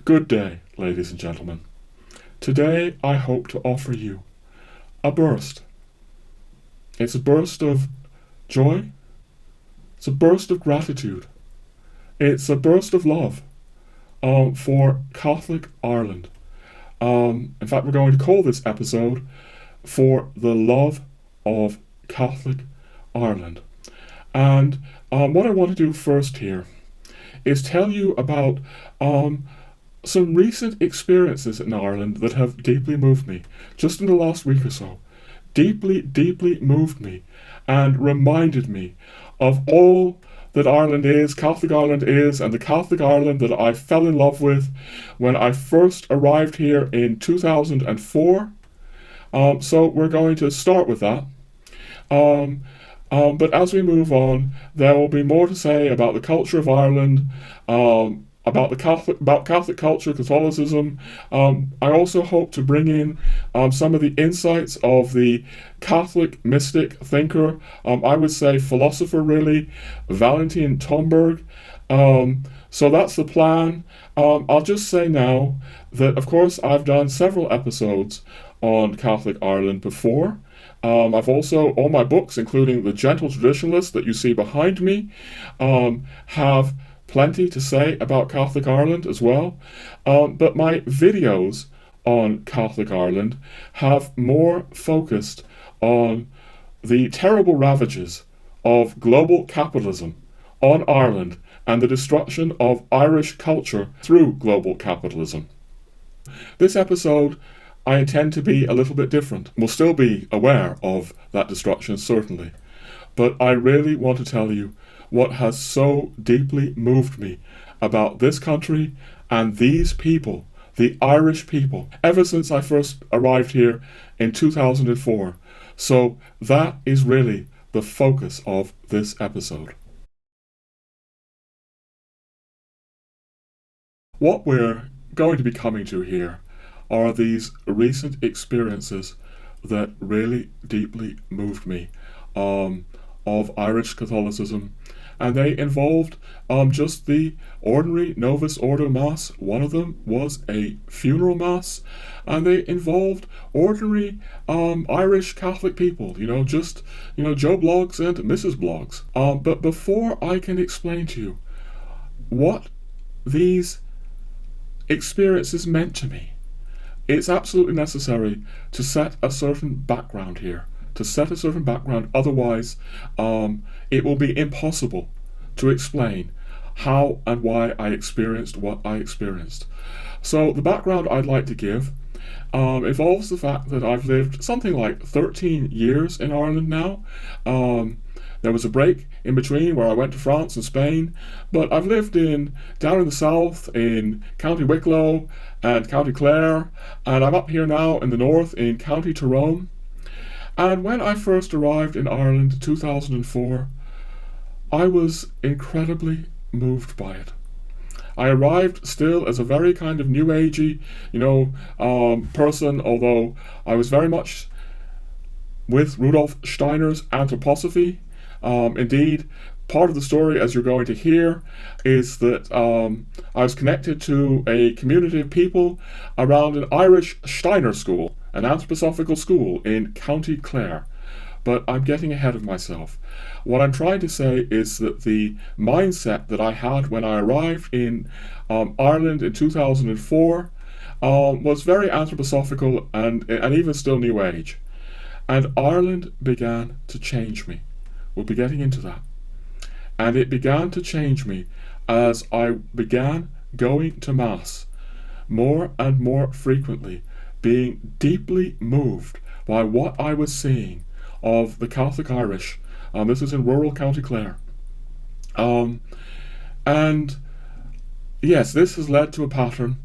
Good day, ladies and gentlemen. Today I hope to offer you a burst. It's a burst of joy. It's a burst of gratitude. It's a burst of love for Catholic Ireland. In fact, we're going to call this episode For the Love of Catholic Ireland. And what I want to do first here is tell you about some recent experiences in Ireland that have deeply moved me, just in the last week or so. Deeply moved me and reminded me of all that Ireland is, Catholic Ireland is, and the Catholic Ireland that I fell in love with when I first arrived here in 2004. So we're going to start with that. But as we move on, there will be more to say about the culture of Ireland, about Catholic culture, Catholicism. I also hope to bring in some of the insights of the Catholic mystic thinker, I would say philosopher really, ValentinTomberg. So that's the plan. I'll just say now that, of course, I've done several episodes on Catholic Ireland before. I've also, all my books, including The Gentle Traditionalist that you see behind me, have plenty to say about Catholic Ireland as well. But my videos on Catholic Ireland have more focused on the terrible ravages of global capitalism on Ireland and the destruction of Irish culture through global capitalism. This episode I intend to be a little bit different. We'll still be aware of that destruction, certainly. But I really want to tell you what has so deeply moved me about this country and these people, the Irish people, ever since I first arrived here in 2004. So that is really the focus of this episode. What we're going to be coming to here are these recent experiences that really deeply moved me of Irish Catholicism, and they involved just the ordinary Novus Ordo Mass. One of them was a funeral mass, and they involved ordinary Irish Catholic people, just Joe Bloggs and Mrs. Bloggs. But before I can explain to you what these experiences meant to me, it's absolutely necessary to set a certain background here. Otherwise it will be impossible to explain how and why I experienced what I experienced. So the background I'd like to give involves the fact that I've lived something like 13 years in Ireland now. There was a break in between where I went to France and Spain, but I've lived down in the south in County Wicklow and County Clare, and I'm up here now in the north in County Tyrone. And when I first arrived in Ireland in 2004, I was incredibly moved by it. I arrived still as a very kind of new agey, person, although I was very much with Rudolf Steiner's anthroposophy. Indeed, part of the story, as you're going to hear, is that I was connected to a community of people around an Irish Steiner school, an anthroposophical school in County Clare. But I'm getting ahead of myself. What I'm trying to say is that the mindset that I had when I arrived in Ireland in 2004 was very anthroposophical and even still New Age. And Ireland began to change me. We'll be getting into that. And it began to change me as I began going to Mass more and more frequently, being deeply moved by what I was seeing of the Catholic Irish. This is in rural County Clare. And yes, this has led to a pattern.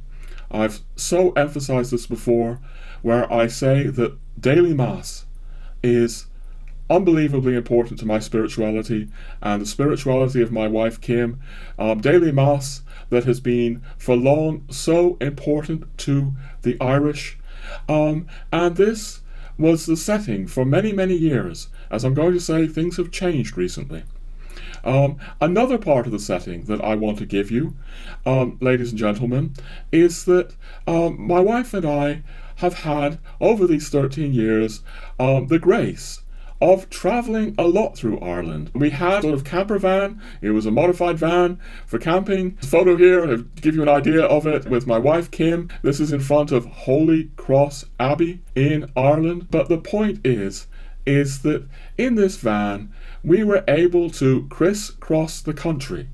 I've so emphasized this before, where I say that daily Mass is unbelievably important to my spirituality and the spirituality of my wife Kim. Daily Mass that has been for long so important to the Irish. And this was the setting for many, many years. As I'm going to say, things have changed recently. Another part of the setting that I want to give you, ladies and gentlemen, is that my wife and I have had, over these 13 years, the grace of travelling a lot through Ireland. We had a sort of camper van. It was a modified van for camping. This photo here, to give you an idea of it, with my wife Kim. This is in front of Holy Cross Abbey in Ireland. But the point is that in this van, we were able to crisscross the country.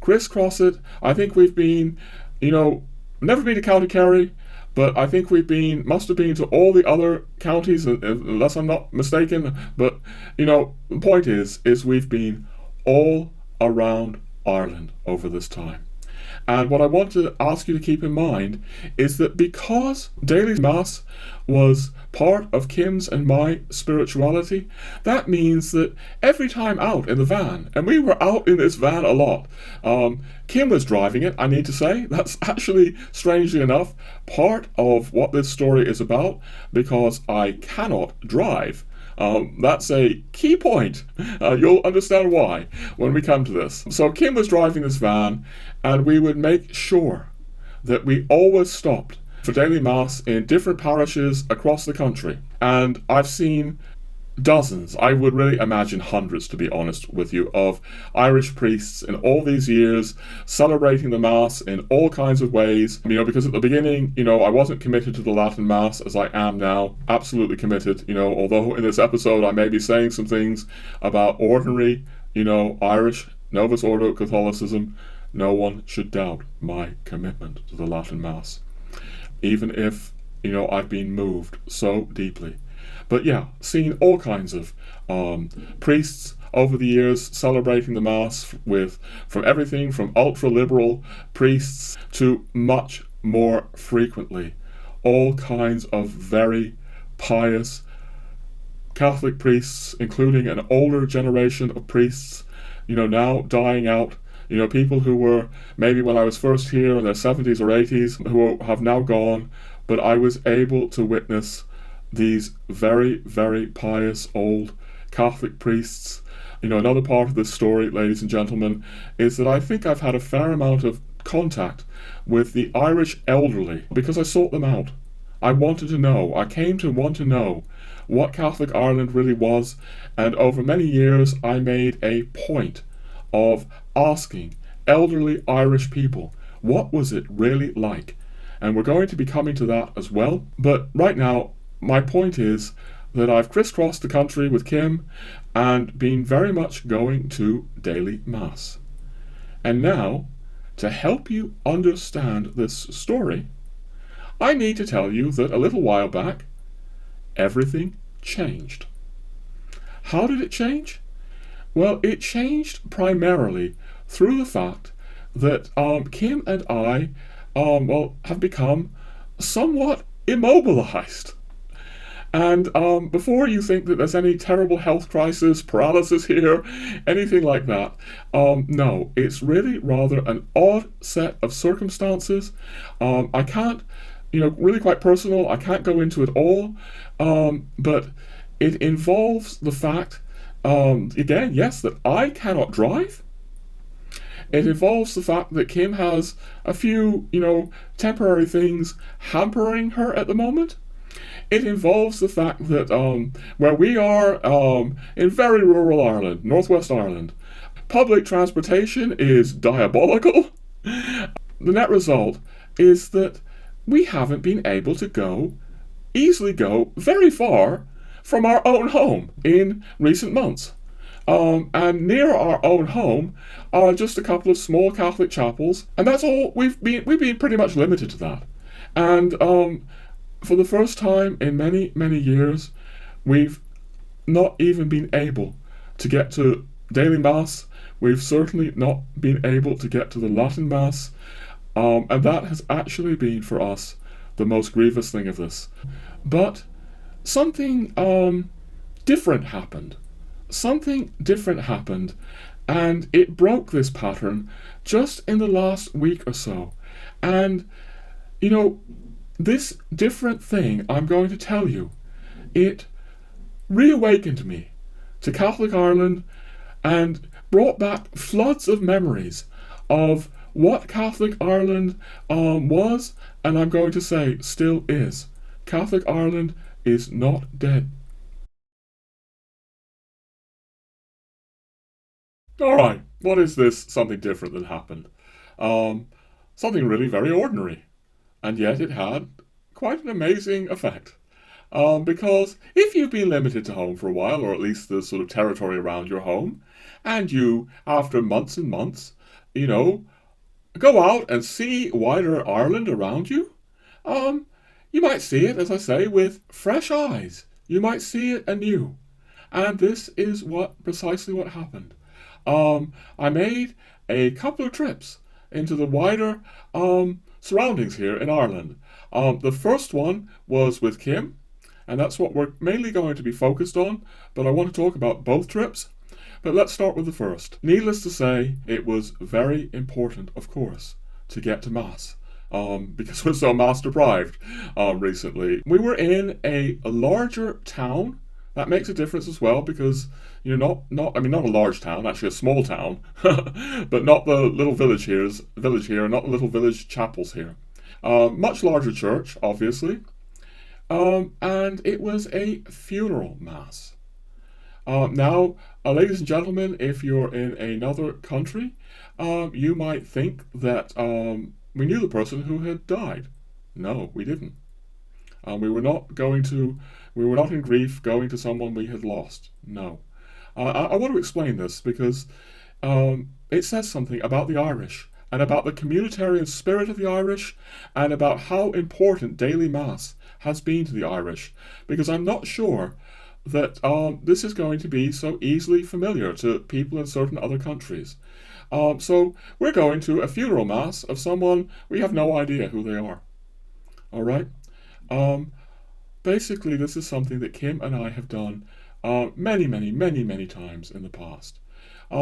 Crisscross it. I think we've been, never been to County Kerry, but I think must have been to all the other counties, unless I'm not mistaken. But, the point is we've been all around Ireland over this time. And what I want to ask you to keep in mind is that because daily Mass was part of Kim's and my spirituality, that means that every time out in the van, and we were out in this van a lot, Kim was driving it, I need to say. That's actually, strangely enough, part of what this story is about, because I cannot drive. That's a key point. You'll understand why when we come to this. So Kim was driving this van, and we would make sure that we always stopped for daily Mass in different parishes across the country. And I've seen dozens, I would really imagine hundreds, to be honest with you, of Irish priests in all these years celebrating the Mass in all kinds of ways. Because at the beginning, I wasn't committed to the Latin Mass as I am now. Absolutely committed, although in this episode I may be saying some things about ordinary, Irish Novus Ordo Catholicism. No one should doubt my commitment to the Latin Mass, even if, I've been moved so deeply. But yeah, seen all kinds of priests over the years celebrating the Mass from everything from ultra-liberal priests to much more frequently all kinds of very pious Catholic priests, including an older generation of priests, now dying out. People who were maybe when I was first here in their 70s or 80s who have now gone, but I was able to witness these very, very pious old Catholic priests. Another part of this story, ladies and gentlemen, is that I think I've had a fair amount of contact with the Irish elderly because I sought them out. I wanted to know. I came to want to know what Catholic Ireland really was, and over many years I made a point of asking elderly Irish people, what was it really like? And we're going to be coming to that as well. But right now, my point is that I've crisscrossed the country with Kim and been very much going to daily Mass. And now, to help you understand this story, I need to tell you that a little while back, everything changed. How did it change? Well, it changed primarily through the fact that Kim and I have become somewhat immobilized. And before you think that there's any terrible health crisis, paralysis here, anything like that, no, it's really rather an odd set of circumstances. I can't, really quite personal, I can't go into it all, but it involves the fact, again, yes, that I cannot drive. It involves the fact that Kim has a few, temporary things hampering her at the moment. It involves the fact that where we are in very rural Ireland, northwest Ireland, public transportation is diabolical. The net result is that we haven't been able to easily go very far from our own home in recent months. And near our own home are just a couple of small Catholic chapels, and that's all. We've been pretty much limited to that. And for the first time in many, many years, we've not even been able to get to daily Mass. We've certainly not been able to get to the Latin Mass. And that has actually been for us the most grievous thing of this. But something different happened. Something different happened, and it broke this pattern just in the last week or so. And, this different thing I'm going to tell you, it reawakened me to Catholic Ireland, and brought back floods of memories of what Catholic Ireland was, and I'm going to say still is. Catholic Ireland is not dead. Alright, what is this something different that happened? Um, Something really very ordinary, and yet it had quite an amazing effect. Because if you've been limited to home for a while, or at least the sort of territory around your home, and you, after months and months, you know, go out and see wider Ireland around you, um, you might see it, as I say, with fresh eyes. You might see it anew. And this is precisely what happened. I made a couple of trips into the wider surroundings here in Ireland. The first one was with Kim, and that's what we're mainly going to be focused on, but I want to talk about both trips. But let's start with the first. Needless to say, it was very important, of course, to get to Mass. Because we're so Mass deprived recently. We were in a larger town. That makes a difference as well because you're not I mean not a large town, actually a small town, but not the little village here, not the little village chapels here. Much larger church, obviously, and it was a funeral mass. Now, ladies and gentlemen, if you're in another country, you might think that we knew the person who had died. No, we didn't. We were not going to. We were not in grief going to someone we had lost. No. I want to explain this because it says something about the Irish and about the communitarian spirit of the Irish and about how important daily Mass has been to the Irish. Because I'm not sure that this is going to be so easily familiar to people in certain other countries. So we're going to a funeral Mass of someone we have no idea who they are. All right? Basically, this is something that Kim and I have done many times in the past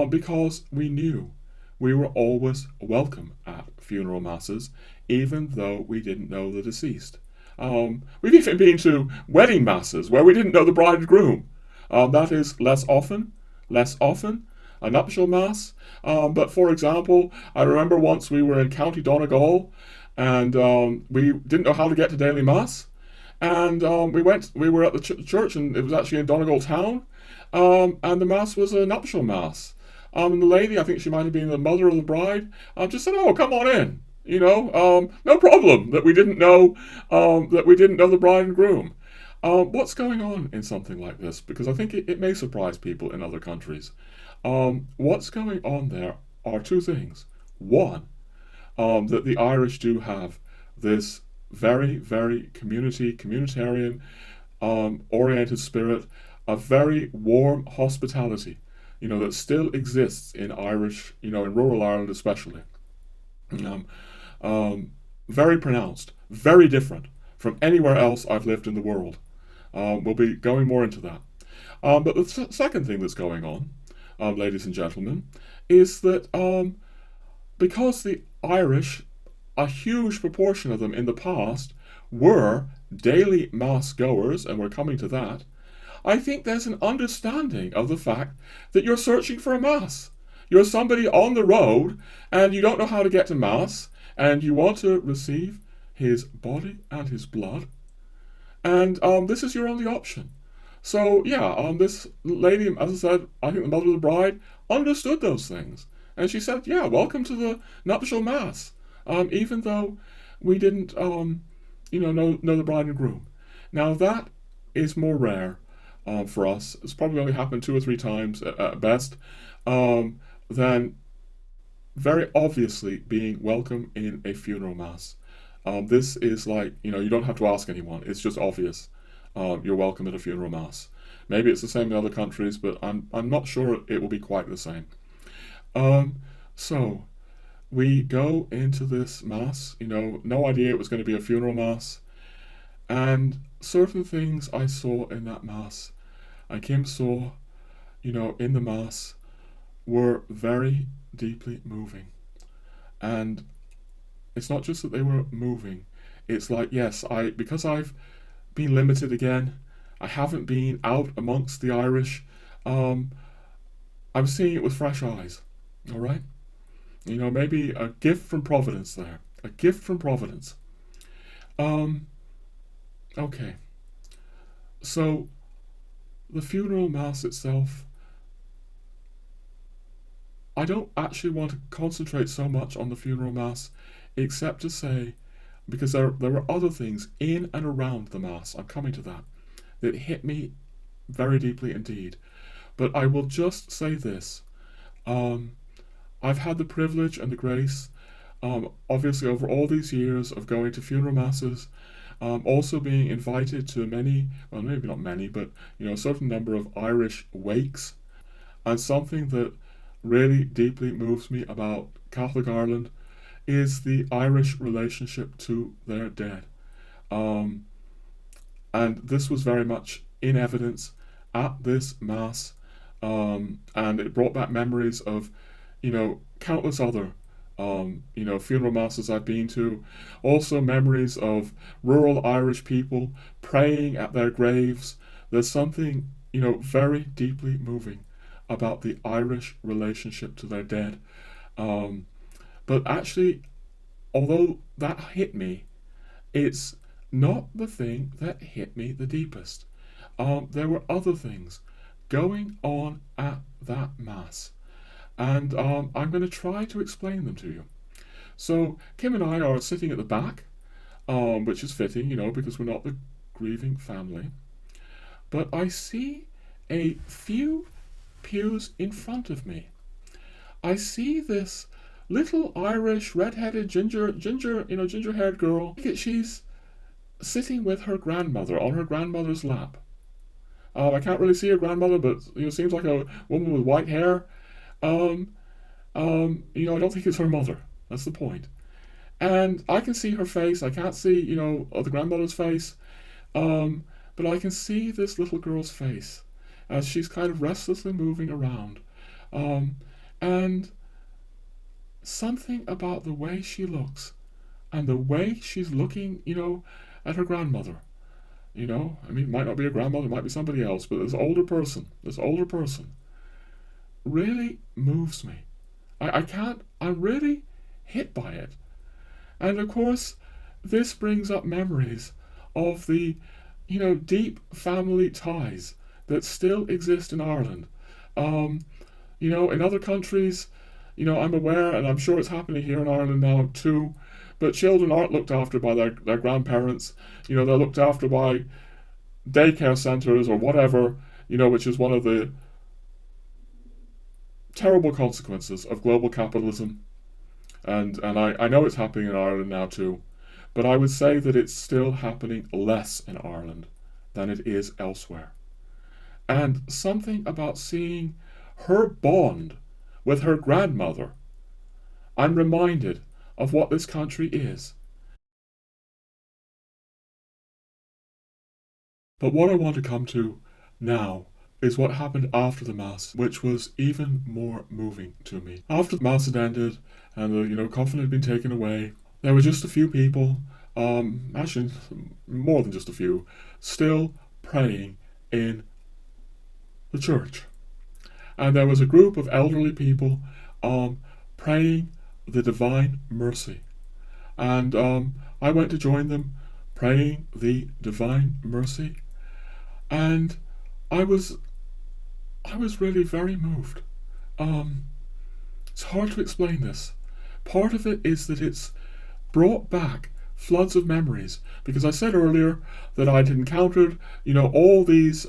because we knew we were always welcome at funeral masses, even though we didn't know the deceased. We've even been to wedding masses where we didn't know the bride and groom. That is less often, a nuptial mass. But for example, I remember once we were in County Donegal and we didn't know how to get to daily mass. And we were at the church, and it was actually in Donegal town, and the mass was a nuptial mass. And the lady, I think she might have been the mother of the bride, just said, "Oh, come on in." No problem that we didn't know the bride and groom. What's going on in something like this? Because I think it may surprise people in other countries. What's going on there are two things. One, that the Irish do have this very communitarian oriented spirit, a very warm hospitality, that still exists in Irish, in rural Ireland especially. Very pronounced, very different from anywhere else I've lived in the world. We'll be going more into that. But the second thing that's going on, ladies and gentlemen, is that because the Irish, a huge proportion of them in the past, were daily mass goers, and we're coming to that, I think there's an understanding of the fact that you're searching for a mass. You're somebody on the road, and you don't know how to get to mass, and you want to receive his body and his blood, and this is your only option. So yeah, this lady, as I said, I think the mother of the bride understood those things, and she said, "Yeah, welcome to the nuptial mass." Even though we didn't, know the bride and groom. Now that is more rare for us. It's probably only happened 2 or 3 times at best. Than very obviously being welcome in a funeral mass. This is like, you don't have to ask anyone. It's just obvious. You're welcome at a funeral mass. Maybe it's the same in other countries, but I'm not sure it will be quite the same. So we go into this mass, no idea it was going to be a funeral mass, and certain things I saw in that mass, and Kim saw, in the mass, were very deeply moving. And it's not just that they were moving, it's like, yes, because I've been limited again, I haven't been out amongst the Irish, I'm seeing it with fresh eyes. All right? Maybe a gift from Providence there. A gift from Providence. Um, okay. So, the funeral mass itself, I don't actually want to concentrate so much on the funeral mass, except to say, because there were other things in and around the mass, I'm coming to that hit me very deeply indeed. But I will just say this. Um, I've had the privilege and the grace, obviously, over all these years of going to funeral masses, also being invited to many, well, maybe not many, but a certain number of Irish wakes. And something that really deeply moves me about Catholic Ireland is the Irish relationship to their dead. Um, and this was very much in evidence at this Mass, and it brought back memories of, countless other, funeral masses I've been to. Also memories of rural Irish people praying at their graves. There's something, very deeply moving about the Irish relationship to their dead. Um, but actually, although that hit me, it's not the thing that hit me the deepest. There were other things going on at that Mass, and I'm going to try to explain them to you. So, Kim and I are sitting at the back, which is fitting, because we're not the grieving family. But I see a few pews in front of me. I see this little Irish red-headed ginger-haired girl. She's sitting with her grandmother on her grandmother's lap. I can't really see her grandmother, but seems like a woman with white hair. Um, I don't think it's her mother. That's the point. And I can see her face. I can't see, the grandmother's face. But I can see this little girl's face as she's kind of restlessly moving around. And something about the way she looks and the way she's looking, at her grandmother. It might not be a grandmother, it might be somebody else, but this older person really moves me. I'm really hit by it. And of course, this brings up memories of the, deep family ties that still exist in Ireland. In other countries, I'm aware, and I'm sure it's happening here in Ireland now too, but children aren't looked after by their grandparents. They're looked after by daycare centres or whatever, which is one of the terrible consequences of global capitalism. And I know it's happening in Ireland now too, but I would say that it's still happening less in Ireland than it is elsewhere. And something about seeing her bond with her grandmother, I'm reminded of what this country is. But what I want to come to now is what happened after the Mass, which was even more moving to me. After the Mass had ended and the coffin had been taken away, there were just a few people, actually more than just a few, still praying in the church. And there was a group of elderly people praying the Divine Mercy. And I went to join them praying the Divine Mercy. And I was really very moved. It's hard to explain this. Part of it is that it's brought back floods of memories, because I said earlier that I'd encountered, all these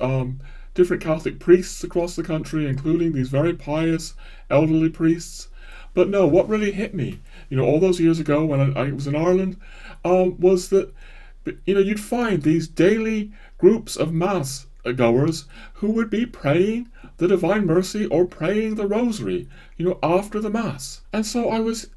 different Catholic priests across the country, including these very pious elderly priests. But no, what really hit me, all those years ago when I was in Ireland, was that, you'd find these daily groups of Mass goers who would be praying the Divine Mercy or praying the Rosary, after the Mass. And so I was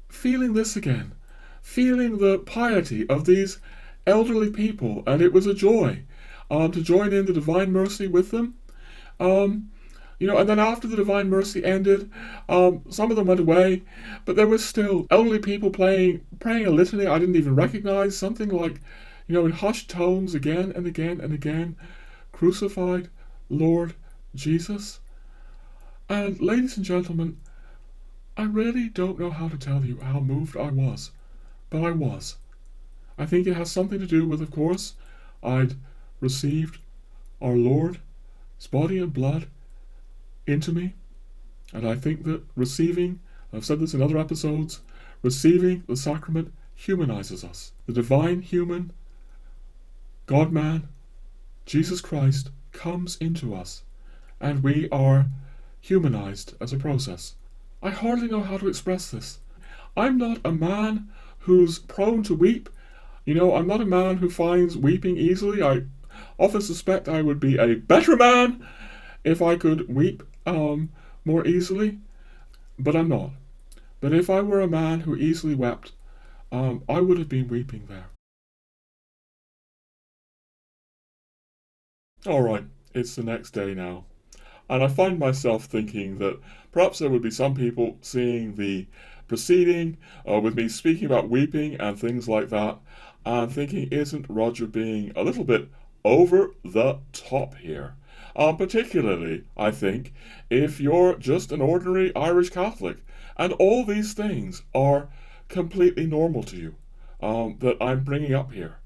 feeling this again, feeling the piety of these elderly people, and it was a joy to join in the Divine Mercy with them. And then after the Divine Mercy ended, some of them went away, but there was still elderly people praying a litany I didn't even recognize, something like, in hushed tones again and again and again, Crucified Lord Jesus. And ladies and gentlemen, I really don't know how to tell you how moved I was, but I was. I think it has something to do with, of course, I'd received our Lord, His body and blood, into me, and I think that receiving, I've said this in other episodes, receiving the sacrament humanizes us. The divine human, God-man, Jesus Christ, comes into us, and we are humanized as a process. I hardly know how to express this. I'm not a man who's prone to weep. I'm not a man who finds weeping easily. I often suspect I would be a better man if I could weep more easily, but I'm not. But if I were a man who easily wept, I would have been weeping there. Alright, it's the next day now, and I find myself thinking that perhaps there would be some people seeing the proceeding with me speaking about weeping and things like that, and thinking, isn't Roger being a little bit over the top here? Particularly, I think, if you're just an ordinary Irish Catholic, and all these things are completely normal to you, that I'm bringing up here.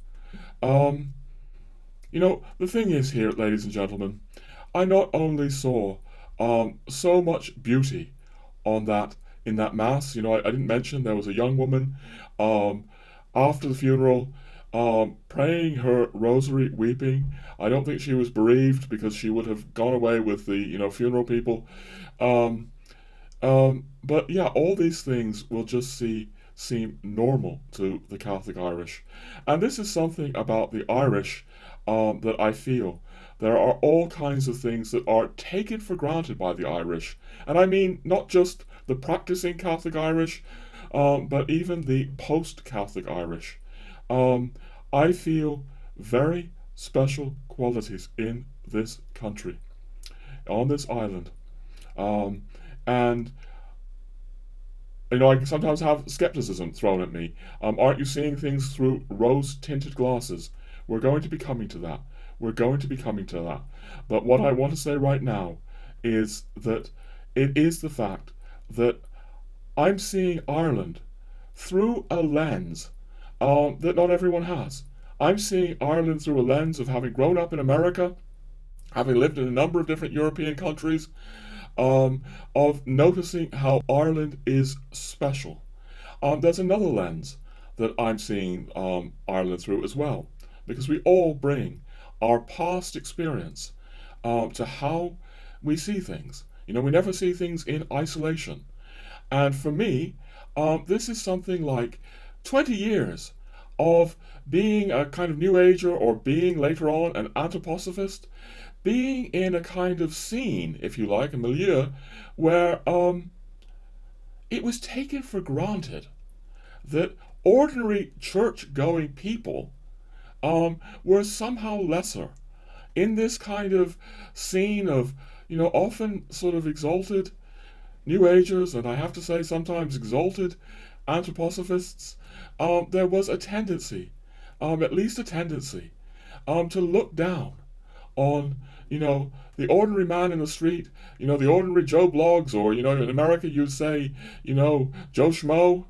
The thing is here, ladies and gentlemen, I not only saw so much beauty in that mass. I didn't mention there was a young woman after the funeral praying her rosary, weeping. I don't think she was bereaved because she would have gone away with the funeral people. But yeah, all these things will just seem normal to the Catholic Irish, and this is something about the Irish that I feel. There are all kinds of things that are taken for granted by the Irish, and I mean not just the practicing Catholic Irish, but even the post-Catholic Irish. I feel very special qualities in this country, on this island, and I sometimes have skepticism thrown at me. Aren't you seeing things through rose-tinted glasses? We're going to be coming to that. But what I want to say right now is that it is the fact that I'm seeing Ireland through a lens that not everyone has. I'm seeing Ireland through a lens of having grown up in America, having lived in a number of different European countries, of noticing how Ireland is special. There's another lens that I'm seeing Ireland through as well, because we all bring our past experience to how we see things. We never see things in isolation. And for me, this is something like 20 years of being a kind of New Ager, or being later on an anthroposophist, being in a kind of scene, if you like, a milieu, where it was taken for granted that ordinary church-going people were somehow lesser in this kind of scene of, often sort of exalted New Agers, and I have to say sometimes exalted anthroposophists. There was a tendency, at least a tendency, to look down on, the ordinary man in the street, the ordinary Joe Blogs, or, in America you'd say, Joe Schmo.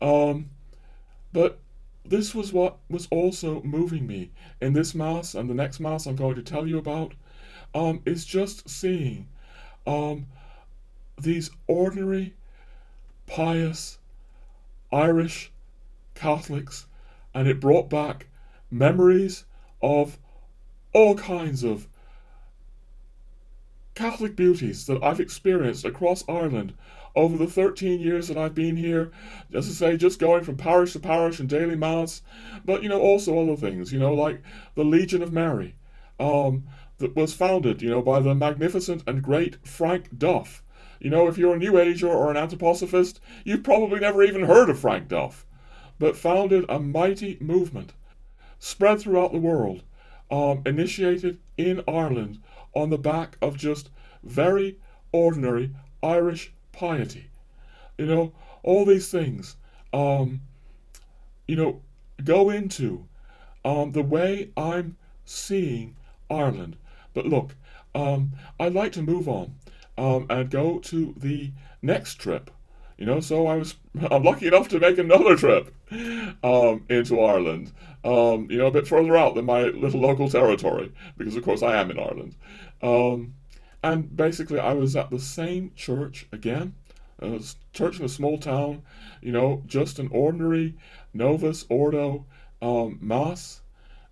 But this was what was also moving me in this Mass, and the next Mass I'm going to tell you about, is just seeing these ordinary, pious Irish Catholics, and it brought back memories of all kinds of Catholic beauties that I've experienced across Ireland over the 13 years that I've been here, as I say, just going from parish to parish and daily mass, but also other things, like the Legion of Mary, that was founded, by the magnificent and great Frank Duff. If you're a New Ager or an anthroposophist, you've probably never even heard of Frank Duff, but founded a mighty movement, spread throughout the world, initiated in Ireland on the back of just very ordinary Irish piety. All these things, go into the way I'm seeing Ireland. But look, I'd like to move on and go to the next trip. So I'm lucky enough to make another trip into Ireland, a bit further out than my little local territory, because of course I am in Ireland. And basically I was at the same church again, a church in a small town, just an ordinary Novus Ordo Mass.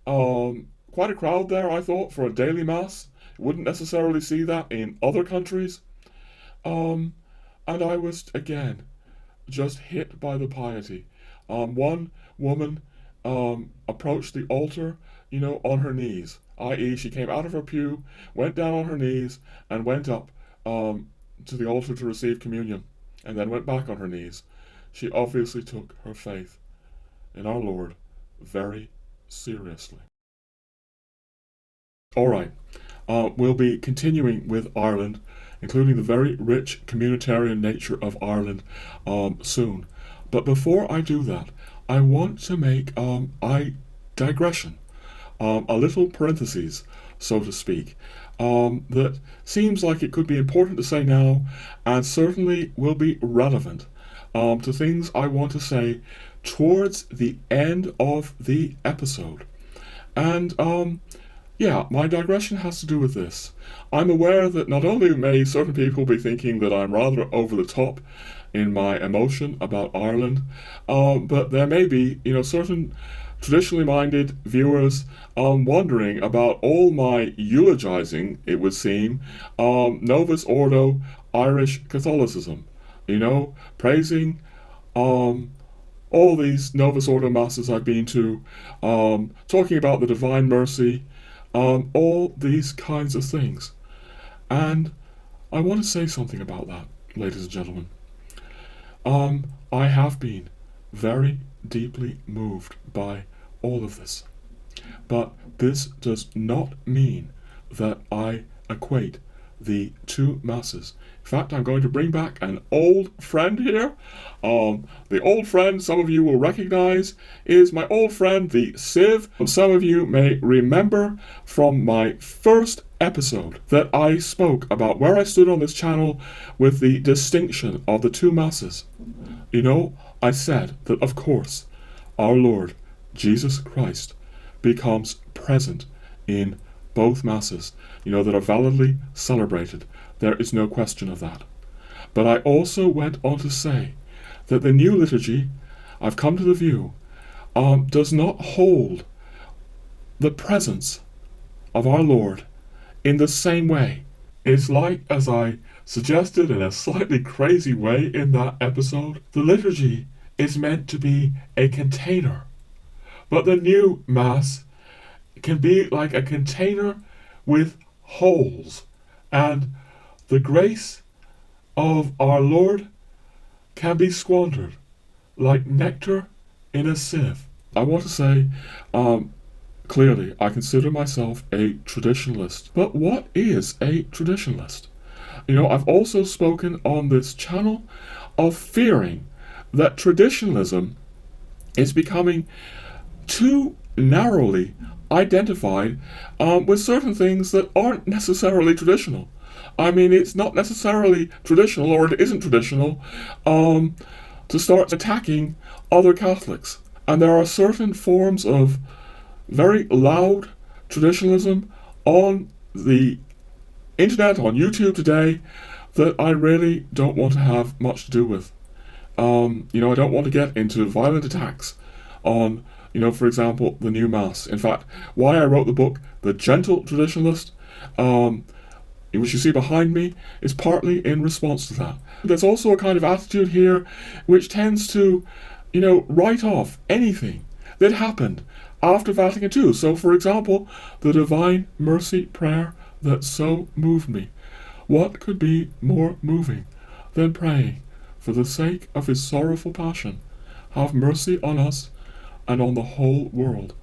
Quite a crowd there, I thought, for a daily Mass. Wouldn't necessarily see that in other countries. And I was, again, just hit by the piety. One woman approached the altar, on her knees, i.e., she came out of her pew, went down on her knees, and went up to the altar to receive communion, and then went back on her knees. She obviously took her faith in our Lord very seriously. All right, we'll be continuing with Ireland, including the very rich communitarian nature of Ireland, soon. But before I do that, I want to make a digression, a little parenthesis, so to speak, that seems like it could be important to say now, and certainly will be relevant to things I want to say towards the end of the episode. And my digression has to do with this. I'm aware that not only may certain people be thinking that I'm rather over the top in my emotion about Ireland, but there may be, certain traditionally minded viewers wondering about all my eulogizing, it would seem, Novus Ordo Irish Catholicism, praising all these Novus Ordo masses I've been to, talking about the Divine Mercy, all these kinds of things. And I want to say something about that, ladies and gentlemen. I have been very deeply moved by all of this. But this does not mean that I equate the two masses. In fact, I'm going to bring back an old friend here. The old friend some of you will recognize is my old friend, the Civ. Some of you may remember from my first episode that I spoke about where I stood on this channel with the distinction of the two masses. I said that, of course, our Lord Jesus Christ becomes present in both masses, that are validly celebrated. There is no question of that. But I also went on to say that the new liturgy, I've come to the view, does not hold the presence of our Lord in the same way. It's like, as I suggested in a slightly crazy way in that episode, the liturgy is meant to be a container. But the new Mass can be like a container with holes, and the grace of our Lord can be squandered like nectar in a sieve. I want to say, clearly, I consider myself a traditionalist. But what is a traditionalist? I've also spoken on this channel of fearing that traditionalism is becoming too narrowly identified with certain things that aren't necessarily traditional. I mean, it's not necessarily traditional, or it isn't traditional, to start attacking other Catholics. And there are certain forms of very loud traditionalism on the internet, on YouTube today, that I really don't want to have much to do with. I don't want to get into violent attacks on, for example, the new Mass. In fact, why I wrote the book, The Gentle Traditionalist, which you see behind me, is partly in response to that. There's also a kind of attitude here which tends to, write off anything that happened after Vatican II. So, for example, the Divine Mercy prayer that so moved me. What could be more moving than praying, for the sake of his sorrowful passion, have mercy on us and on the whole world?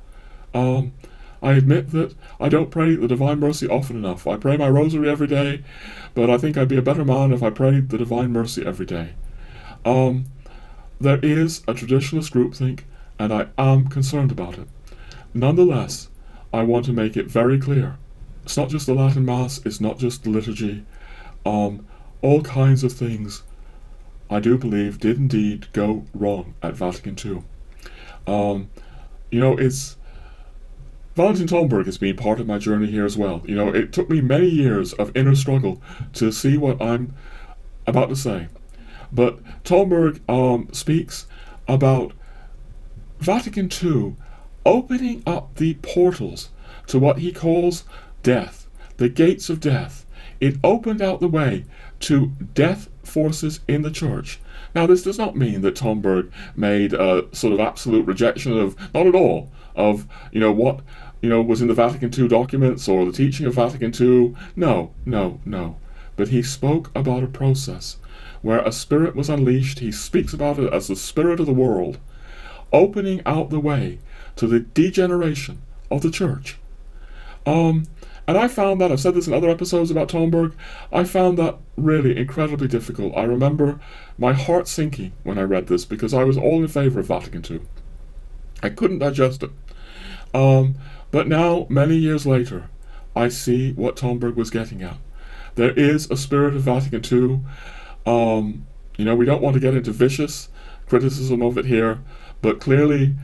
I admit that I don't pray the Divine Mercy often enough. I pray my rosary every day, but I think I'd be a better man if I prayed the Divine Mercy every day. There is a traditionalist groupthink, and I am concerned about it. Nonetheless, I want to make it very clear. It's not just the Latin Mass, it's not just the liturgy. all kinds of things, I do believe, did indeed go wrong at Vatican II. It's ValentinTomberg has been part of my journey here as well. It took me many years of inner struggle to see what I'm about to say. But Tomberg speaks about Vatican II opening up the portals to what he calls death, the gates of death. It opened out the way to death forces in the church. Now, this does not mean that Tomberg made a sort of absolute rejection of, not at all, of, what, was in the Vatican II documents or the teaching of Vatican II. No. But he spoke about a process where a spirit was unleashed. He speaks about it as the spirit of the world, opening out the way to the degeneration of the church. And I found that, I've said this in other episodes about Tomberg, I found that really incredibly difficult. I remember my heart sinking when I read this because I was all in favour of Vatican II. I couldn't digest it. But now, many years later, I see what Tomberg was getting at. There is a spirit of Vatican II. We don't want to get into vicious criticism of it here, but clearly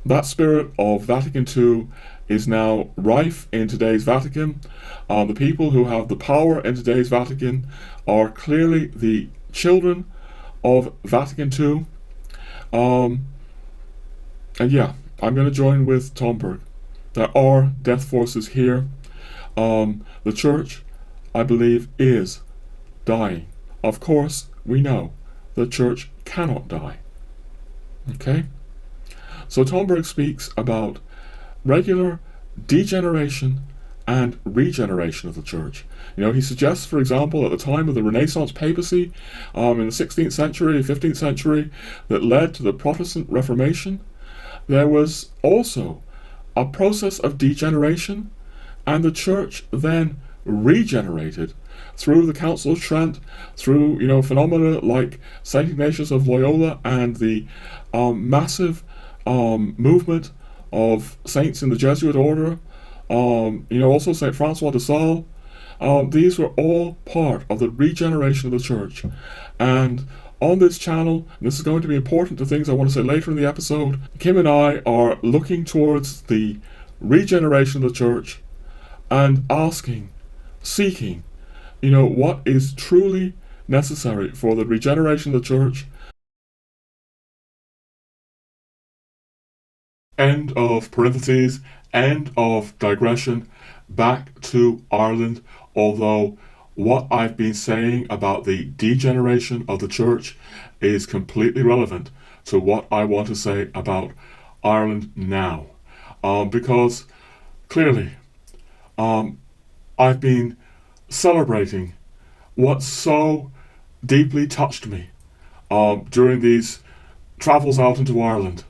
that spirit of Vatican II is now rife in today's Vatican. The people who have the power in today's Vatican are clearly the children of Vatican II. And yeah, I'm going to join with Tomberg. There are death forces here. The church, I believe, is dying. Of course, we know the church cannot die. Okay? So Tomberg speaks about regular degeneration and regeneration of the church. He suggests, for example, at the time of the Renaissance papacy, in the 16th century, 15th century, that led to the Protestant Reformation, there was also a process of degeneration, and the church then regenerated through the Council of Trent, through phenomena like St. Ignatius of Loyola and the massive movement of saints in the Jesuit order, also St. Francois de Sales. These were all part of the regeneration of the church. And on this channel, and this is going to be important to things I want to say later in the episode, Kim and I are looking towards the regeneration of the church and seeking, what is truly necessary for the regeneration of the church. End of parentheses, end of digression, back to Ireland, although what I've been saying about the degeneration of the church is completely relevant to what I want to say about Ireland now. Because clearly, I've been celebrating what so deeply touched me during these travels out into Ireland.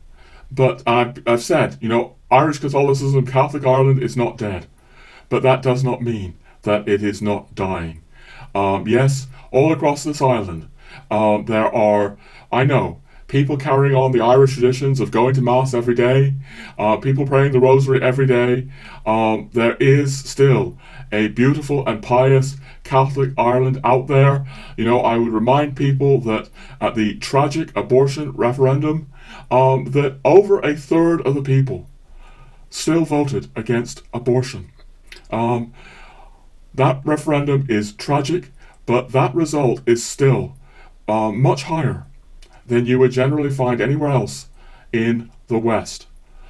But I've said, Irish Catholicism, Catholic Ireland is not dead. But that does not mean that it is not dying. Yes, all across this island, there are, I know, people carrying on the Irish traditions of going to Mass every day, people praying the Rosary every day. There is still a beautiful and pious Catholic Ireland out there. I would remind people that at the tragic abortion referendum, that over a third of the people still voted against abortion. That referendum is tragic, but that result is still much higher than you would generally find anywhere else in the West.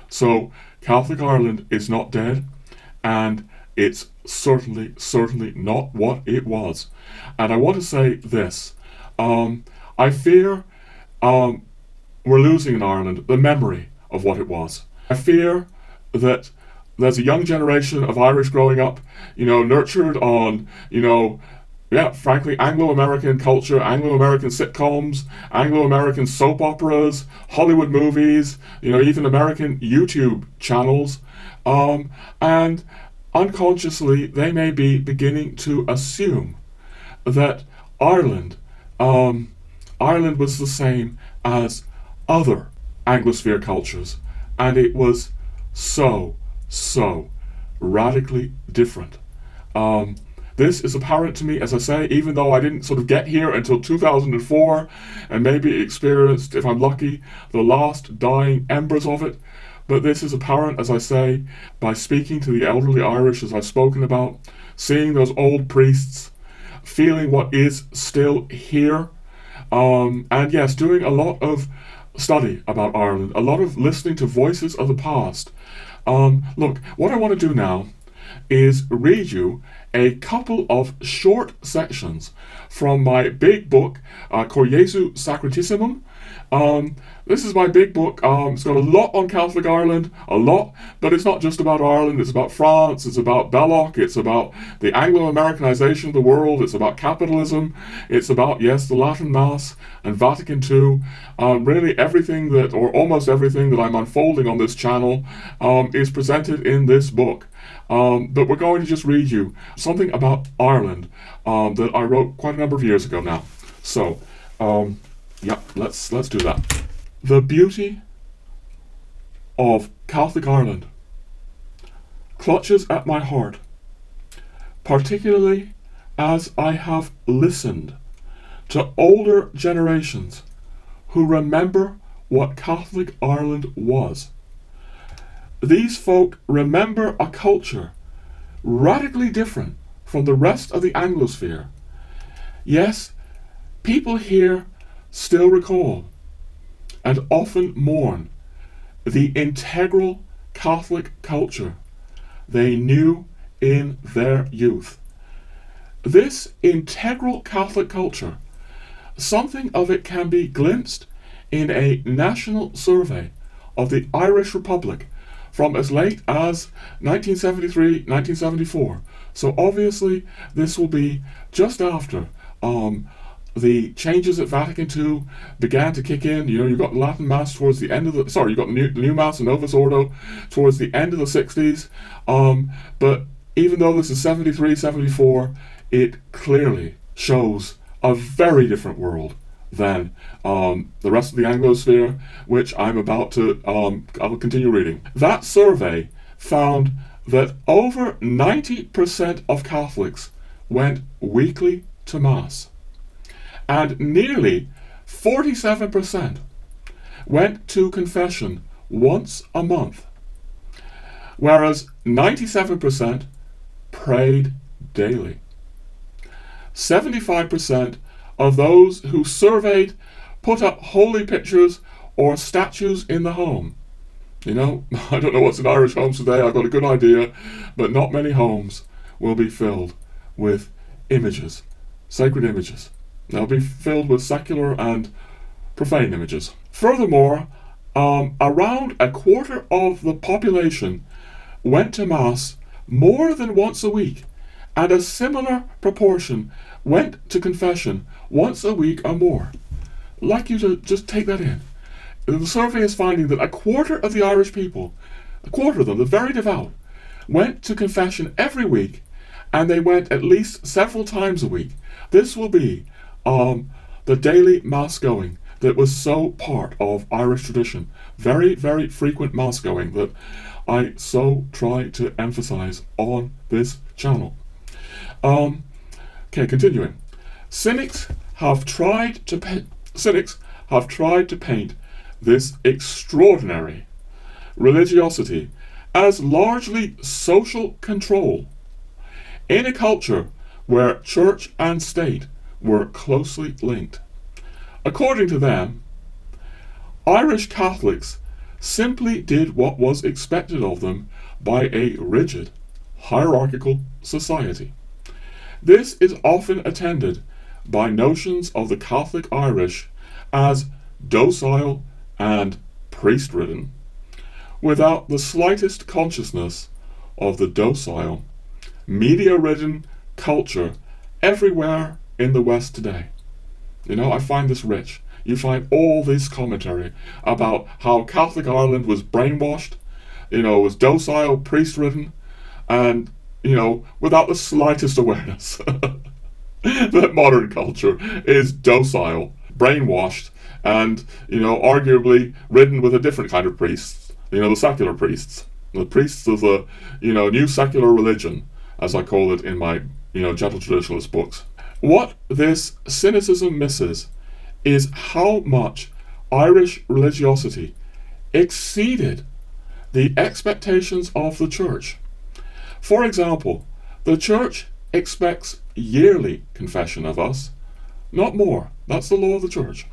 So Catholic Ireland is not dead, and it's certainly not what it was. And I want to say this. I fear we're losing in Ireland the memory of what it was. I fear that there's a young generation of Irish growing up, nurtured on, frankly, Anglo-American culture, Anglo-American sitcoms, Anglo-American soap operas, Hollywood movies, even American YouTube channels. And unconsciously, they may be beginning to assume that Ireland was the same as other Anglosphere cultures, and it was so radically different. This is apparent to me, as I say, even though I didn't sort of get here until 2004 and maybe experienced, if I'm lucky, the last dying embers of it. But this is apparent, as I say, by speaking to the elderly Irish, as I've spoken about, seeing those old priests, feeling what is still here, and yes, doing a lot of study about Ireland, a lot of listening to voices of the past. Look, what I want to do now is read you a couple of short sections from my big book, Cor Jesu Sacratissimum. This is my big book. It's got a lot on Catholic Ireland, a lot, but it's not just about Ireland. It's about France, it's about Belloc, it's about the Anglo-Americanization of the world, it's about capitalism, it's about, yes, the Latin Mass and Vatican II. Really everything that, or almost everything that I'm unfolding on this channel is presented in this book. But we're going to just read you something about Ireland that I wrote quite a number of years ago now. So, yeah, let's do that. The beauty of Catholic Ireland clutches at my heart, particularly as I have listened to older generations who remember what Catholic Ireland was. These folk remember a culture radically different from the rest of the Anglosphere. Yes, people here still recall and often mourn the integral Catholic culture they knew in their youth. This integral Catholic culture, something of it can be glimpsed in a national survey of the Irish Republic from as late as 1973, 1974. So obviously this will be just after the changes at Vatican II began to kick in. You know, you got Latin Mass towards the end of the, you got the new Mass and Novus Ordo towards the end of the 60s. But even though this is 73, 74, it clearly shows a very different world than the rest of the Anglosphere, which I'm about to, I will continue reading. That survey found that over 90% of Catholics went weekly to Mass, and nearly 47% went to confession once a month, whereas 97% prayed daily. 75% of those who surveyed put up holy pictures or statues in the home. You know, I don't know what's in Irish homes today, I've got a good idea, but not many homes will be filled with images, sacred images. They'll be filled with secular and profane images. Furthermore, around a quarter of the population went to Mass more than once a week, and a similar proportion went to confession once a week or more. I'd like you to just take that in. The survey is finding that a quarter of the Irish people, a quarter of them, the very devout, went to confession every week, and they went at least several times a week. This will be the daily Mass going that was so part of Irish tradition. Very, very frequent Mass going that I so try to emphasize on this channel. Okay, continuing. Cynics have tried to paint this extraordinary religiosity as largely social control in a culture where church and state were closely linked. According to them, Irish Catholics simply did what was expected of them by a rigid, hierarchical society. This is often attended by notions of the Catholic Irish as docile and priest-ridden, without the slightest consciousness of the docile, media-ridden culture everywhere in the West today. You know, I find this rich. You find all this commentary about how Catholic Ireland was brainwashed, was docile, priest-ridden, and, without the slightest awareness that modern culture is docile, brainwashed, and, arguably ridden with a different kind of priests, the secular priests, the priests of the, new secular religion, as I call it in my gentle traditionalist books. What this cynicism misses is how much Irish religiosity exceeded the expectations of the church. For example, the church expects yearly confession of us, not more. That's the law of the church.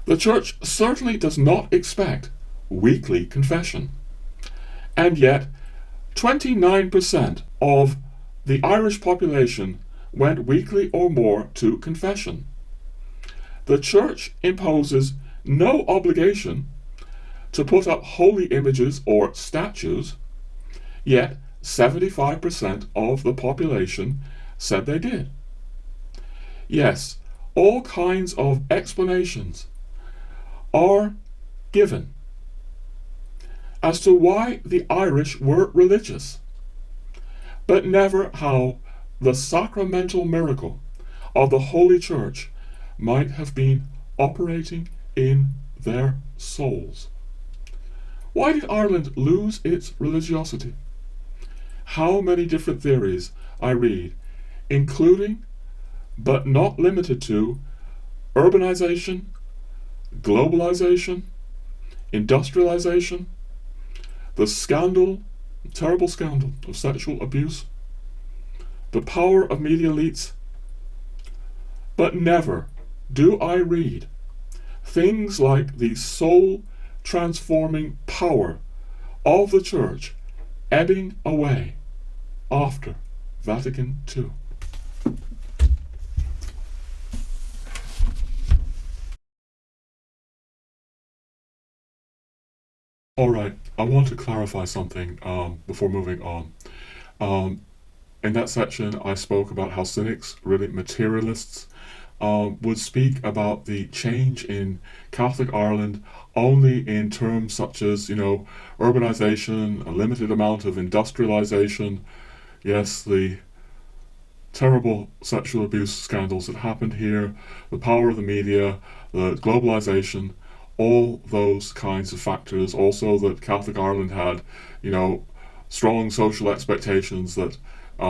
The church certainly does not expect weekly confession. And yet, 29% of the Irish population went weekly or more to confession. The church imposes no obligation to put up holy images or statues, yet 75% of the population said they did. Yes, all kinds of explanations are given as to why the Irish were religious, but never how the sacramental miracle of the Holy Church might have been operating in their souls. Why did Ireland lose its religiosity? How many different theories I read, including, but not limited to, urbanization, globalization, industrialization, the scandal, terrible scandal of sexual abuse, the power of media elites. But never do I read things like the soul-transforming power of the Church ebbing away after Vatican II. All right, I want to clarify something before moving on. In that section, I spoke about how cynics, really materialists, would speak about the change in Catholic Ireland only in terms such as, urbanization, a limited amount of industrialization, yes, the terrible sexual abuse scandals that happened here, the power of the media, the globalization, all those kinds of factors. Also that Catholic Ireland had, strong social expectations that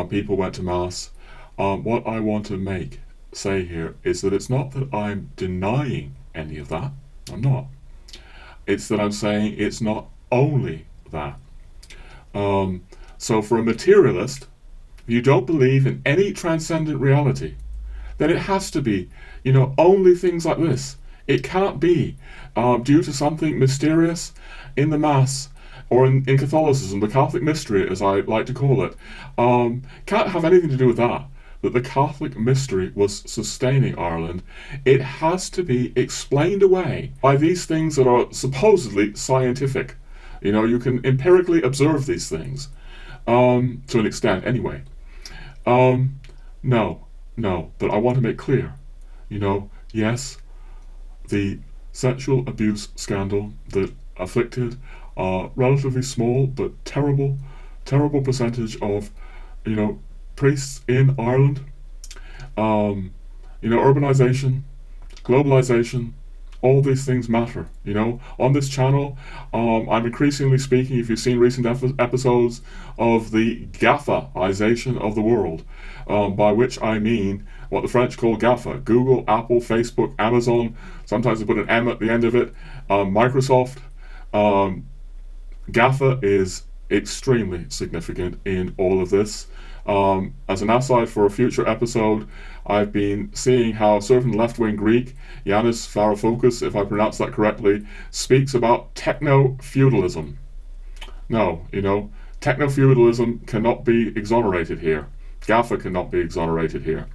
people went to Mass. What I want to say here is that it's not that I'm denying any of that. I'm not. It's that I'm saying it's not only that. So for a materialist, if you don't believe in any transcendent reality, then it has to be, only things like this. It can't be due to something mysterious in the Mass or in Catholicism, the Catholic mystery, as I like to call it. Can't have anything to do with that the Catholic mystery was sustaining Ireland. It has to be explained away by these things that are supposedly scientific. You can empirically observe these things, to an extent anyway. No, but I want to make clear, yes, the sexual abuse scandal that afflicted a relatively small but terrible percentage of, priests in Ireland, urbanization, globalization, all these things matter. On this channel, I'm increasingly speaking, if you've seen recent episodes, of the GAFAization of the world, by which I mean what the French call GAFA: Google, Apple, Facebook, Amazon. Sometimes they put an M at the end of it. Microsoft. GAFA is extremely significant in all of this. As an aside for a future episode, I've been seeing how a certain left-wing Greek, Yanis Varoufakis, if I pronounce that correctly, speaks about techno-feudalism. No, techno-feudalism cannot be exonerated here. GAFA cannot be exonerated here.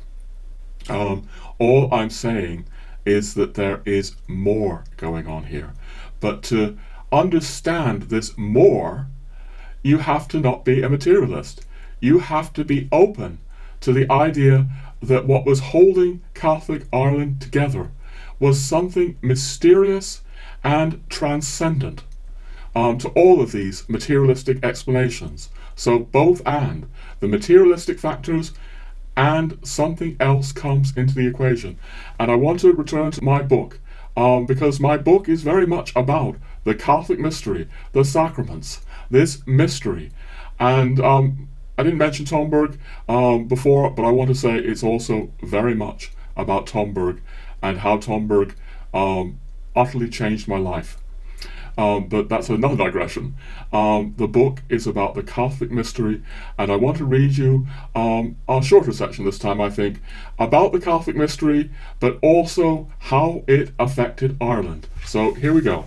All I'm saying is that there is more going on here. But to understand this more, you have to not be a materialist. You have to be open to the idea that what was holding Catholic Ireland together was something mysterious and transcendent to all of these materialistic explanations. So both and. The materialistic factors and something else comes into the equation. And I want to return to my book, because my book is very much about the Catholic mystery, the sacraments, this mystery. And I didn't mention Tomberg before, but I want to say it's also very much about Tomberg and how Tomberg utterly changed my life. But that's another digression. The book is about the Catholic mystery, and I want to read you a shorter section this time, I think, about the Catholic mystery, but also how it affected Ireland. So here we go.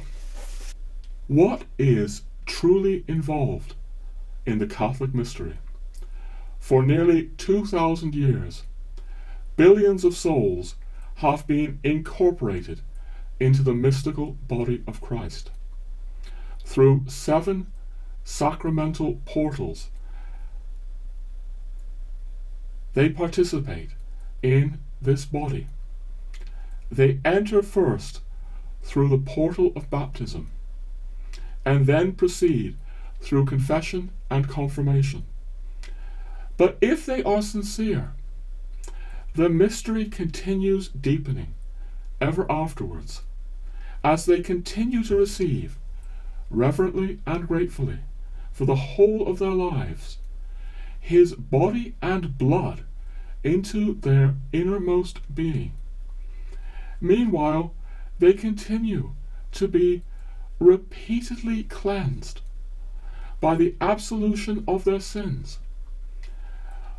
What is truly involved in the Catholic mystery? For nearly 2,000 years, billions of souls have been incorporated into the mystical body of Christ. Through 7 sacramental portals, they participate in this body. They enter first through the portal of baptism, and then proceed through confession and confirmation. But if they are sincere, the mystery continues deepening ever afterwards, as they continue to receive, reverently and gratefully, for the whole of their lives, his body and blood into their innermost being. Meanwhile, they continue to be repeatedly cleansed by the absolution of their sins.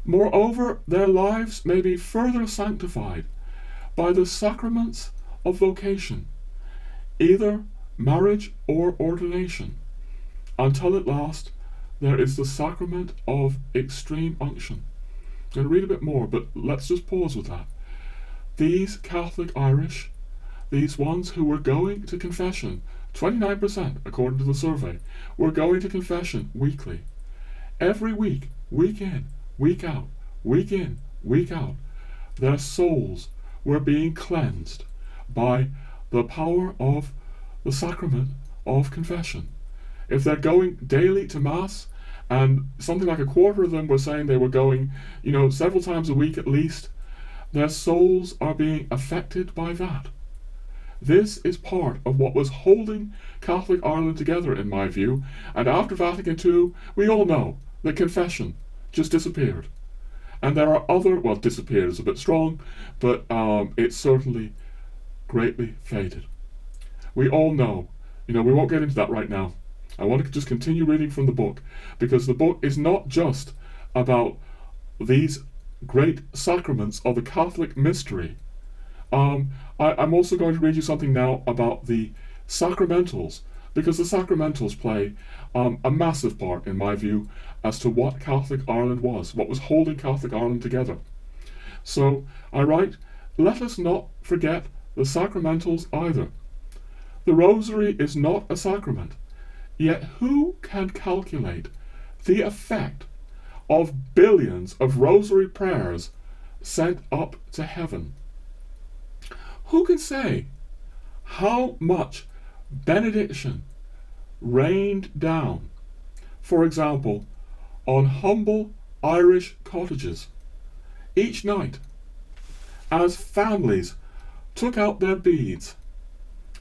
Moreover, their lives may be further sanctified by the sacraments of vocation, either marriage or ordination, until at last there is the sacrament of extreme unction. I'm going to read a bit more, but let's just pause with that. These Catholic Irish, these ones who were going to confession, 29% according to the survey, were going to confession weekly. Every week, week in, week out, week in, week out, their souls were being cleansed by the power of the sacrament of confession. If they're going daily to Mass, and something like a quarter of them were saying they were going, several times a week at least, their souls are being affected by that. This is part of what was holding Catholic Ireland together, in my view, and after Vatican II, we all know that confession just disappeared. And there are other, well, disappeared is a bit strong, but it's certainly greatly faded. We all know, we won't get into that right now. I want to just continue reading from the book, because the book is not just about these great sacraments of the Catholic mystery. I'm also going to read you something now about the sacramentals, because the sacramentals play a massive part, in my view, as to what Catholic Ireland was, what was holding Catholic Ireland together. So I write, let us not forget the sacramentals either. The Rosary is not a sacrament, yet who can calculate the effect of billions of Rosary prayers sent up to heaven? Who can say how much benediction rained down, for example, on humble Irish cottages each night as families took out their beads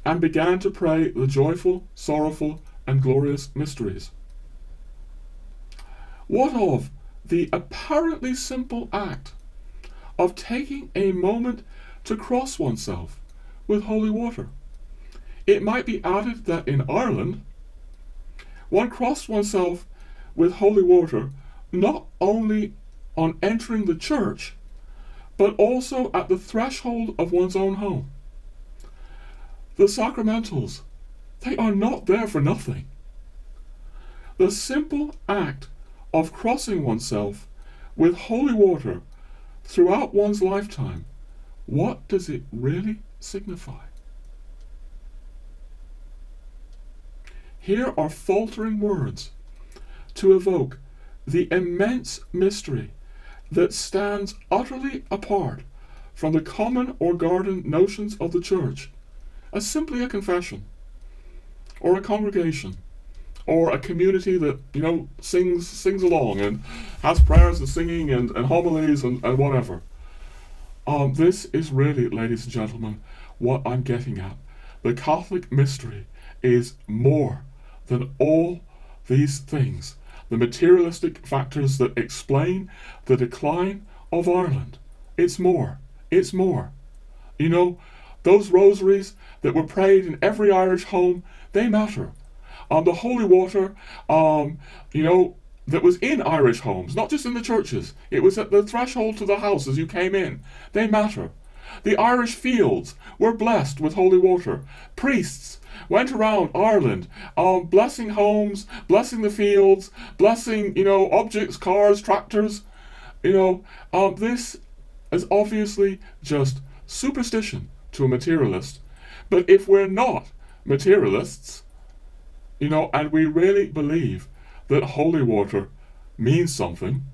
and began to pray the joyful, sorrowful, and glorious mysteries? What of the apparently simple act of taking a moment to cross oneself with holy water? It might be added that in Ireland, one crossed oneself with holy water not only on entering the church, but also at the threshold of one's own home. The sacramentals, they are not there for nothing. The simple act of crossing oneself with holy water throughout one's lifetime, what does it really signify? Here are faltering words to evoke the immense mystery that stands utterly apart from the common or garden notions of the church as simply a confession, or a congregation, or a community that, sings along and has prayers and singing and homilies and whatever. This is really, ladies and gentlemen, what I'm getting at. The Catholic mystery is more than all these things the materialistic factors that explain the decline of Ireland. It's more. It's more. You know, those rosaries that were prayed in every Irish home, they matter. The holy water, that was in Irish homes, not just in the churches. It was at the threshold to the house as you came in. They matter. The Irish fields were blessed with holy water. Priests went around Ireland, blessing homes, blessing the fields, blessing, objects, cars, tractors. This is obviously just superstition to a materialist. But if we're not materialists, and we really believe that holy water means something,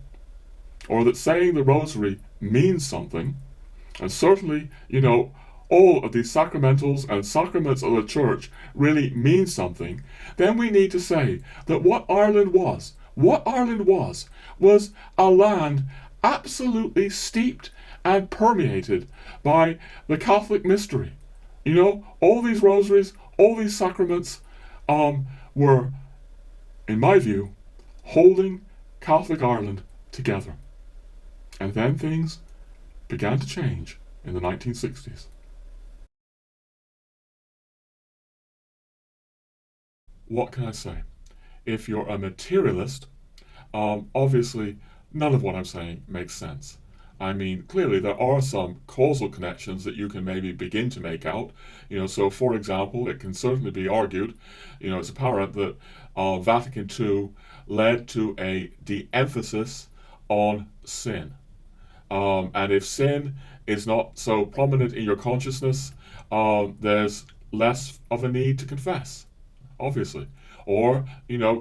or that saying the rosary means something, and certainly, all of these sacramentals and sacraments of the church really mean something, then we need to say that what Ireland was a land absolutely steeped and permeated by the Catholic mystery. All these rosaries, all these sacraments were, in my view, holding Catholic Ireland together. And then things began to change in the 1960s. What can I say? If you're a materialist, obviously none of what I'm saying makes sense. I mean, clearly there are some causal connections that you can maybe begin to make out. So for example, it can certainly be argued, it's apparent that Vatican II led to a de-emphasis on sin. And if sin is not so prominent in your consciousness, there's less of a need to confess, obviously. Or,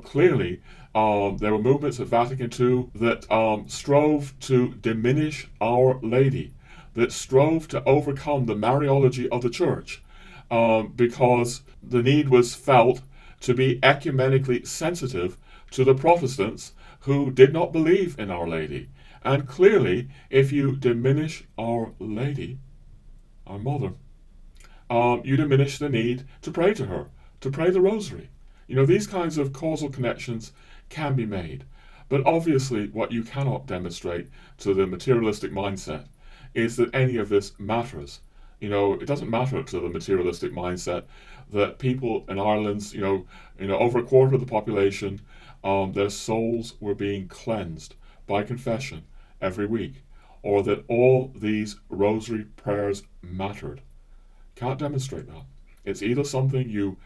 clearly, there were movements at Vatican II that strove to diminish Our Lady, that strove to overcome the Mariology of the Church, because the need was felt to be ecumenically sensitive to the Protestants who did not believe in Our Lady. And clearly, if you diminish Our Lady, our Mother, you diminish the need to pray to her, to pray the Rosary. These kinds of causal connections can be made. But obviously, what you cannot demonstrate to the materialistic mindset is that any of this matters. It doesn't matter to the materialistic mindset that people in Ireland's, over a quarter of the population, their souls were being cleansed by confession every week, or that all these rosary prayers mattered. Can't demonstrate that. It's either something you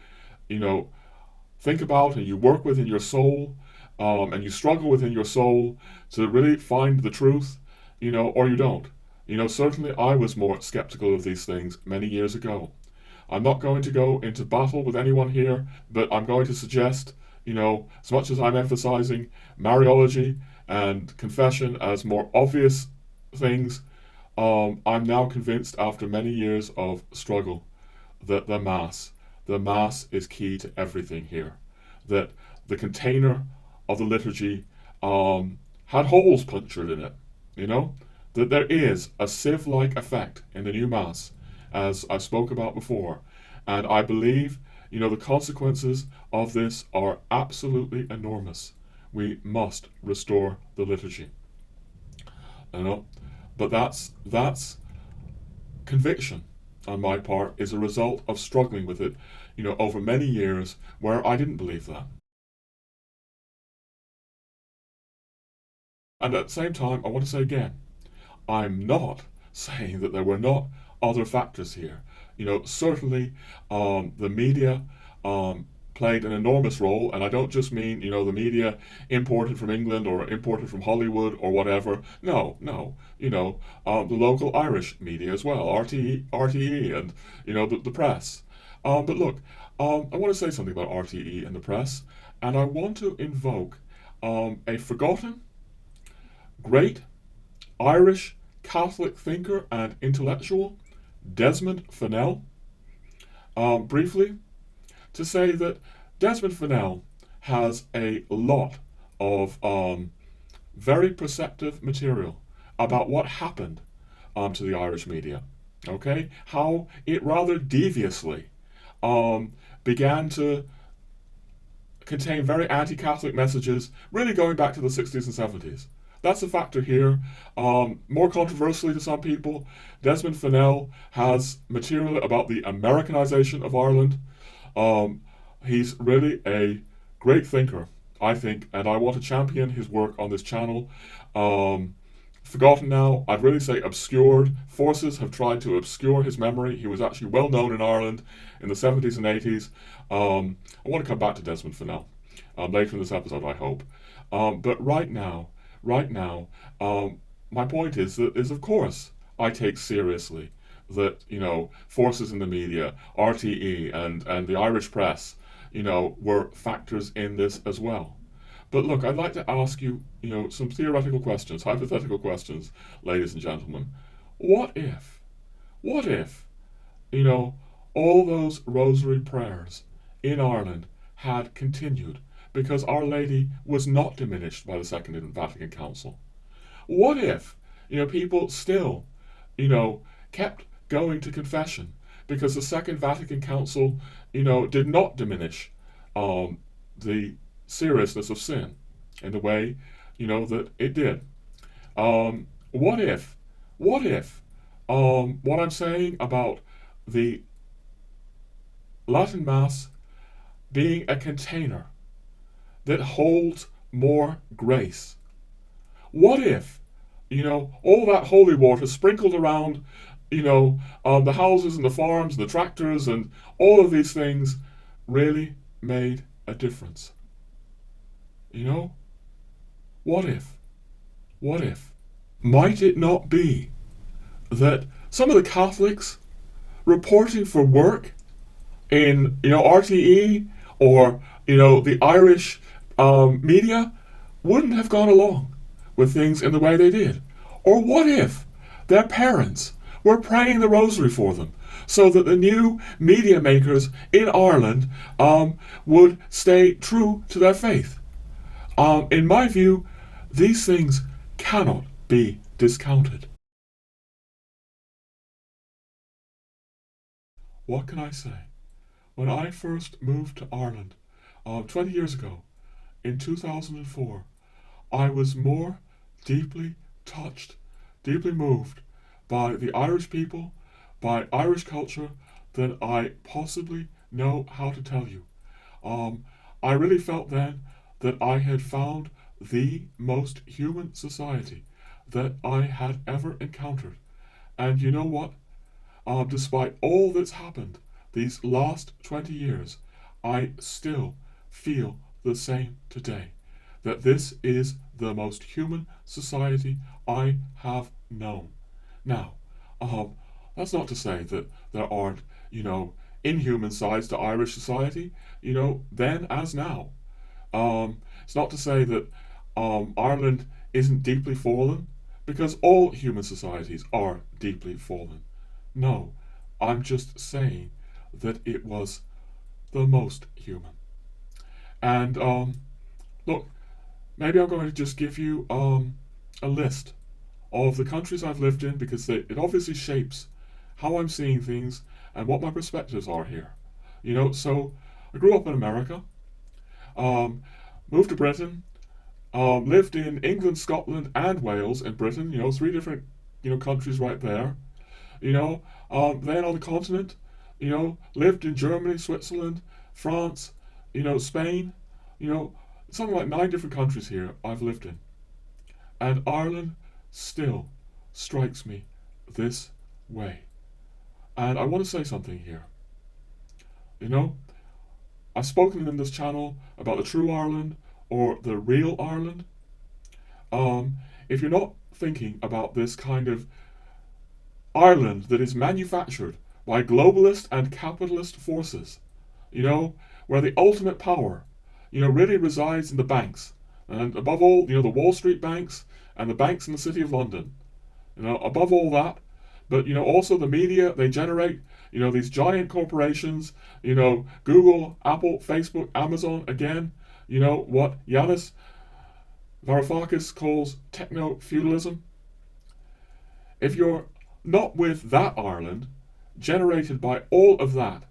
think about and you work with in your soul, and you struggle within your soul to really find the truth, or you don't. Certainly I was more skeptical of these things many years ago. I'm not going to go into battle with anyone here, but I'm going to suggest, as much as I'm emphasizing Mariology and confession as more obvious things, I'm now convinced after many years of struggle that the Mass is key to everything here. That the container of the liturgy had holes punctured in it, that there is a sieve-like effect in the new Mass, as I spoke about before. And I believe, the consequences of this are absolutely enormous. We must restore the liturgy. But that's conviction on my part is a result of struggling with it, over many years where I didn't believe that. And at the same time, I want to say again, I'm not saying that there were not other factors here. Certainly the media played an enormous role, and I don't just mean, the media imported from England or imported from Hollywood or whatever. No, the local Irish media as well, RTE and, the press. But look, I want to say something about RTE and the press, and I want to invoke a forgotten, great Irish Catholic thinker and intellectual, Desmond Fennell, briefly, to say that Desmond Fennell has a lot of very perceptive material about what happened to the Irish media. Okay? How it rather deviously began to contain very anti-Catholic messages, really going back to the 60s and 70s. That's a factor here. More controversially to some people, Desmond Fennell has material about the Americanization of Ireland. Um, he's really a great thinker, I think, and I want to champion his work on this channel. Um, Forgotten now, I'd really say obscured. Forces have tried to obscure his memory. He was actually well known in Ireland in the 70s and 80s. I want to come back to Desmond Fennell later in this episode, I hope. But right now, my point is of course I take seriously that forces in the media, RTE, and the Irish press, were factors in this as well. But look, I'd like to ask you, some theoretical questions, hypothetical questions, ladies and gentlemen. What if, what if, you know, all those rosary prayers in Ireland had continued because Our Lady was not diminished by the Second Vatican Council? What if, people still, kept going to confession because the Second Vatican Council, did not diminish the seriousness of sin in the way, that it did? What if, what I'm saying about the Latin Mass being a container that holds more grace? What if, all that holy water sprinkled around, the houses and the farms and the tractors and all of these things really made a difference? What if? What if? Might it not be that some of the Catholics reporting for work in, RTE or, the Irish media wouldn't have gone along with things in the way they did? Or what if their parents were praying the rosary for them so that the new media makers in Ireland would stay true to their faith? In my view, these things cannot be discounted. What can I say? When I first moved to Ireland 20 years ago, in 2004, I was more deeply touched, deeply moved by the Irish people, by Irish culture, than I possibly know how to tell you. I really felt then that I had found the most human society that I had ever encountered. And you know what? Despite all that's happened these last 20 years, I still feel the same today. That this is the most human society I have known. Now, that's not to say that there aren't, inhuman sides to Irish society, then as now. It's not to say that Ireland isn't deeply fallen, because all human societies are deeply fallen. No, I'm just saying that it was the most human. And look, maybe I'm going to just give you a list of the countries I've lived in, because it obviously shapes how I'm seeing things and what my perspectives are here. So I grew up in America, moved to Britain, lived in England, Scotland, and Wales in Britain. Three different countries right there. Then on the continent, lived in Germany, Switzerland, France, Spain. Something like 9 different countries here I've lived in, and Ireland still strikes me this way. And I want to say something here. I've spoken in this channel about the true Ireland or the real Ireland. If you're not thinking about this kind of Ireland that is manufactured by globalist and capitalist forces, where the ultimate power, really resides in the banks, and above all, the Wall Street banks and the banks in the City of London, above all that, but also the media they generate, these giant corporations, Google, Apple, Facebook, Amazon, again, what Yanis Varoufakis calls techno-feudalism. If you're not with that Ireland, generated by all of that,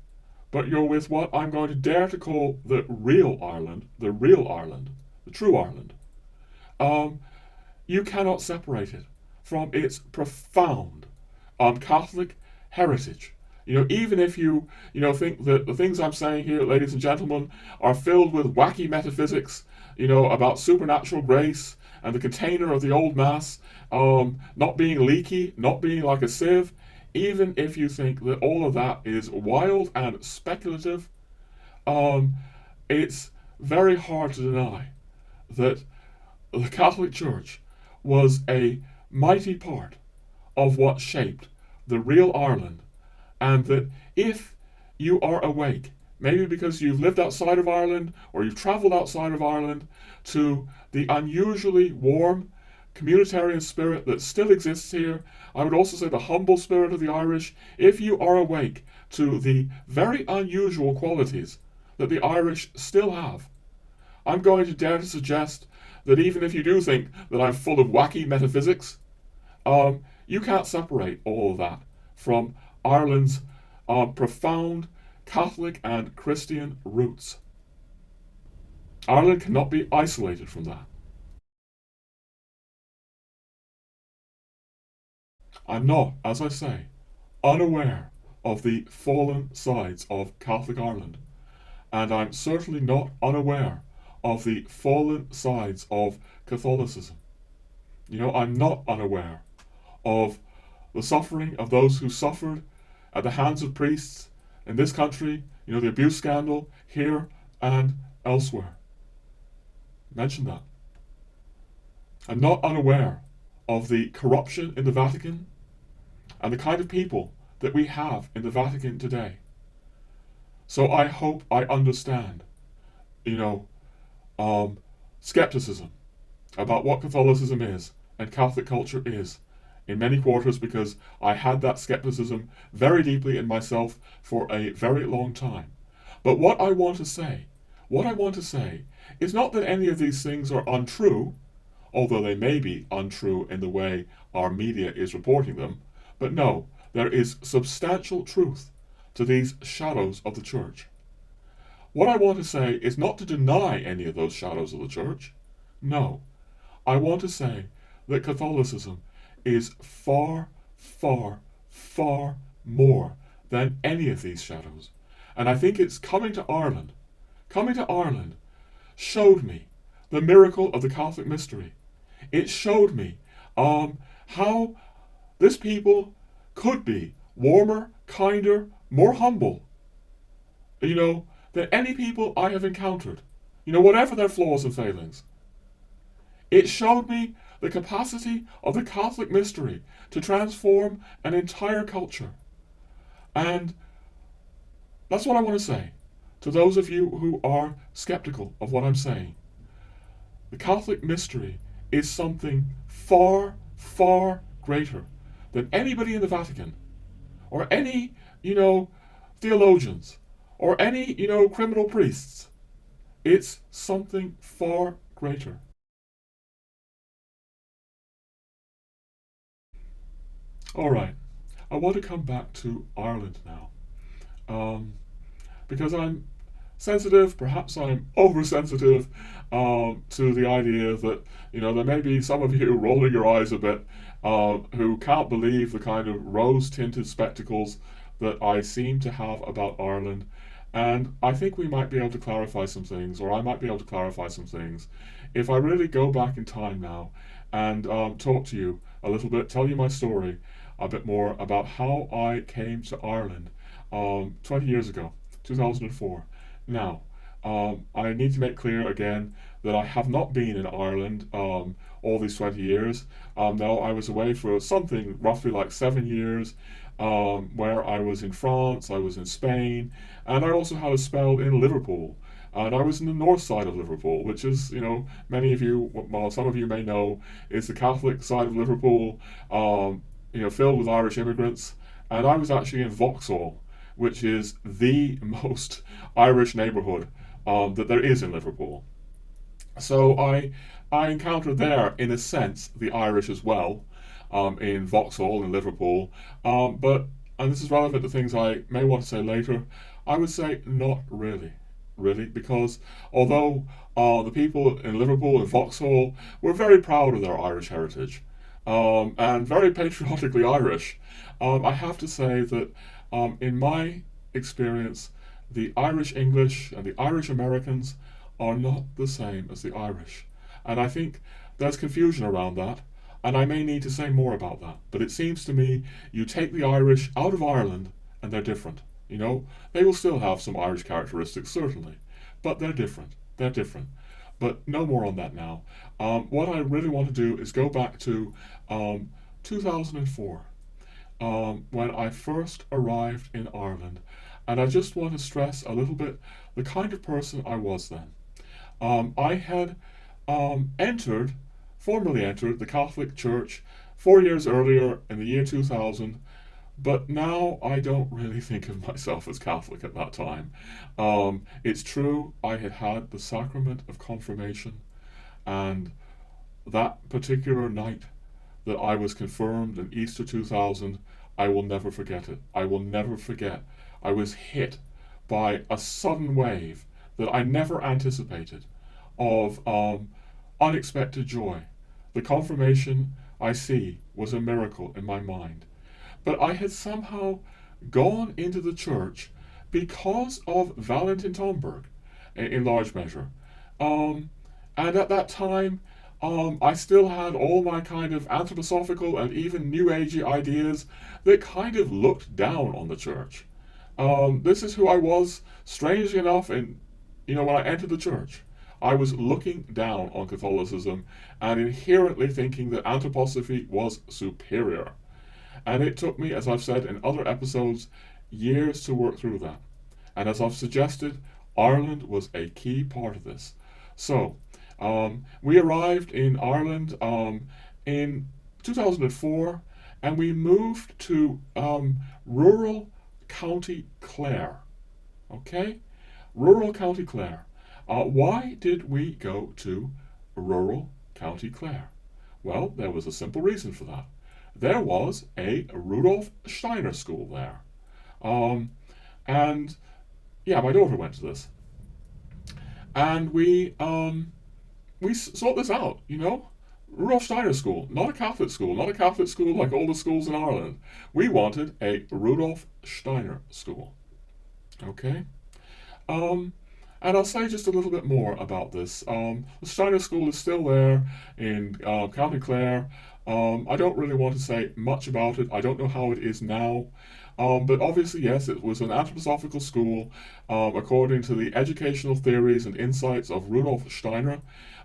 but you're with what I'm going to dare to call the real Ireland, the true Ireland. You cannot separate it from its profound Catholic heritage. Even if you think that the things I'm saying here, ladies and gentlemen, are filled with wacky metaphysics, about supernatural grace and the container of the old mass not being leaky, not being like a sieve, even if you think that all of that is wild and speculative, it's very hard to deny that the Catholic Church was a mighty part of what shaped the real Ireland, and that if you are awake, maybe because you've lived outside of Ireland or you've travelled outside of Ireland, to the unusually warm communitarian spirit that still exists here, I would also say the humble spirit of the Irish, if you are awake to the very unusual qualities that the Irish still have, I'm going to dare to suggest that even if you do think that I'm full of wacky metaphysics, you can't separate all of that from Ireland's profound Catholic and Christian roots. Ireland cannot be isolated from that. I'm not, as I say, unaware of the fallen sides of Catholic Ireland, and I'm certainly not unaware of the fallen sides of Catholicism. I'm not unaware of the suffering of those who suffered at the hands of priests in this country, the abuse scandal here and elsewhere. Mention that. I'm not unaware of the corruption in the Vatican and the kind of people that we have in the Vatican today. So I hope I understand, skepticism about what Catholicism is and Catholic culture is in many quarters, because I had that skepticism very deeply in myself for a very long time. But what I want to say is not that any of these things are untrue, although they may be untrue in the way our media is reporting them, but no, there is substantial truth to these shadows of the Church. What I want to say is not to deny any of those shadows of the Church. No, I want to say that Catholicism is far, far, far more than any of these shadows. And I think it's coming to Ireland showed me the miracle of the Catholic mystery. It showed me how this people could be warmer, kinder, more humble, than any people I have encountered, whatever their flaws and failings. It showed me the capacity of the Catholic mystery to transform an entire culture. And that's what I want to say to those of you who are skeptical of what I'm saying. The Catholic mystery is something far, far greater than anybody in the Vatican, or any, theologians, or any, criminal priests. It's something far greater. All right, I want to come back to Ireland now, because I'm sensitive, perhaps I'm oversensitive to the idea that, there may be some of you rolling your eyes a bit who can't believe the kind of rose-tinted spectacles that I seem to have about Ireland. And I think we might be able to clarify some things, or I might be able to clarify some things, if I really go back in time now and talk to you a little bit, tell you my story a bit more about how I came to Ireland 20 years ago, 2004. Now, I need to make clear again that I have not been in Ireland all these 20 years. No, I was away for something roughly like 7 years, where I was in France, I was in Spain, and I also had a spell in Liverpool. And I was in the north side of Liverpool, which is, many of you, well, some of you may know, is the Catholic side of Liverpool, filled with Irish immigrants. And I was actually in Vauxhall, which is the most Irish neighbourhood that there is in Liverpool. So I encountered there, in a sense, the Irish as well, in Vauxhall in Liverpool. And this is relevant to things I may want to say later. I would say not really, because although the people in Liverpool and Vauxhall were very proud of their Irish heritage, and very patriotically Irish, I have to say that in my experience, the Irish English and the Irish Americans are not the same as the Irish. And I think there's confusion around that, and I may need to say more about that. But it seems to me you take the Irish out of Ireland and they're different. You know, they will still have some Irish characteristics, certainly, but they're different. They're different. But no more on that now. What I really want to do is go back to 2004, when I first arrived in Ireland. And I just want to stress a little bit the kind of person I was then. I had formally entered the Catholic Church 4 years earlier in the year 2000, but now I don't really think of myself as Catholic at that time. It's true, I had had the sacrament of confirmation, and that particular night that I was confirmed in Easter 2000, I will never forget it. I will never forget. I was hit by a sudden wave that I never anticipated of unexpected joy. The confirmation, I see, was a miracle in my mind. But I had somehow gone into the church because of ValentinTomberg, in large measure. And at that time, I still had all my kind of anthroposophical and even New Agey ideas that kind of looked down on the church. This is who I was, strangely enough, when I entered the church. I was looking down on Catholicism and inherently thinking that anthroposophy was superior. And it took me, as I've said in other episodes, years to work through that. And as I've suggested, Ireland was a key part of this. So, we arrived in Ireland in 2004, and we moved to rural County Clare. Okay? Rural County Clare. Why did we go to rural County Clare? Well, there was a simple reason for that. There was a Rudolf Steiner school there. And yeah, my daughter went to this. And we sort this out, Rudolf Steiner school, not a Catholic school like all the schools in Ireland. We wanted a Rudolf Steiner school. Okay? And I'll say just a little bit more about this. The Steiner School is still there in County Clare. I don't really want to say much about it. I don't know how it is now. But obviously, yes, it was an anthroposophical school according to the educational theories and insights of Rudolf Steiner.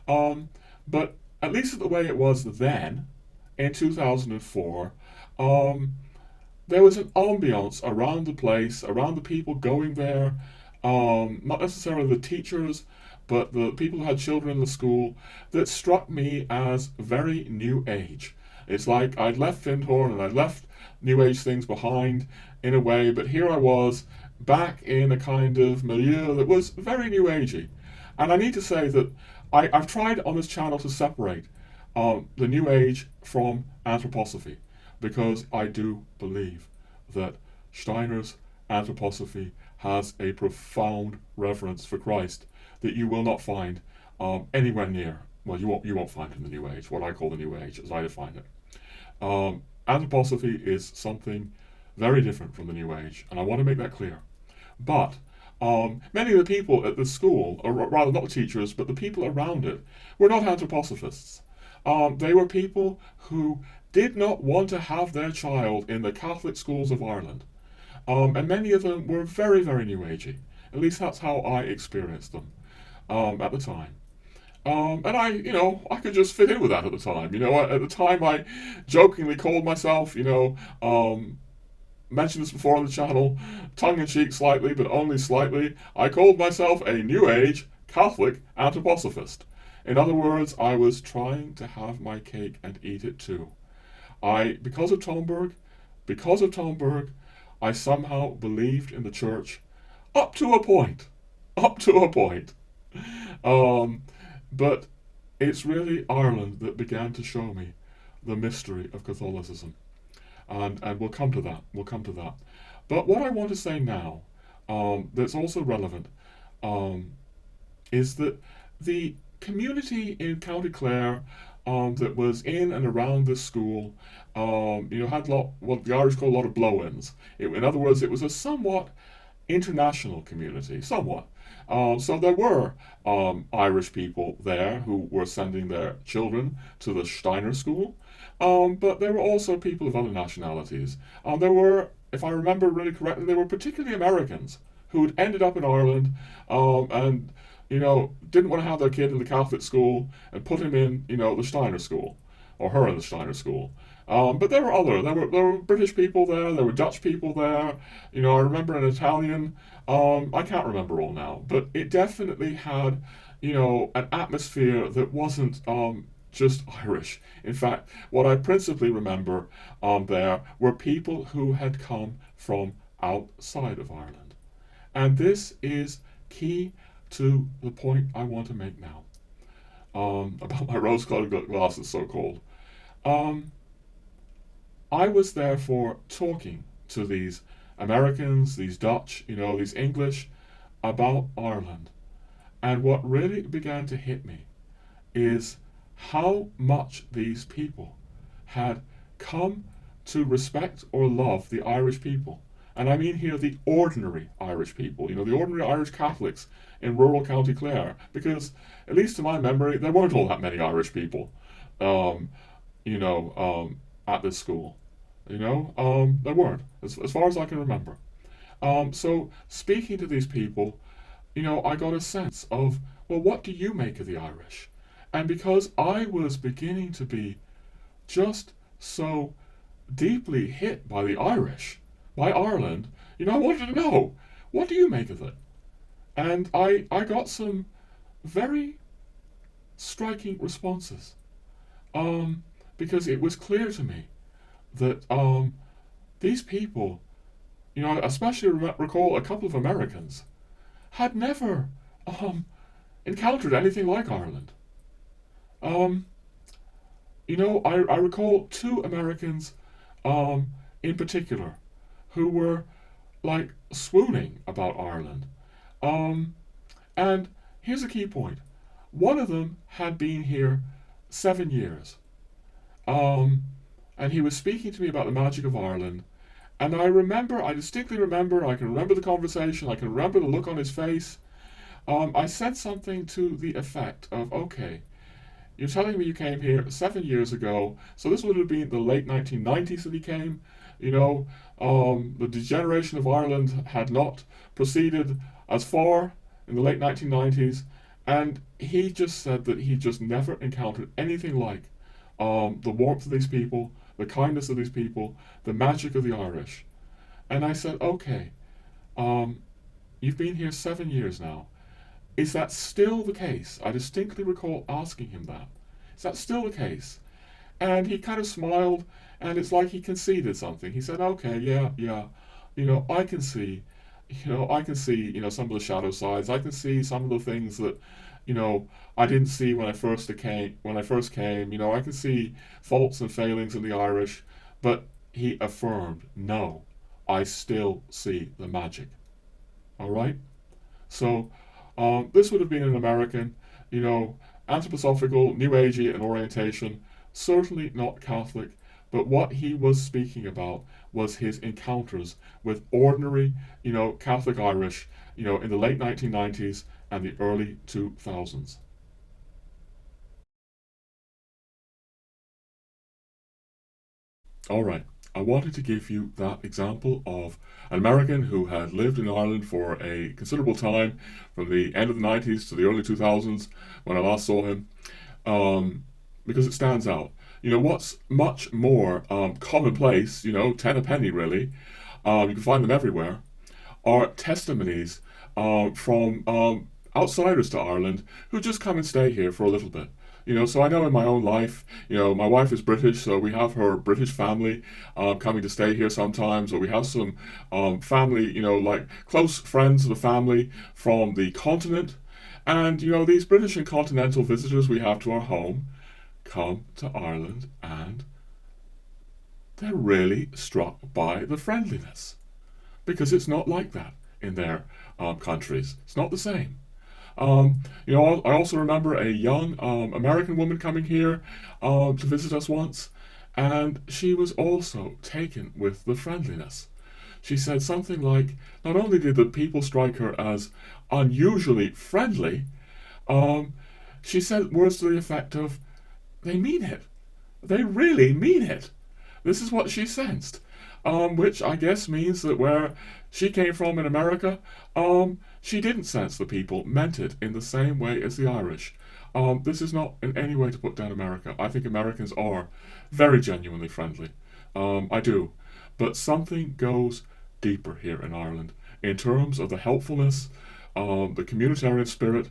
But at least the way it was then, in 2004, there was an ambiance around the place, around the people going there. Not necessarily the teachers, but the people who had children in the school, that struck me as very New Age. It's like I'd left Findhorn and I'd left New Age things behind in a way, but here I was back in a kind of milieu that was very New Agey. And I need to say that I've tried on this channel to separate the New Age from anthroposophy, because I do believe that Steiner's anthroposophy has a profound reverence for Christ that you will not find anywhere near. Well, you won't find in the New Age, what I call the New Age, as I define it. Anthroposophy is something very different from the New Age, and I want to make that clear. But many of the people at the school, or rather not the teachers, but the people around it, were not anthroposophists. They were people who did not want to have their child in the Catholic schools of Ireland. And many of them were very, very New Agey. At least that's how I experienced them at the time. And I could just fit in with that at the time. At the time I jokingly called myself, mentioned this before on the channel, tongue-in-cheek slightly, but only slightly, I called myself a New Age Catholic anthroposophist. In other words, I was trying to have my cake and eat it too. Because of Tomberg, I somehow believed in the church up to a point. But it's really Ireland that began to show me the mystery of Catholicism. And we'll come to that. But what I want to say now, that's also relevant um, is that the community in County Clare that was in and around this school, had what the Irish call a lot of blow-ins. In other words, it was a somewhat international community, somewhat. So there were Irish people there who were sending their children to the Steiner school, but there were also people of other nationalities. There were, if I remember really correctly, there were particularly Americans who had ended up in Ireland and didn't want to have their kid in the Catholic school and put him in, the Steiner school, or her in the Steiner school. But there were British people there were Dutch people there. I remember an Italian. I can't remember all now, but it definitely had, an atmosphere that wasn't just Irish. In fact, what I principally remember there were people who had come from outside of Ireland. And this is key to the point I want to make now about my rose-colored glasses, so-called. I was therefore talking to these Americans, these Dutch, these English about Ireland. And what really began to hit me is how much these people had come to respect or love the Irish people. And I mean here the ordinary Irish people, the ordinary Irish Catholics in rural County Clare. Because, at least to my memory, there weren't all that many Irish people, at this school. There weren't, as far as I can remember. So, speaking to these people, I got a sense of, well, what do you make of the Irish? And because I was beginning to be just so deeply hit by the Irish, by Ireland, I wanted to know, what do you make of it? And I got some very striking responses. Because it was clear to me that these people, I especially recall a couple of Americans, had never encountered anything like Ireland. I recall two Americans in particular who were like swooning about Ireland. And here's a key point. One of them had been here 7 years. And he was speaking to me about the magic of Ireland. And I distinctly remember, I can remember the conversation, I can remember the look on his face. I said something to the effect of, okay, you're telling me you came here 7 years ago, so this would have been the late 1990s that he came. The degeneration of Ireland had not proceeded as far in the late 1990s, and he just said that he just never encountered anything like the warmth of these people, the kindness of these people, the magic of the Irish. And I said, okay, you've been here 7 years now. Is that still the case? I distinctly recall asking him that. Is that still the case? And he kind of smiled, and it's like he conceded something. He said, okay, yeah. I can see, some of the shadow sides. I can see some of the things that, I didn't see when I first came. I can see faults and failings in the Irish, but he affirmed, no, I still see the magic. All right? So, this would have been an American, anthroposophical, New Agey in orientation, certainly not Catholic, but what he was speaking about was his encounters with ordinary, Catholic Irish, in the late 1990s and the early 2000s. All right. I wanted to give you that example of an American who had lived in Ireland for a considerable time, from the end of the 90s to the early 2000s when I last saw him, because it stands out. What's much more commonplace, 10 a penny really, you can find them everywhere, are testimonies from outsiders to Ireland who just come and stay here for a little bit. So I know in my own life, my wife is British, so we have her British family coming to stay here sometimes, or we have some family, like close friends of the family from the continent. And, these British and continental visitors we have to our home come to Ireland, and they're really struck by the friendliness. Because it's not like that in their countries. It's not the same. I also remember a young American woman coming here to visit us once, and she was also taken with the friendliness. She said something like, not only did the people strike her as unusually friendly, she said words to the effect of, they mean it. They really mean it. This is what she sensed. Which I guess means that where she came from in America, she didn't sense the people meant it in the same way as the Irish. This is not in any way to put down America. I think Americans are very genuinely friendly. I do. But something goes deeper here in Ireland in terms of the helpfulness, the communitarian spirit.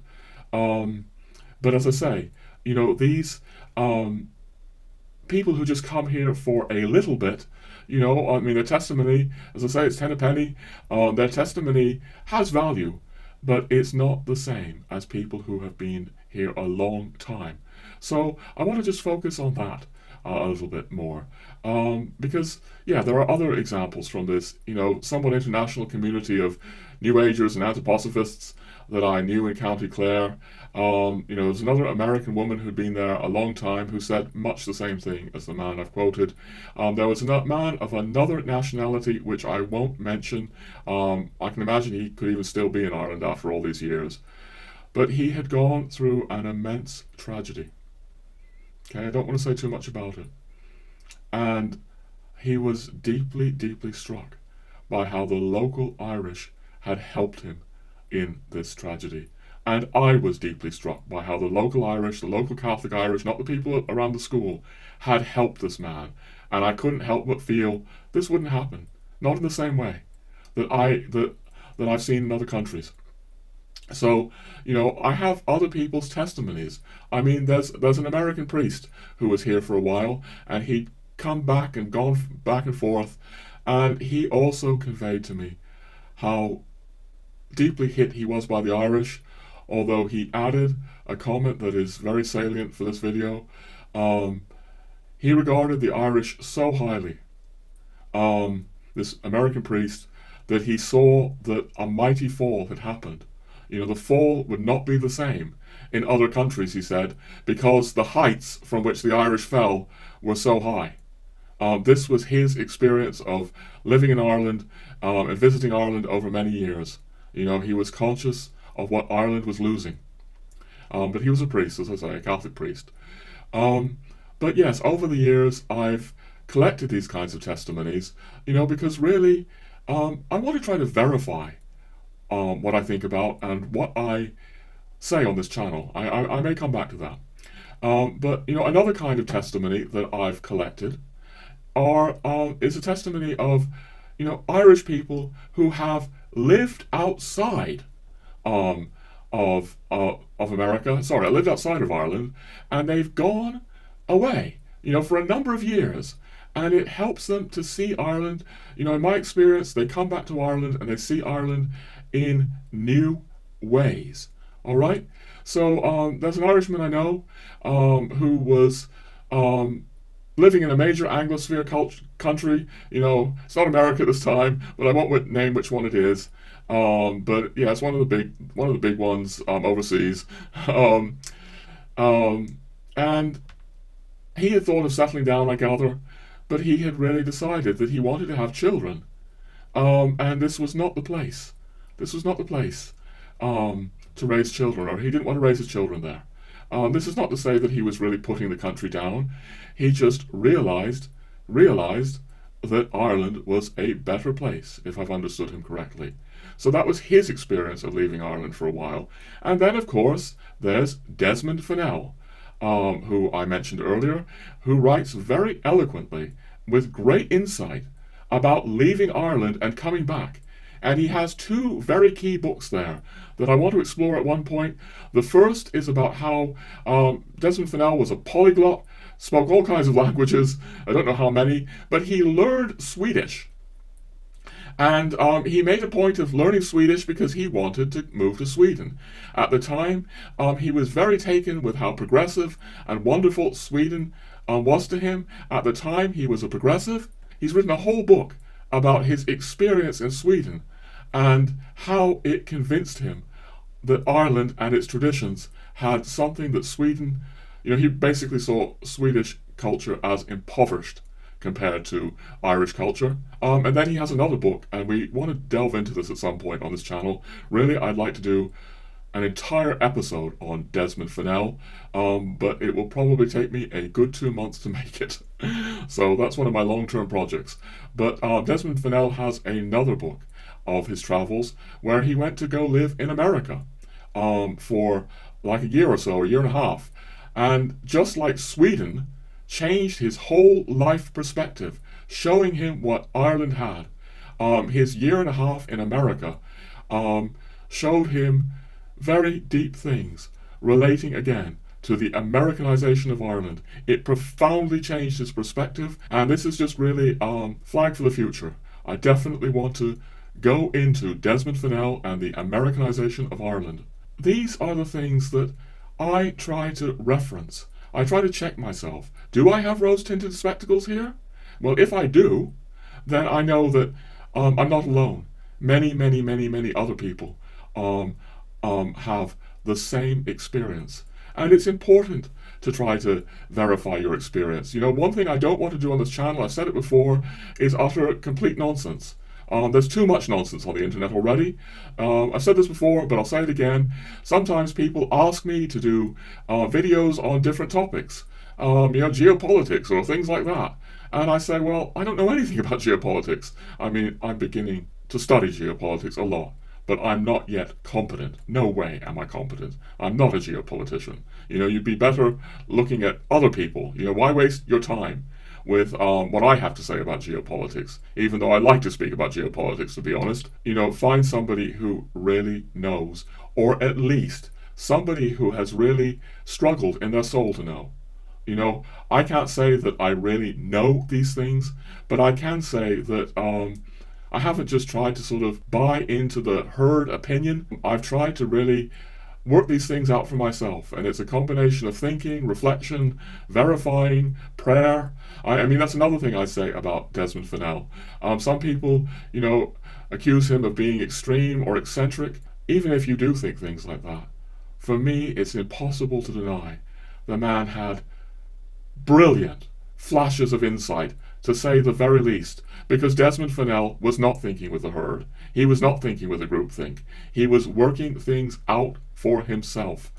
But as I say, these people who just come here for a little bit, their testimony, as I say, it's ten a penny. Their testimony has value, but it's not the same as people who have been here a long time. So I want to just focus on that a little bit more. Because, there are other examples from this, somewhat international community of New Agers and anthroposophists that I knew in County Clare. There's another American woman who'd been there a long time who said much the same thing as the man I've quoted. There was a man of another nationality, which I won't mention. I can imagine he could even still be in Ireland after all these years. But he had gone through an immense tragedy. Okay, I don't want to say too much about it. And he was deeply, deeply struck by how the local Irish had helped him in this tragedy. And I was deeply struck by how the local Irish, the local Catholic Irish, not the people around the school, had helped this man. And I couldn't help but feel this wouldn't happen. Not in the same way that I've seen in other countries. So, I have other people's testimonies. I mean, there's an American priest who was here for a while, and he'd come back and gone back and forth, and he also conveyed to me how deeply hit he was by the Irish, although he added a comment that is very salient for this video. He regarded the Irish so highly, this American priest, that he saw that a mighty fall had happened. The fall would not be the same in other countries, he said, because the heights from which the Irish fell were so high. This was his experience of living in Ireland and visiting Ireland over many years. He was conscious of what Ireland was losing. But he was a priest, as I say, a Catholic priest. But yes, over the years, I've collected these kinds of testimonies, because really, I want to try to verify what I think about and what I say on this channel. I may come back to that. But another kind of testimony that I've collected is a testimony of Irish people who have lived outside of America. Sorry, I lived outside of Ireland, and they've gone away, for a number of years. And it helps them to see Ireland. In my experience, they come back to Ireland and they see Ireland in new ways. All right? So there's an Irishman I know who was living in a major Anglosphere country. It's not America this time, but I won't name which one it is. But yeah, it's one of the big ones overseas. And he had thought of settling down, I gather, but he had really decided that he wanted to have children. And this was not the place. This was not the place to raise children, or he didn't want to raise his children there. This is not to say that he was really putting the country down. He just realized that Ireland was a better place, if I've understood him correctly. So that was his experience of leaving Ireland for a while. And then, of course, there's Desmond Fennell, who I mentioned earlier, who writes very eloquently, with great insight, about leaving Ireland and coming back. And he has two very key books there that I want to explore at one point. The first is about how Desmond Fennell was a polyglot, spoke all kinds of languages, I don't know how many, but he learned Swedish. And he made a point of learning Swedish because he wanted to move to Sweden. At the time, he was very taken with how progressive and wonderful Sweden was to him. At the time, he was a progressive. He's written a whole book about his experience in Sweden. and how it convinced him that Ireland and its traditions had something that Sweden, he basically saw Swedish culture as impoverished compared to Irish culture. And then he has another book, and we want to delve into this at some point on this channel. Really, I'd like to do an entire episode on Desmond Fennell, but it will probably take me a good 2 months to make it. So that's one of my long-term projects. But Desmond Fennell has another book of his travels where he went to go live in America for like a year or so, a year and a half. And just like Sweden, changed his whole life perspective, showing him what Ireland had. His year and a half in America showed him very deep things relating again to the Americanization of Ireland. It profoundly changed his perspective, and this is just really flag for the future. I definitely want to go into Desmond Fennell and the Americanization of Ireland. These are the things that I try to reference. I try to check myself. Do I have rose-tinted spectacles here? Well, if I do, then I know that I'm not alone. Many, many, many, many other people have the same experience. And it's important to try to verify your experience. One thing I don't want to do on this channel, I've said it before, is utter complete nonsense. There's too much nonsense on the internet already. I've said this before, but I'll say it again. Sometimes people ask me to do videos on different topics, geopolitics or things like that. And I say, well, I don't know anything about geopolitics. I mean, I'm beginning to study geopolitics a lot, but I'm not yet competent. No way am I competent. I'm not a geopolitician. You'd be better looking at other people. Why waste your time with what I have to say about geopolitics, even though I like to speak about geopolitics, to be honest. Find somebody who really knows, or at least somebody who has really struggled in their soul to know. I can't say that I really know these things, but I can say that I haven't just tried to sort of buy into the herd opinion. I've tried to really work these things out for myself, and it's a combination of thinking, reflection, verifying, prayer. I mean, that's another thing I say about Desmond Fennell. Some people, accuse him of being extreme or eccentric. Even if you do think things like that, for me, it's impossible to deny the man had brilliant flashes of insight, to say the very least, because Desmond Fennell was not thinking with the herd. He was not thinking with a groupthink. He was working things out for himself.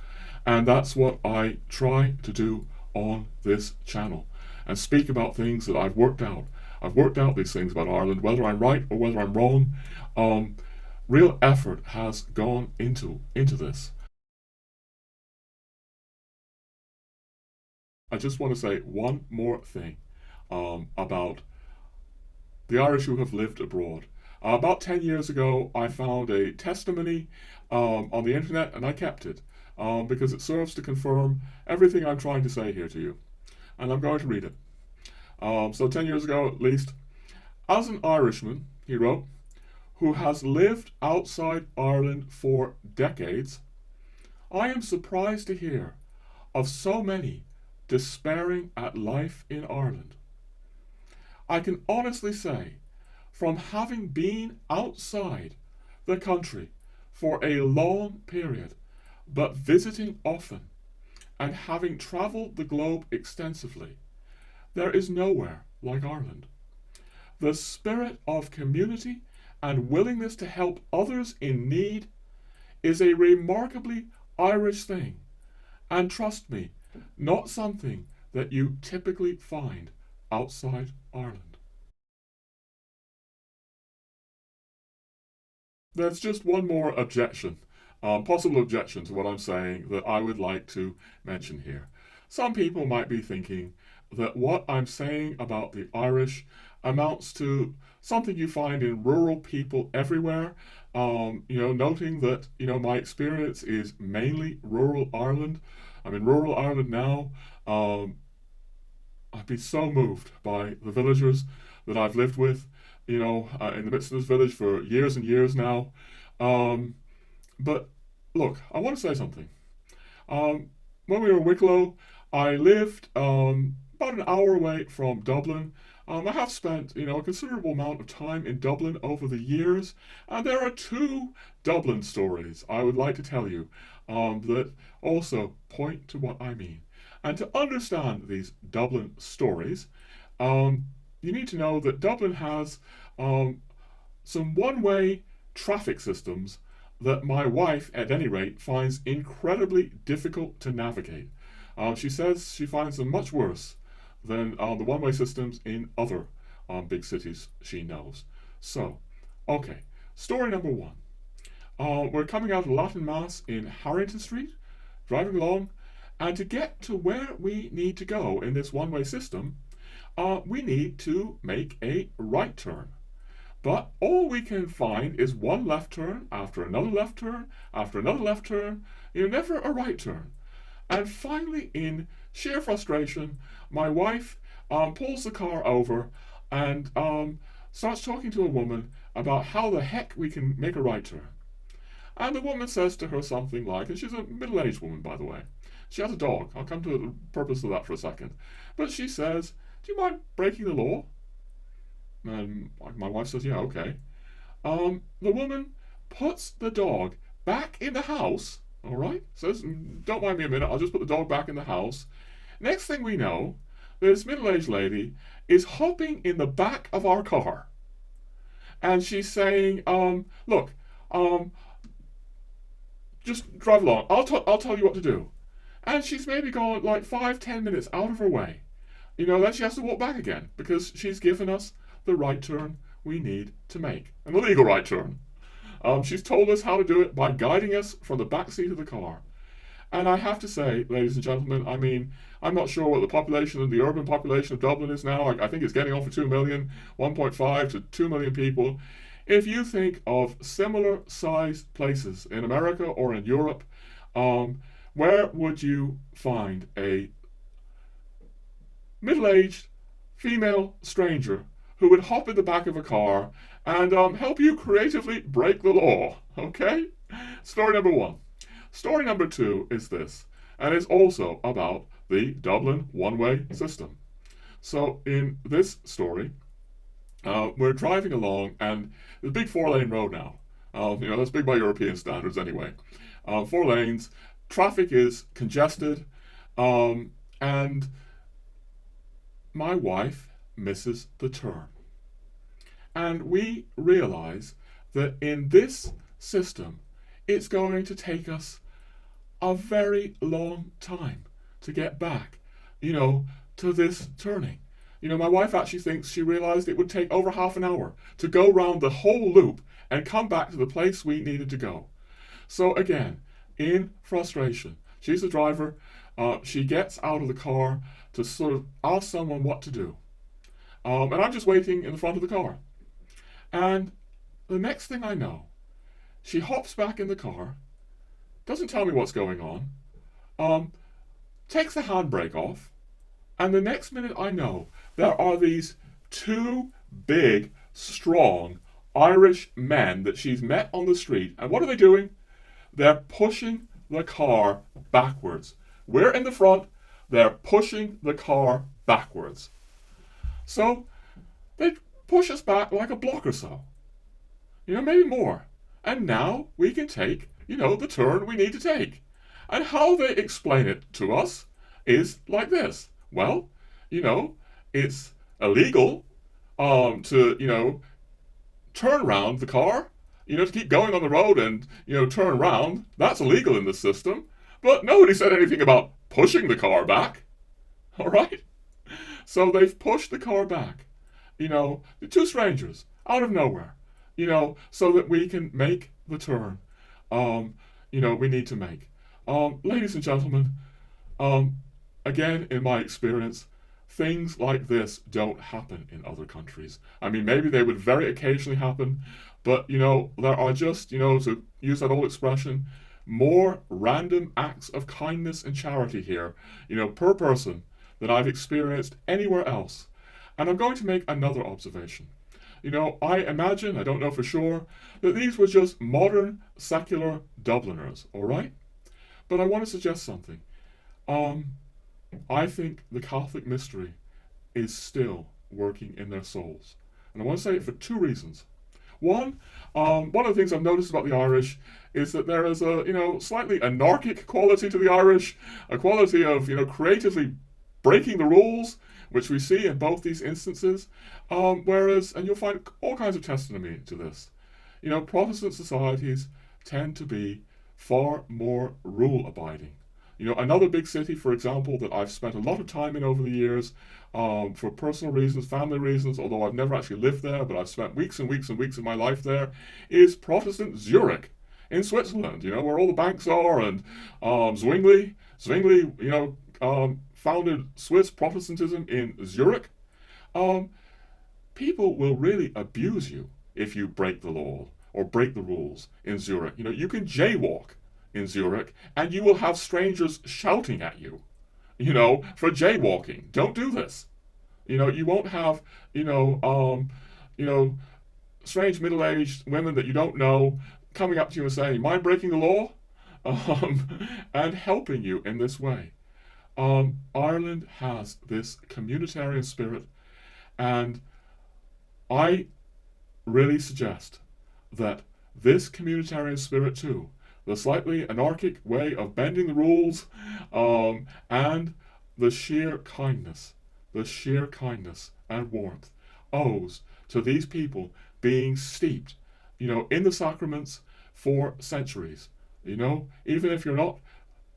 And that's what I try to do on this channel, and speak about things that I've worked out. I've worked out these things about Ireland, whether I'm right or whether I'm wrong. Real effort has gone into this. I just want to say one more thing about the Irish who have lived abroad. About 10 years ago, I found a testimony on the internet, and I kept it because it serves to confirm everything I'm trying to say here to you. And I'm going to read it. So 10 years ago, at least, as an Irishman, he wrote, who has lived outside Ireland for decades, I am surprised to hear of so many despairing at life in Ireland. I can honestly say, from having been outside the country for a long period, but visiting often, and having travelled the globe extensively, there is nowhere like Ireland. The spirit of community and willingness to help others in need is a remarkably Irish thing, and trust me, not something that you typically find outside Ireland. There's just one more objection, possible objection to what I'm saying that I would like to mention here. Some people might be thinking that what I'm saying about the Irish amounts to something you find in rural people everywhere. Noting that, my experience is mainly rural Ireland. I'm in rural Ireland now. I've been so moved by the villagers that I've lived with, in the midst of this village for years and years now. But look, I want to say something. When we were in Wicklow, I lived about an hour away from Dublin. I have spent, a considerable amount of time in Dublin over the years, and there are two Dublin stories I would like to tell you that also point to what I mean. And to understand these Dublin stories, you need to know that Dublin has some one-way traffic systems that my wife, at any rate, finds incredibly difficult to navigate. She says she finds them much worse than the one-way systems in other big cities she knows. So, okay, story number one. We're coming out of Latin Mass in Harrington Street, driving along, and to get to where we need to go in this one-way system, we need to make a right turn. But all we can find is one left turn after another left turn after another left turn, never a right turn. And finally, in sheer frustration, my wife pulls the car over and starts talking to a woman about how the heck we can make a right turn. And the woman says to her something like, and she's a middle-aged woman, by the way. She has a dog. I'll come to the purpose of that for a second. But she says, "Do you mind breaking the law?" And my wife says, "Yeah, okay." The woman puts the dog back in the house, all right? Says, "Don't mind me a minute, I'll just put the dog back in the house." Next thing we know, this middle-aged lady is hopping in the back of our car. And she's saying, "Look, just drive along. I'll tell you what to do." And she's maybe gone like 5-10 minutes out of her way. Then she has to walk back again because she's given us the right turn we need to make. And the legal right turn. She's told us how to do it by guiding us from the back seat of the car. And I have to say, ladies and gentlemen, I'm not sure what the population of the urban population of Dublin is now. I think it's getting on for 2 million, 1.5 to 2 million people. If you think of similar sized places in America or in Europe, where would you find a middle-aged female stranger who would hop in the back of a car and help you creatively break the law? Okay? Story number one. Story number two is this, and it's also about the Dublin one-way system. So in this story, we're driving along, and it's a big 4-lane road now. That's big by European standards anyway. 4 lanes, traffic is congested, and my wife misses the turn. And we realize that in this system, it's going to take us a very long time to get back, to this turning. My wife actually thinks she realized it would take over half an hour to go round the whole loop and come back to the place we needed to go. So again, in frustration, she's the driver. She gets out of the car to sort of ask someone what to do. And I'm just waiting in the front of the car. And the next thing I know, she hops back in the car, doesn't tell me what's going on, takes the handbrake off, and the next minute I know there are these 2 big, strong Irish men that she's met on the street. And what are they doing? They're pushing the car backwards. We're in the front, they're pushing the car backwards. So they push us back like a block or so. Maybe more. And now we can take, the turn we need to take. And how they explain it to us is like this. Well, it's illegal to, turn around the car, to keep going on the road and, turn around. That's illegal in the system. But nobody said anything about pushing the car back. All right? So they've pushed the car back. The 2 strangers out of nowhere, so that we can make the turn, we need to make. Ladies and gentlemen, again, in my experience, things like this don't happen in other countries. Maybe they would very occasionally happen, but, there are just, to use that old expression, more random acts of kindness and charity here, per person than I've experienced anywhere else. And I'm going to make another observation. I imagine, I don't know for sure, that these were just modern, secular Dubliners, all right? But I want to suggest something. I think the Catholic mystery is still working in their souls. And I want to say it for two reasons. One of the things I've noticed about the Irish is that there is a slightly anarchic quality to the Irish, a quality of creatively breaking the rules, which we see in both these instances. Whereas, and you'll find all kinds of testimony to this, Protestant societies tend to be far more rule abiding. Another big city, for example, that I've spent a lot of time in over the years, for personal reasons, family reasons, although I've never actually lived there, but I've spent weeks and weeks and weeks of my life there, is Protestant Zurich in Switzerland, where all the banks are, and Zwingli, founded Swiss Protestantism in Zurich. People will really abuse you if you break the law or break the rules in Zurich. You can jaywalk in Zurich, and you will have strangers shouting at you, for jaywalking. Don't do this. You won't have, strange middle-aged women that you don't know coming up to you and saying, "Mind breaking the law?" And helping you in this way. Ireland has this communitarian spirit, and I really suggest that this communitarian spirit too, the slightly anarchic way of bending the rules, and the sheer kindness and warmth owes to these people being steeped, in the sacraments for centuries. Even if you're not,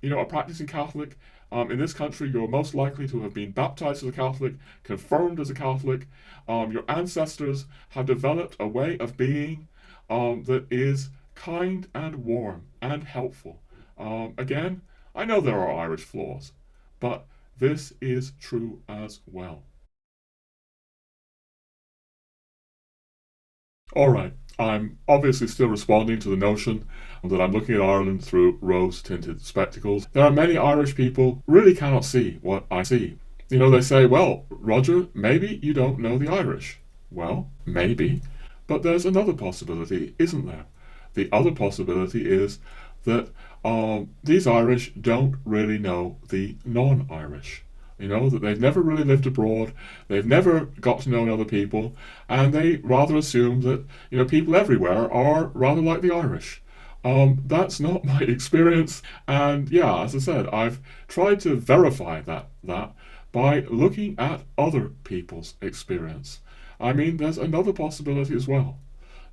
a practicing Catholic, in this country, you're most likely to have been baptized as a Catholic, confirmed as a Catholic. Your ancestors have developed a way of being that is kind and warm and helpful. Again, I know there are Irish flaws, but this is true as well. Alright, I'm obviously still responding to the notion that I'm looking at Ireland through rose-tinted spectacles. There are many Irish people who really cannot see what I see. They say, "Well, Roger, maybe you don't know the Irish." Well, maybe, but there's another possibility, isn't there? The other possibility is that these Irish don't really know the non-Irish. That they've never really lived abroad, they've never got to know other people, and they rather assume that, people everywhere are rather like the Irish. That's not my experience, and yeah, as I said, I've tried to verify that by looking at other people's experience. I mean, there's another possibility as well.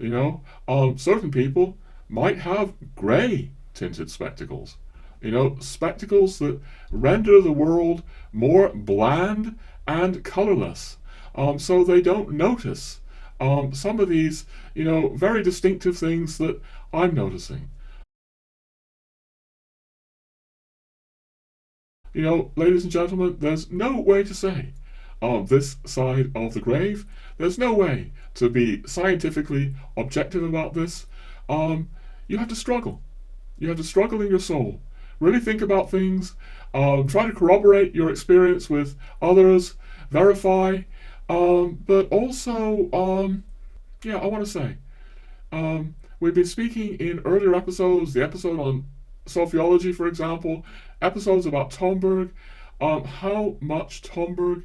Certain people might have grey tinted spectacles. Spectacles that render the world more bland and colourless, so they don't notice some of these, very distinctive things that I'm noticing. Ladies and gentlemen, there's no way to say on this side of the grave, there's no way to be scientifically objective about this. You have to struggle. You have to struggle in your soul. Really think about things. Try to corroborate your experience with others. Verify. But also, I want to say, we've been speaking in earlier episodes, the episode on sociology, for example, episodes about Tomberg, how much Tomberg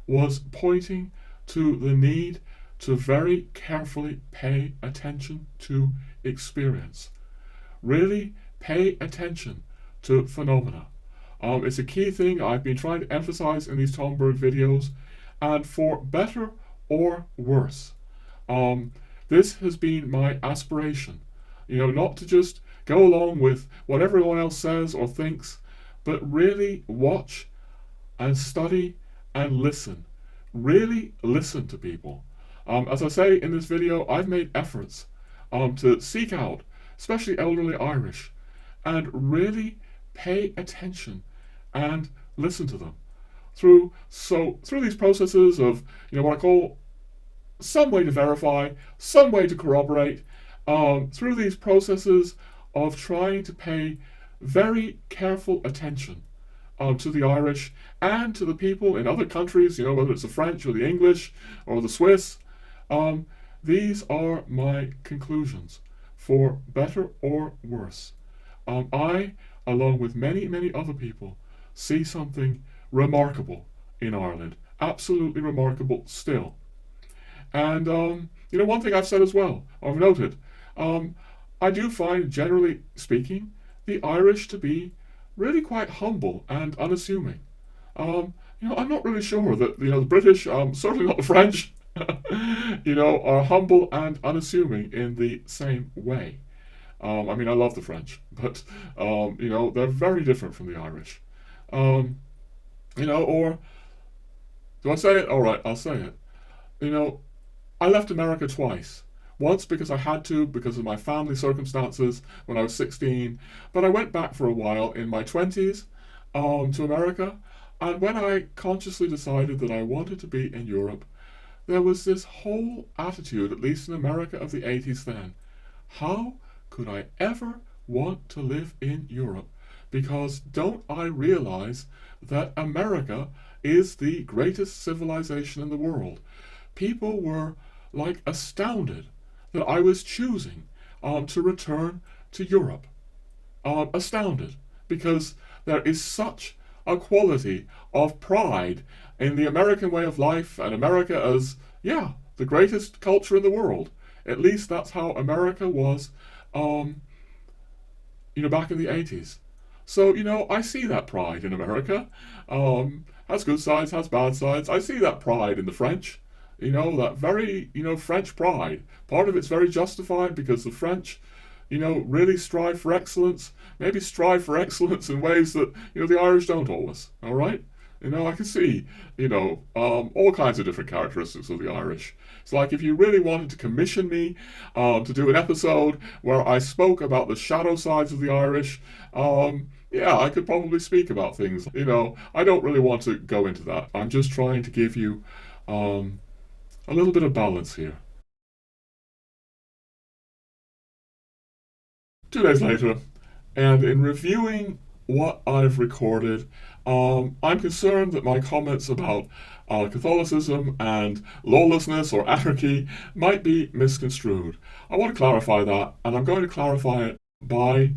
was pointing to the need to very carefully pay attention to experience. Really pay attention to phenomena. It's a key thing I've been trying to emphasize in these Tomberg videos, and for better or worse, this has been my aspiration. Not to just go along with what everyone else says or thinks, but really watch and study and listen. Really listen to people. As I say in this video, I've made efforts to seek out, especially elderly Irish, and really pay attention and listen to them. Through these processes of, what I call some way to verify, some way to corroborate, through these processes of trying to pay very careful attention to the Irish and to the people in other countries, whether it's the French or the English or the Swiss. These are my conclusions, for better or worse. I, along with many, many other people, see something remarkable in Ireland, absolutely remarkable still. And, one thing I've said as well, I've noted, um, I do find, generally speaking, the Irish to be really quite humble and unassuming. I'm not really sure that, the British, certainly not the French, are humble and unassuming in the same way. I love the French, but, they're very different from the Irish. Um, or do I say it? All right, I'll say it. You know, I left America twice. Once because I had to, because of my family circumstances when I was 16, but I went back for a while in my 20s to America. And when I consciously decided that I wanted to be in Europe, there was this whole attitude, at least in America of the 80s then. How could I ever want to live in Europe? Because don't I realize that America is the greatest civilization in the world? People were like astounded that I was choosing to return to Europe. Astounded because there is such a quality of pride in the American way of life and America as, yeah, the greatest culture in the world. At least that's how America was, um, back in the 80s. So, I see that pride in America. Has good sides, has bad sides. I see that pride in the French. That very, French pride. Part of it's very justified because the French, really strive for excellence. Maybe strive for excellence in ways that, the Irish don't always. All right? I can see, all kinds of different characteristics of the Irish. It's like if you really wanted to commission me to do an episode where I spoke about the shadow sides of the Irish, yeah, I could probably speak about things. I don't really want to go into that. I'm just trying to give you a little bit of balance here. 2 days later, and in reviewing what I've recorded, I'm concerned that my comments about Catholicism and lawlessness or anarchy might be misconstrued. I want to clarify that, and I'm going to clarify it by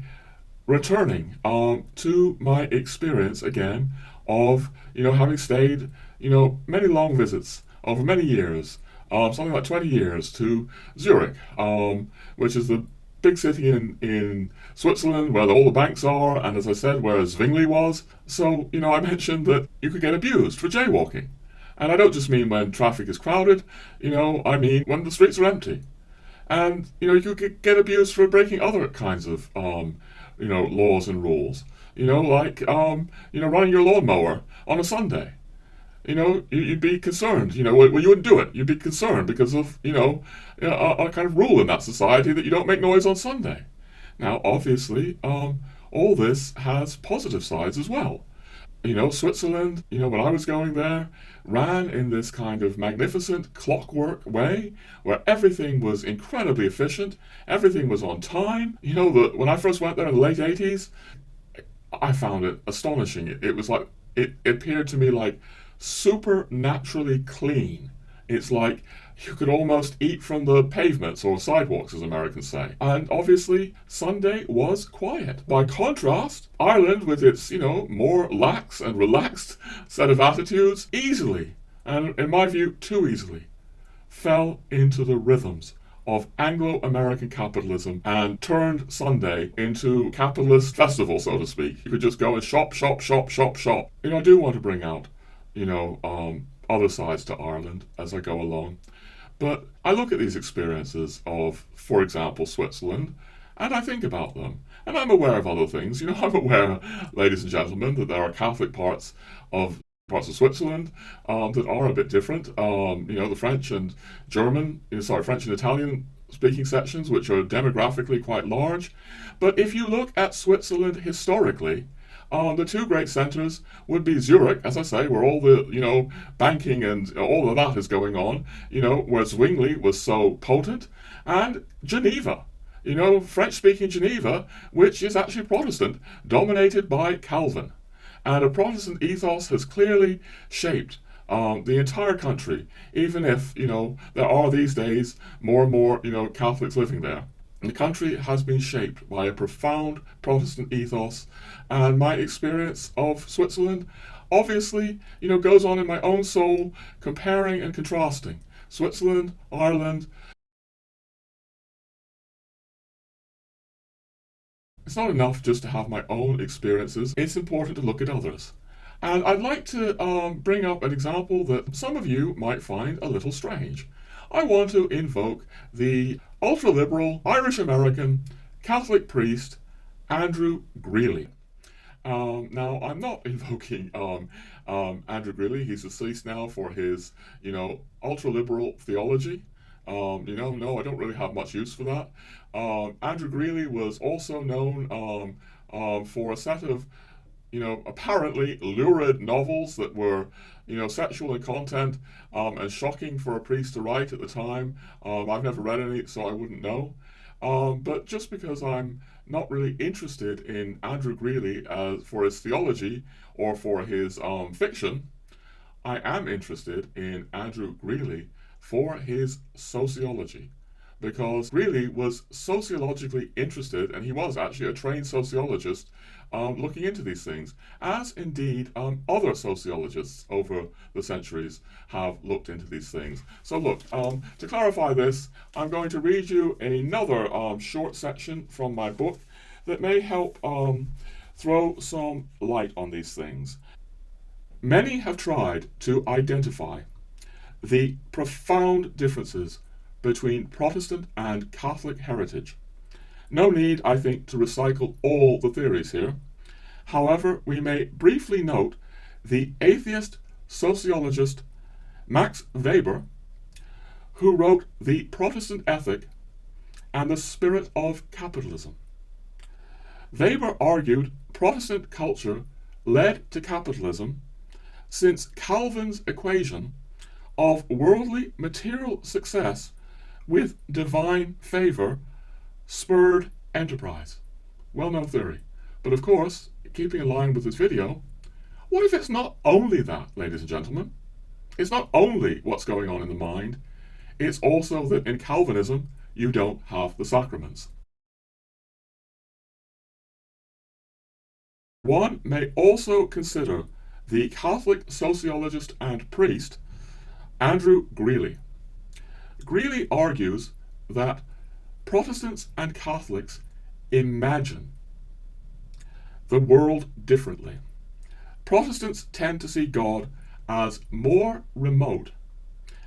returning to my experience again of having stayed many long visits over many years, something like 20 years to Zurich, which is the big city in Switzerland where all the banks are, and as I said, where Zwingli was. So, I mentioned that you could get abused for jaywalking. And I don't just mean when traffic is crowded, I mean when the streets are empty. And, you could get abused for breaking other kinds of, laws and rules. Like, running your lawnmower on a Sunday. You'd be concerned, well, you wouldn't do it. You'd be concerned because of, a kind of rule in that society that you don't make noise on Sunday. Now, obviously, all this has positive sides as well. Switzerland, when I was going there, ran in this kind of magnificent clockwork way where everything was incredibly efficient, everything was on time. When I first went there in the late 80s, I found it astonishing. It was like, it appeared to me like supernaturally clean. It's like you could almost eat from the pavements or sidewalks, as Americans say. And obviously, Sunday was quiet. By contrast, Ireland, with its, more lax and relaxed set of attitudes, easily, and in my view, too easily, fell into the rhythms of Anglo-American capitalism and turned Sunday into capitalist festival, so to speak. You could just go and shop, shop, shop, shop, shop. I do want to bring out other sides to Ireland as I go along. But I look at these experiences of, for example, Switzerland, and I think about them. And I'm aware of other things. I'm aware, ladies and gentlemen, that there are Catholic parts of Switzerland that are a bit different. The French and French and Italian speaking sections, which are demographically quite large. But if you look at Switzerland historically, the two great centres would be Zurich, as I say, where all the, banking and all of that is going on, where Zwingli was so potent, and Geneva, French-speaking Geneva, which is actually Protestant, dominated by Calvin. And a Protestant ethos has clearly shaped the entire country, even if, there are these days more and more, Catholics living there. The country has been shaped by a profound Protestant ethos, and my experience of Switzerland, obviously, goes on in my own soul, comparing and contrasting Switzerland, Ireland. It's not enough just to have my own experiences, it's important to look at others. And I'd like to bring up an example that some of you might find a little strange. I want to invoke the ultra-liberal Irish-American Catholic priest Andrew Greeley. Now, I'm not invoking Andrew Greeley. He's deceased now for his, ultra-liberal theology. No, I don't really have much use for that. Andrew Greeley was also known for a set of, apparently lurid novels that were, sexual in content and shocking for a priest to write at the time. I've never read any, so I wouldn't know. But just because I'm not really interested in Andrew Greeley for his theology or for his fiction, I am interested in Andrew Greeley for his sociology, because Greeley was sociologically interested, and he was actually a trained sociologist looking into these things, as indeed other sociologists over the centuries have looked into these things. So look, to clarify this, I'm going to read you another short section from my book that may help throw some light on these things. Many have tried to identify the profound differences between Protestant and Catholic heritage. No need, I think, to recycle all the theories here. However, we may briefly note the atheist sociologist Max Weber, who wrote The Protestant Ethic and the Spirit of Capitalism. Weber argued Protestant culture led to capitalism since Calvin's equation of worldly material success with divine favor spurred enterprise. Well-known theory. But of course, keeping in line with this video, what if it's not only that, ladies and gentlemen? It's not only what's going on in the mind, it's also that in Calvinism, you don't have the sacraments. One may also consider the Catholic sociologist and priest Andrew Greeley. Greeley argues that Protestants and Catholics imagine the world differently. Protestants tend to see God as more remote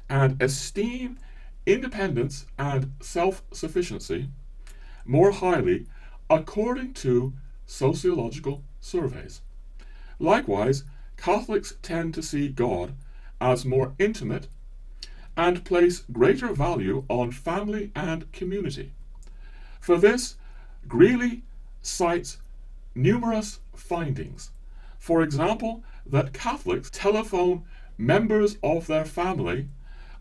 and esteem independence and self-sufficiency more highly according to sociological surveys. Likewise, Catholics tend to see God as more intimate and place greater value on family and community. For this, Greeley cites numerous findings. For example, that Catholics telephone members of their family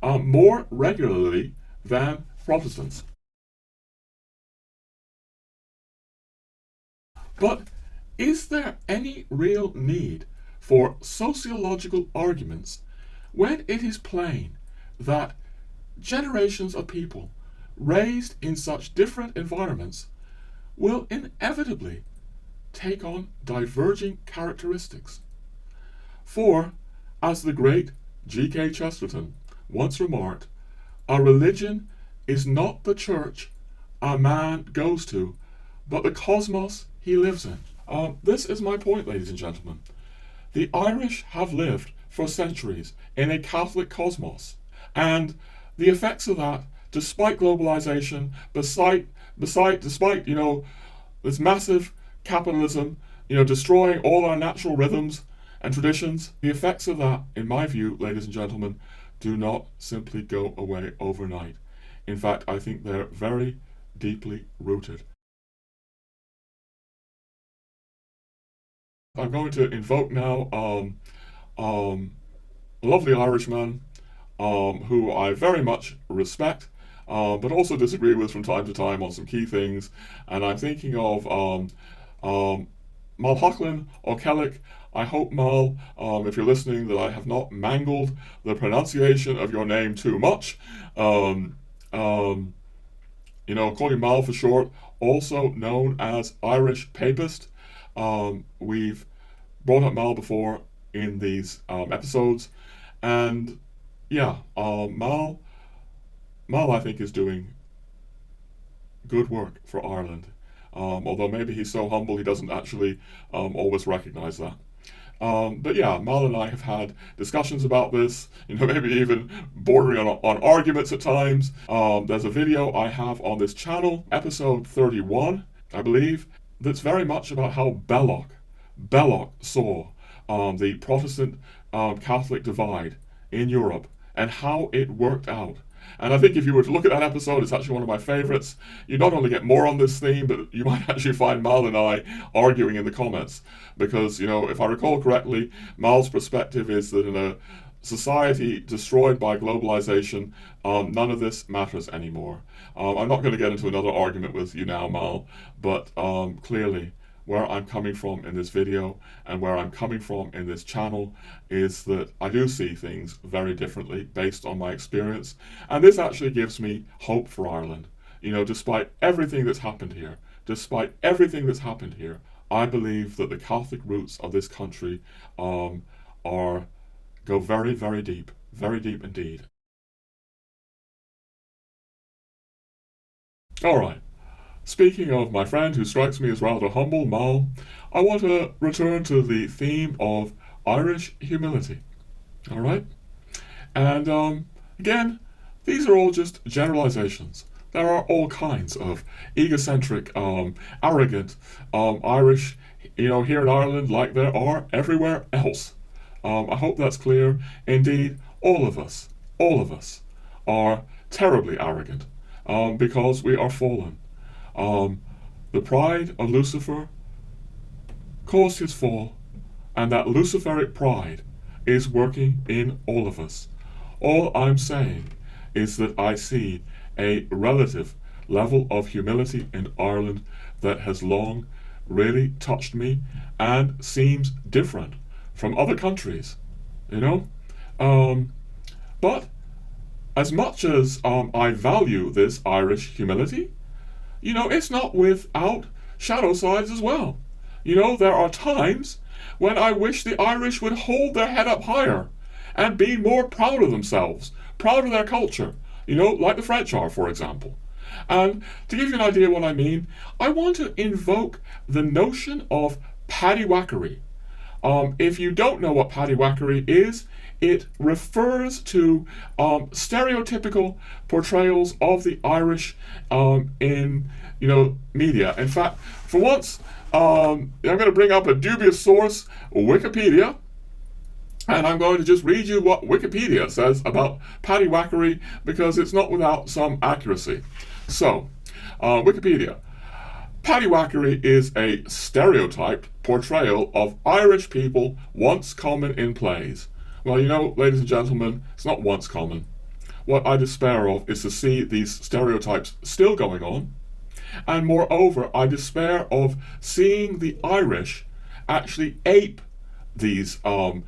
more regularly than Protestants. But is there any real need for sociological arguments when it is plain that generations of people raised in such different environments will inevitably take on diverging characteristics? For, as the great G.K. Chesterton once remarked, a religion is not the church a man goes to, but the cosmos he lives in. This is my point, ladies and gentlemen. The Irish have lived for centuries in a Catholic cosmos, and the effects of that, despite globalization, despite this massive capitalism, destroying all our natural rhythms and traditions, the effects of that, in my view, ladies and gentlemen, do not simply go away overnight. In fact, I think they're very deeply rooted. I'm going to invoke now a lovely Irishman who I very much respect, but also disagree with from time to time on some key things. And I'm thinking of Mal Hocklin O'Kellick. I hope, Mal, if you're listening, that I have not mangled the pronunciation of your name too much. Call you Mal for short, also known as Irish Papist. We've brought up Mal before in these episodes. And yeah, Mal, I think, is doing good work for Ireland. Although maybe he's so humble he doesn't actually always recognize that. But yeah, Mal and I have had discussions about this, maybe even bordering on arguments at times. There's a video I have on this channel, episode 31, I believe, that's very much about how Belloc saw the Protestant Catholic divide in Europe and how it worked out. And I think if you were to look at that episode, it's actually one of my favorites. You not only get more on this theme, but you might actually find Mal and I arguing in the comments. Because, if I recall correctly, Mal's perspective is that in a society destroyed by globalization, none of this matters anymore. I'm not going to get into another argument with you now, Mal, but clearly where I'm coming from in this video and where I'm coming from in this channel is that I do see things very differently based on my experience. And this actually gives me hope for Ireland. Despite everything that's happened here, I believe that the Catholic roots of this country go very, very deep indeed. All right. Speaking of my friend who strikes me as rather humble, Mal, I want to return to the theme of Irish humility. All right? And again, these are all just generalizations. There are all kinds of egocentric, arrogant Irish, here in Ireland like there are everywhere else. I hope that's clear. Indeed, all of us are terribly arrogant because we are fallen. The pride of Lucifer caused his fall, and that Luciferic pride is working in all of us. All I'm saying is that I see a relative level of humility in Ireland that has long really touched me and seems different from other countries, But as much as I value this Irish humility, it's not without shadow sides as well. There are times when I wish the Irish would hold their head up higher and be more proud of themselves, proud of their culture, like the French are, for example. And to give you an idea of what I mean, I want to invoke the notion of paddywhackery. If you don't know what paddywhackery is, it refers to stereotypical portrayals of the Irish in media. In fact, for once, I'm going to bring up a dubious source, Wikipedia, and I'm going to just read you what Wikipedia says about paddywhackery because it's not without some accuracy. So, Wikipedia. Paddywhackery is a stereotyped portrayal of Irish people once common in plays. Well, ladies and gentlemen, it's not once common. What I despair of is to see these stereotypes still going on. And moreover, I despair of seeing the Irish actually ape these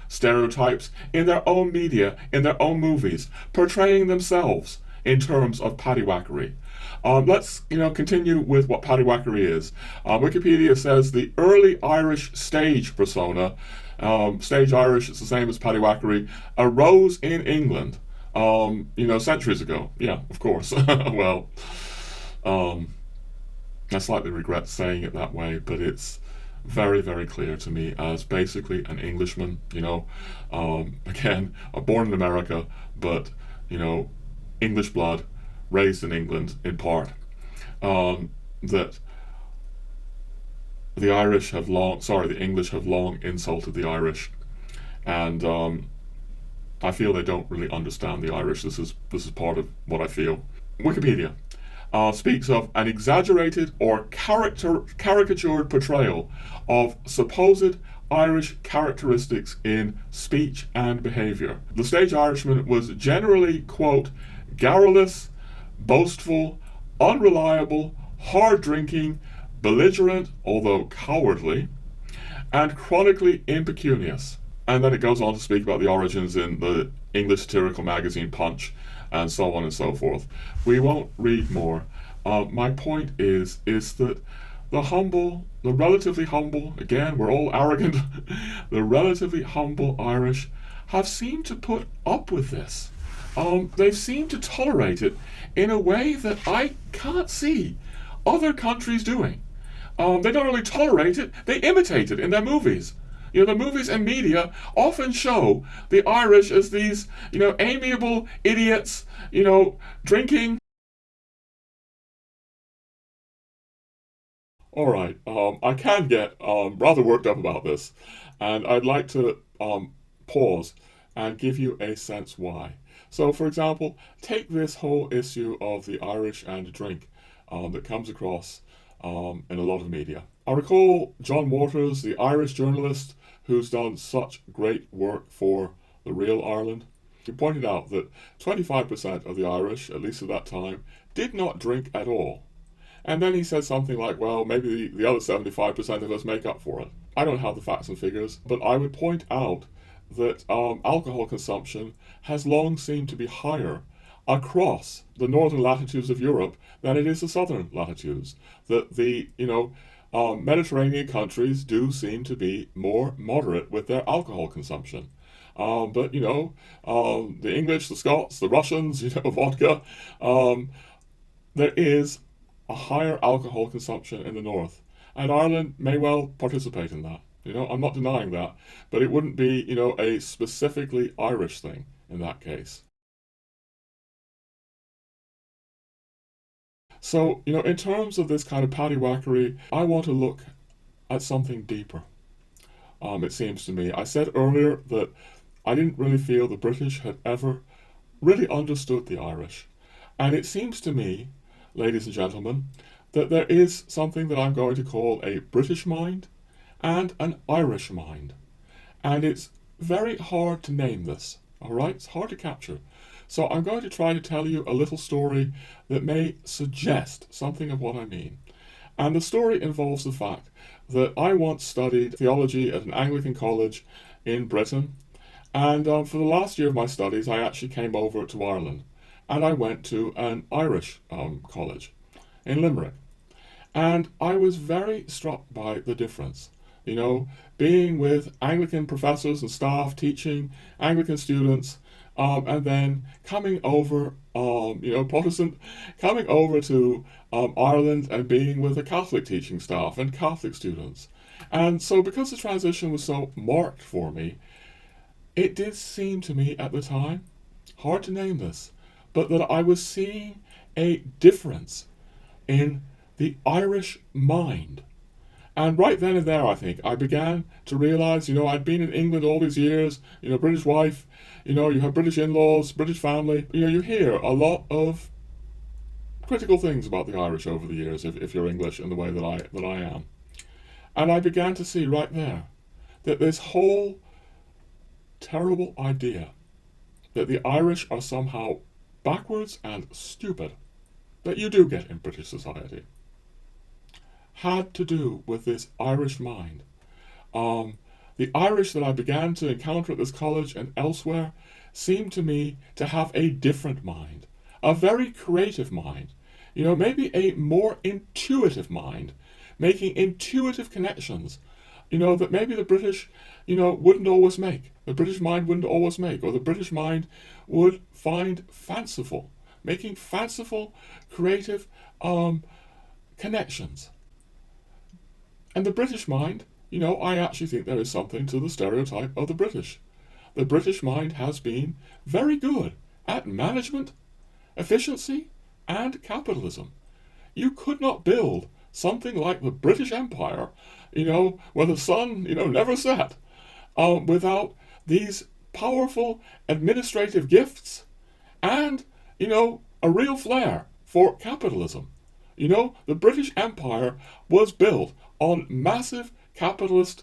stereotypes in their own media, in their own movies, portraying themselves in terms of paddywhackery. Let's continue with what paddywhackery is. Wikipedia says the early Irish stage persona, stage Irish, it's the same as paddywhackery, arose in England, centuries ago. Yeah, of course. Well, I slightly regret saying it that way, but it's very, very clear to me as basically an Englishman, again, born in America, but, English blood, raised in England in part, that the English have long insulted the Irish, and I feel they don't really understand the Irish. This is part of what I feel. Wikipedia speaks of an exaggerated or caricatured portrayal of supposed Irish characteristics in speech and behaviour. The stage Irishman was generally, quote, garrulous, boastful, unreliable, hard-drinking, belligerent, although cowardly, and chronically impecunious. And then it goes on to speak about the origins in the English satirical magazine Punch, and so on and so forth. We won't read more. My point is that the relatively humble, again, we're all arrogant, the relatively humble Irish have seemed to put up with this. They've seemed to tolerate it in a way that I can't see other countries doing. They not only tolerate it, they imitate it in their movies. You know, the movies and media often show the Irish as these, amiable idiots, drinking. All right, I can get rather worked up about this, and I'd like to pause and give you a sense why. So, for example, take this whole issue of the Irish and drink that comes across in a lot of media. I recall John Waters, the Irish journalist who's done such great work for the real Ireland. He pointed out that 25% of the Irish, at least at that time, did not drink at all. And then he said something like, well, maybe the other 75% of us make up for it. I don't have the facts and figures, but I would point out that alcohol consumption has long seemed to be higher across the northern latitudes of Europe than it is the southern latitudes. That the, Mediterranean countries do seem to be more moderate with their alcohol consumption. But, the English, the Scots, the Russians, vodka, there is a higher alcohol consumption in the north. And Ireland may well participate in that. I'm not denying that. But it wouldn't be, a specifically Irish thing in that case. So, in terms of this kind of paddywhackery, I want to look at something deeper. It seems to me. I said earlier that I didn't really feel the British had ever really understood the Irish. And it seems to me, ladies and gentlemen, that there is something that I'm going to call a British mind and an Irish mind. And it's very hard to name this, all right? It's hard to capture. So I'm going to try to tell you a little story that may suggest something of what I mean. And the story involves the fact that I once studied theology at an Anglican college in Britain. And for the last year of my studies, I actually came over to Ireland. And I went to an Irish college in Limerick. And I was very struck by the difference. Being with Anglican professors and staff teaching Anglican students, and then coming over, Protestant, coming over to Ireland and being with a Catholic teaching staff and Catholic students. And so because the transition was so marked for me, it did seem to me at the time, hard to name this, but that I was seeing a difference in the Irish mind. And right then and there, I think, I began to realize, I'd been in England all these years, British wife, you have British in-laws, British family. You hear a lot of critical things about the Irish over the years, if you're English in the way that I am. And I began to see right there that this whole terrible idea that the Irish are somehow backwards and stupid, that you do get in British society, had to do with this Irish mind. The Irish that I began to encounter at this college and elsewhere seemed to me to have a different mind, a very creative mind, maybe a more intuitive mind, making intuitive connections, that maybe the British, wouldn't always make, the British mind wouldn't always make, or the British mind would find fanciful, making fanciful, creative connections. And the British mind, I actually think there is something to the stereotype of the British. The British mind has been very good at management, efficiency, and capitalism. You could not build something like the British Empire, where the sun, never set, without these powerful administrative gifts and, a real flair for capitalism. The British Empire was built on massive capitalist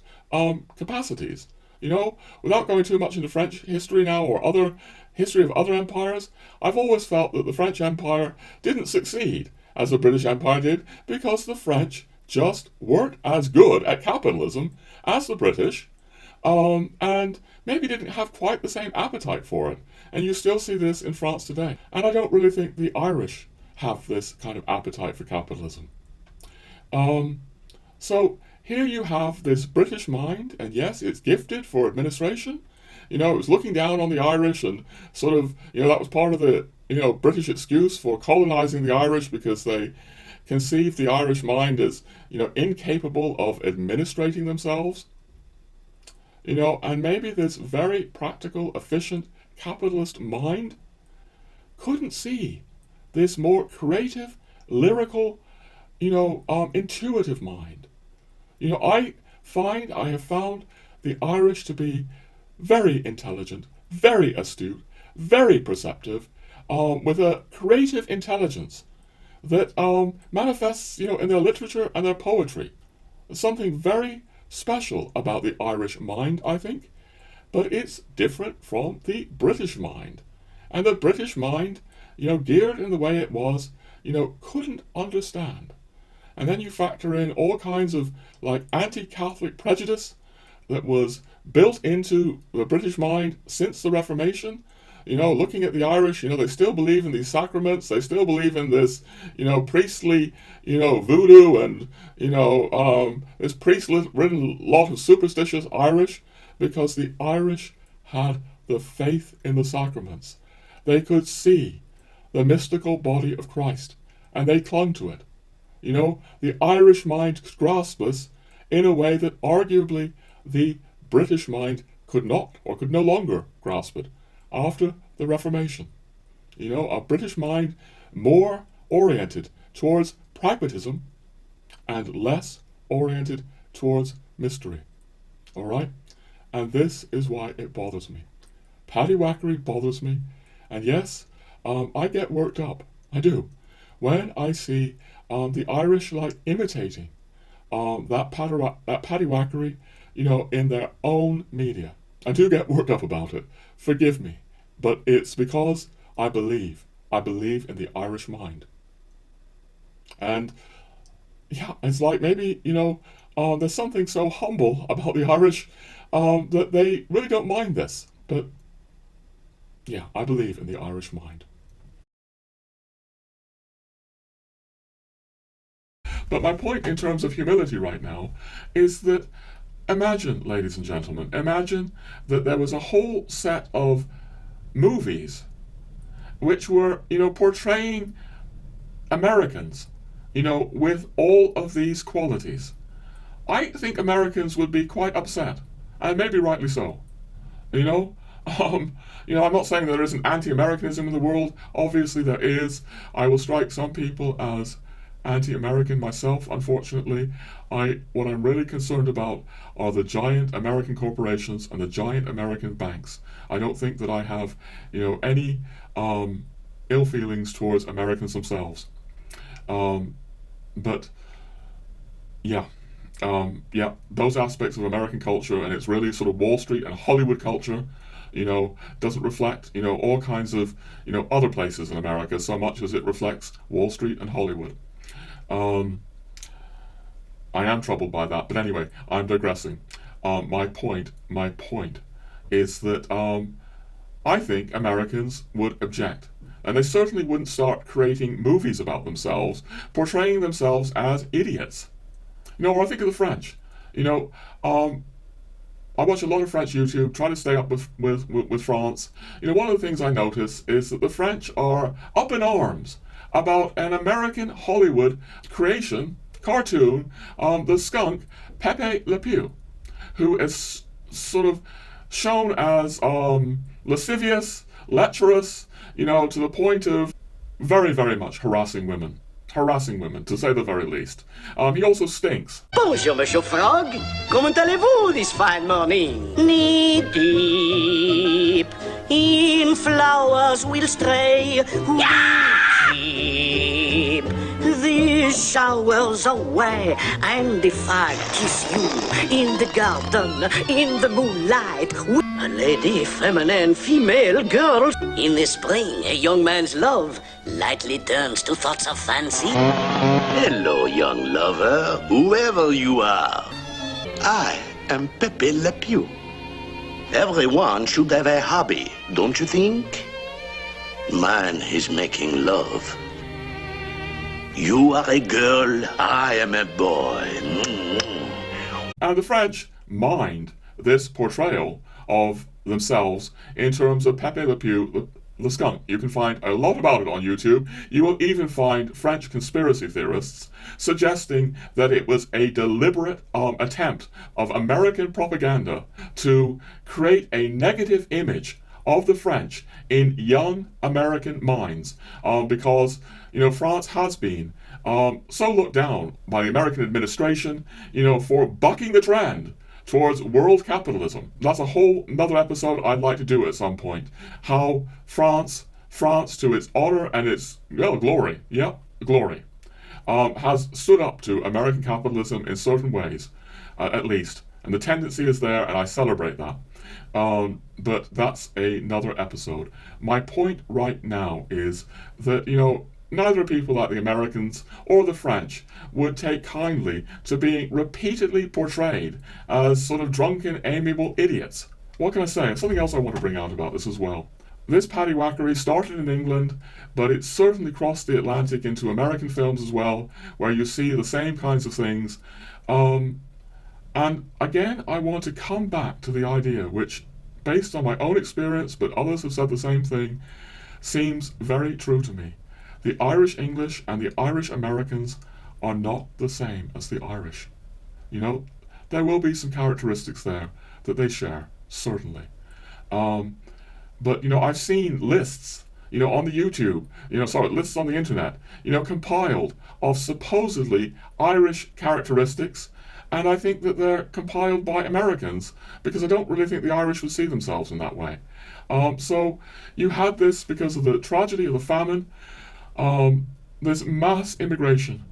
capacities. Without going too much into French history now or other history of other empires, I've always felt that the French Empire didn't succeed as the British Empire did because the French just weren't as good at capitalism as the British, and maybe didn't have quite the same appetite for it. And you still see this in France today. And I don't really think the Irish have this kind of appetite for capitalism. So here you have this British mind, and yes, it's gifted for administration. It was looking down on the Irish and sort of, that was part of the, British excuse for colonizing the Irish, because they conceived the Irish mind as, incapable of administrating themselves. And maybe this very practical, efficient, capitalist mind couldn't see this more creative, lyrical, intuitive mind. I have found the Irish to be very intelligent, very astute, very perceptive, with a creative intelligence that manifests, in their literature and their poetry. There's something very special about the Irish mind, I think, but it's different from the British mind. And the British mind, geared in the way it was, couldn't understand. And then you factor in all kinds of anti-Catholic prejudice that was built into the British mind since the Reformation. Looking at the Irish, they still believe in these sacraments, they still believe in this, priestly, voodoo and, this priest-ridden lot of superstitious Irish, because the Irish had the faith in the sacraments. They could see the mystical body of Christ, and they clung to it. The Irish mind could grasp this in a way that arguably the British mind could not, or could no longer grasp it after the Reformation. A British mind more oriented towards pragmatism and less oriented towards mystery. All right? And this is why it bothers me. Paddywhackery bothers me. And yes, I get worked up. I do. When I see the Irish imitating that paddywhackery, in their own media. I do get worked up about it. Forgive me. But it's because I believe in the Irish mind. And yeah, it's maybe, there's something so humble about the Irish that they really don't mind this. But yeah, I believe in the Irish mind. But my point in terms of humility right now is that imagine, ladies and gentlemen, imagine that there was a whole set of movies which were, portraying Americans, with all of these qualities. I think Americans would be quite upset, and maybe rightly so. I'm not saying there isn't anti-Americanism in the world. Obviously there is. I will strike some people as anti-American myself, unfortunately. What I'm really concerned about are the giant American corporations and the giant American banks. I don't think that I have, any ill feelings towards Americans themselves. But yeah, those aspects of American culture, and it's really sort of Wall Street and Hollywood culture, doesn't reflect, all kinds of, other places in America so much as it reflects Wall Street and Hollywood. I am troubled by that, but anyway, I'm digressing. My point is that I think Americans would object, and they certainly wouldn't start creating movies about themselves, portraying themselves as idiots. Or I think of the French. I watch a lot of French YouTube, try to stay up with France. One of the things I notice is that the French are up in arms about an American Hollywood creation, cartoon, the skunk, Pepe Le Pew, who is sort of shown as lascivious, lecherous, to the point of very, very much harassing women, to say the very least. He also stinks. Bonjour, Monsieur Frog. Comment allez-vous this fine morning? Knee deep in flowers we'll stray. Keep the showers away. And if I kiss you in the garden, in the moonlight, a lady, feminine, female, girl. In the spring, a young man's love lightly turns to thoughts of fancy. Hello, young lover, whoever you are. I am Pepe Le Pew. Everyone should have a hobby, don't you think? Mine is making love. You are a girl, I am a boy. And the French mind this portrayal of themselves in terms of Pepe Le Pew, the skunk. You can find a lot about it on YouTube. You will even find French conspiracy theorists suggesting that it was a deliberate attempt of American propaganda to create a negative image of the French in young American minds, because France has been so looked down by the American administration, for bucking the trend towards world capitalism. That's a whole another episode I'd like to do at some point. How France to its honor and its glory, has stood up to American capitalism in certain ways, at least. And the tendency is there, and I celebrate that. But that's another episode. My point right now is that, neither people like the Americans or the French would take kindly to being repeatedly portrayed as sort of drunken, amiable idiots. What can I say? And something else I want to bring out about this as well. This paddywhackery started in England, but it certainly crossed the Atlantic into American films as well, where you see the same kinds of things. And again, I want to come back to the idea, which, based on my own experience, but others have said the same thing, seems very true to me. The Irish English and the Irish Americans are not the same as the Irish. There will be some characteristics there that they share, certainly. But I've seen lists, on the YouTube, lists on the internet, compiled of supposedly Irish characteristics, and I think that they're compiled by Americans, because I don't really think the Irish would see themselves in that way. So you had this because of the tragedy of the famine. There's mass immigration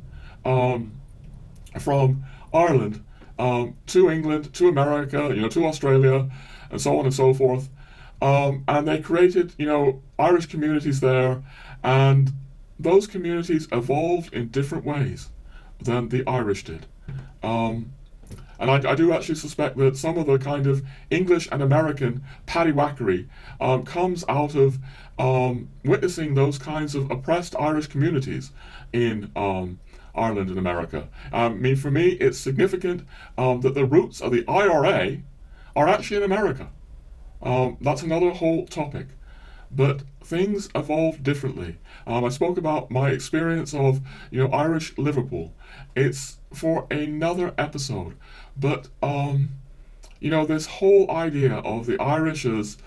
from Ireland to England, to America, to Australia, and so on and so forth. And they created, Irish communities there, and those communities evolved in different ways than the Irish did. And I do actually suspect that some of the kind of English and American paddywhackery comes out of witnessing those kinds of oppressed Irish communities in Ireland and America. For me, it's significant that the roots of the IRA are actually in America. That's another whole topic. But things evolve differently. I spoke about my experience of, Irish Liverpool. It's for another episode. But, this whole idea of the Irish as,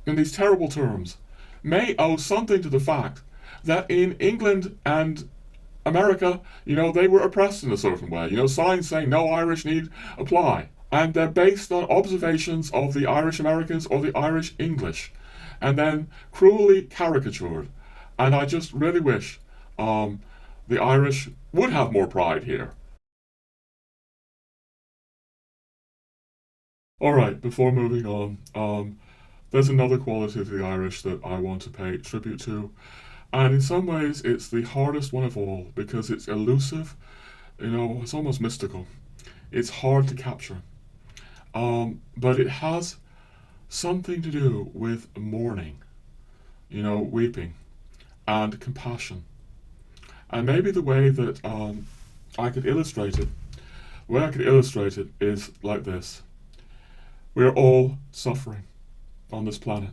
in these terrible terms, may owe something to the fact that in England and America, they were oppressed in a certain way. Signs saying no Irish need apply. And they're based on observations of the Irish Americans or the Irish English, and then cruelly caricatured. And I just really wish the Irish would have more pride here. Alright, before moving on, there's another quality of the Irish that I want to pay tribute to. And in some ways, it's the hardest one of all, because it's elusive, it's almost mystical. It's hard to capture. But it has something to do with mourning, weeping, and compassion. And maybe the way that I could illustrate it is like this. We're all suffering on this planet.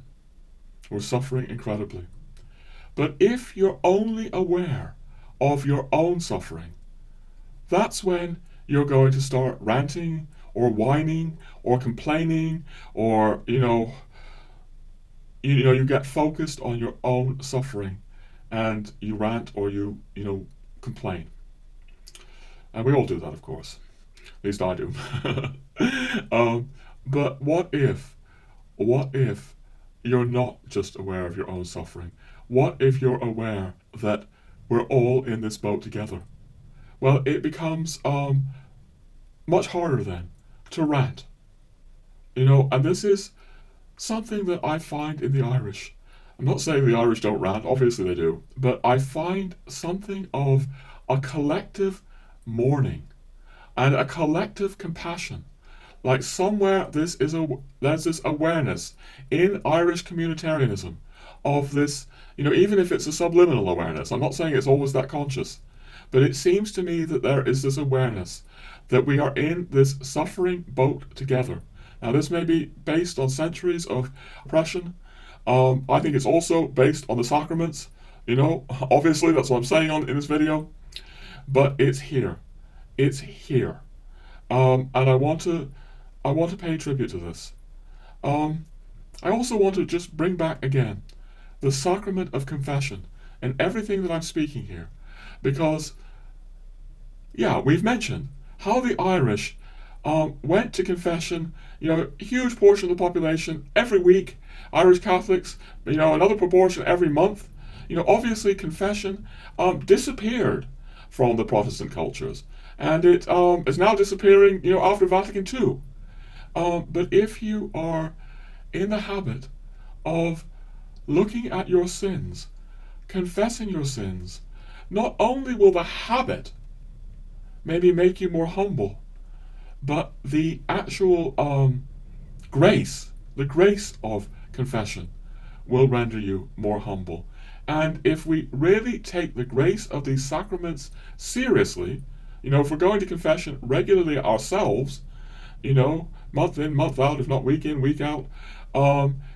We're suffering incredibly. But if you're only aware of your own suffering, that's when you're going to start ranting or whining or complaining, or you get focused on your own suffering and you rant or you complain. And we all do that, of course. At least I do. But what if you're not just aware of your own suffering? What if you're aware that we're all in this boat together? Well, it becomes much harder then to rant. And this is something that I find in the Irish. I'm not saying the Irish don't rant, obviously they do, but I find something of a collective mourning and a collective compassion. Like somewhere there's this awareness in Irish communitarianism of this, even if it's a subliminal awareness. I'm not saying it's always that conscious, but it seems to me that there is this awareness that we are in this suffering boat together. Now, this may be based on centuries of oppression. I think it's also based on the sacraments. Obviously, that's what I'm saying in this video. But it's here. It's here. And I want to pay tribute to this. I also want to just bring back again the sacrament of confession and everything that I'm speaking here. Because, yeah, we've mentioned how the Irish went to confession, a huge portion of the population every week, Irish Catholics, another proportion every month. Obviously confession disappeared from the Protestant cultures, and it is now disappearing, after Vatican II. But if you are in the habit of looking at your sins, confessing your sins, not only will the habit maybe make you more humble, but the actual grace, the grace of confession will render you more humble. And if we really take the grace of these sacraments seriously, if we're going to confession regularly ourselves, month in, month out, if not week in, week out,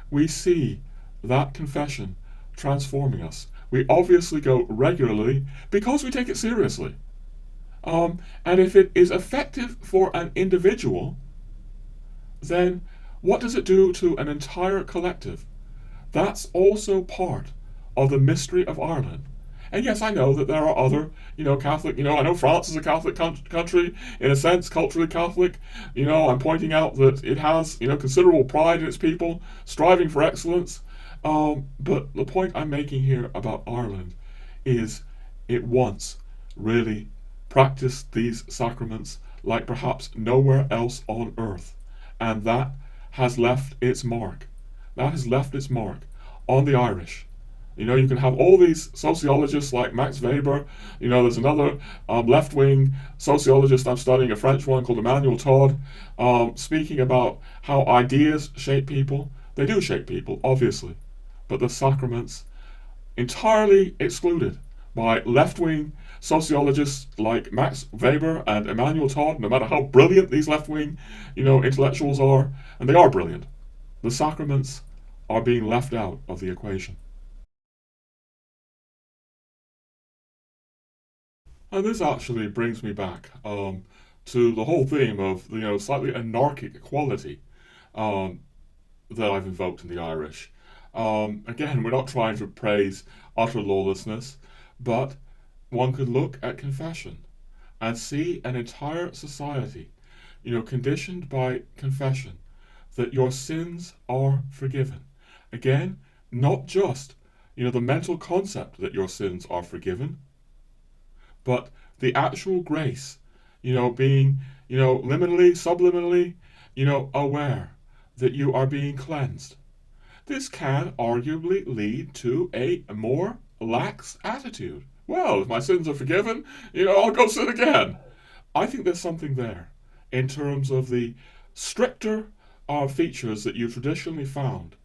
we see that confession transforming us. We obviously go regularly because we take it seriously. And if it is effective for an individual, then what does it do to an entire collective? That's also part of the mystery of Ireland. And yes, I know that there are other, Catholic, I know France is a Catholic country, in a sense, culturally Catholic. I'm pointing out that it has, considerable pride in its people, striving for excellence. But the point I'm making here about Ireland is it once really practiced these sacraments like perhaps nowhere else on earth. And that has left its mark. That has left its mark on the Irish. You can have all these sociologists like Max Weber. There's another left-wing sociologist I'm studying, a French one called Emmanuel Todd, speaking about how ideas shape people. They do shape people, obviously. But the sacraments, entirely excluded by left-wing sociologists like Max Weber and Emmanuel Todd, no matter how brilliant these left-wing, intellectuals are, and they are brilliant, the sacraments are being left out of the equation. And this actually brings me back to the whole theme of slightly anarchic quality that I've invoked in the Irish. Again, we're not trying to praise utter lawlessness, but one could look at confession and see an entire society, conditioned by confession, that your sins are forgiven. Again, not just, the mental concept that your sins are forgiven, but the actual grace, being, liminally, subliminally, aware that you are being cleansed. This can arguably lead to a more lax attitude. Well, if my sins are forgiven, I'll go sin again. I think there's something there in terms of the stricter features that you traditionally found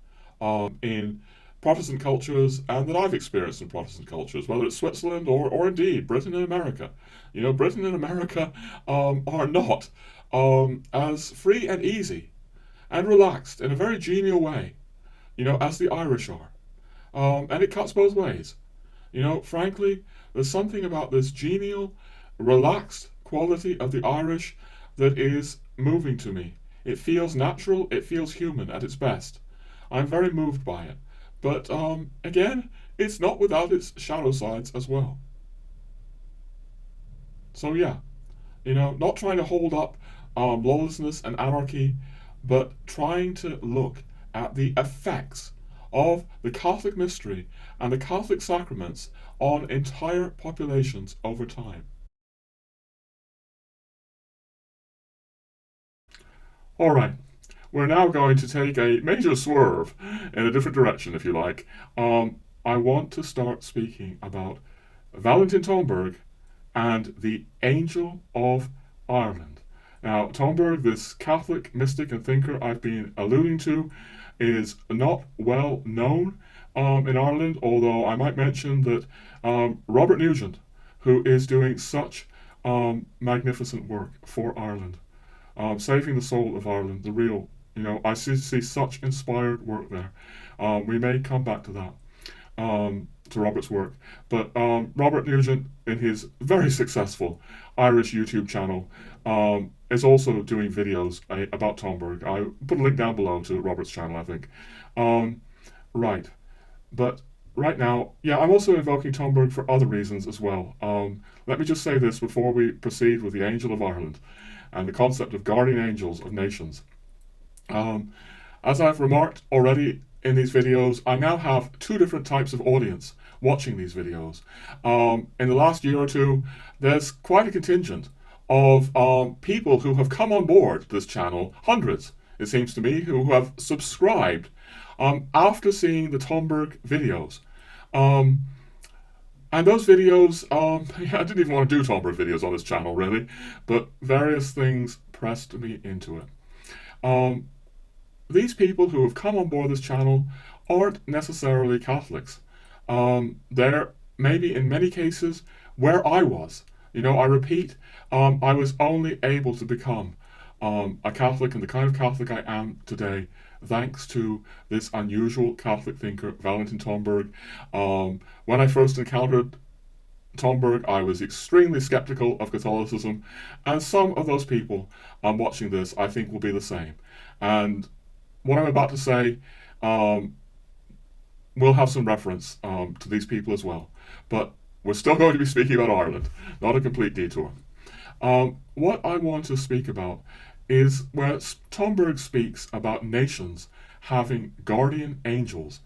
in Protestant cultures and that I've experienced in Protestant cultures, whether it's Switzerland or indeed Britain and America. Britain and America are not as free and easy and relaxed in a very genial way, as the Irish are. And it cuts both ways. Frankly, there's something about this genial, relaxed quality of the Irish that is moving to me. It feels natural, it feels human at its best. I'm very moved by it. But, again, it's not without its shadow sides as well. So yeah, not trying to hold up lawlessness and anarchy, but trying to look at the effects of the Catholic mystery and the Catholic sacraments on entire populations over time. Alright, we're now going to take a major swerve in a different direction, if you like. I want to start speaking about ValentinTomberg and the Angel of Ireland. Now, Tomberg, this Catholic mystic and thinker I've been alluding to, is not well known in Ireland, although I might mention that Robert Nugent, who is doing such magnificent work for Ireland, saving the soul of Ireland, the real, I see such inspired work there. We may come back to that, to Robert's work. But Robert Nugent, in his very successful Irish YouTube channel, is also doing videos about Tomberg. I put a link down below to Robert's channel, I think. Right. But right now, yeah, I'm also invoking Tomberg for other reasons as well. Let me just say this before we proceed with the Angel of Ireland and the concept of guardian angels of nations. As I've remarked already in these videos, I now have two different types of audience watching these videos. In the last year or two, there's quite a contingent of people who have come on board this channel, hundreds, it seems to me, who have subscribed after seeing the Tomberg videos. And those videos, I didn't even want to do Tomberg videos on this channel, really, but various things pressed me into it. These people who have come on board this channel aren't necessarily Catholics. They're maybe in many cases where I was. I repeat, I was only able to become a Catholic and the kind of Catholic I am today thanks to this unusual Catholic thinker, ValentinTomberg. When I first encountered Tomberg, I was extremely skeptical of Catholicism, and some of those people watching this, I think, will be the same. And what I'm about to say will have some reference to these people as well. But we're still going to be speaking about Ireland, not a complete detour. What I want to speak about is where Tomberg speaks about nations having guardian angels.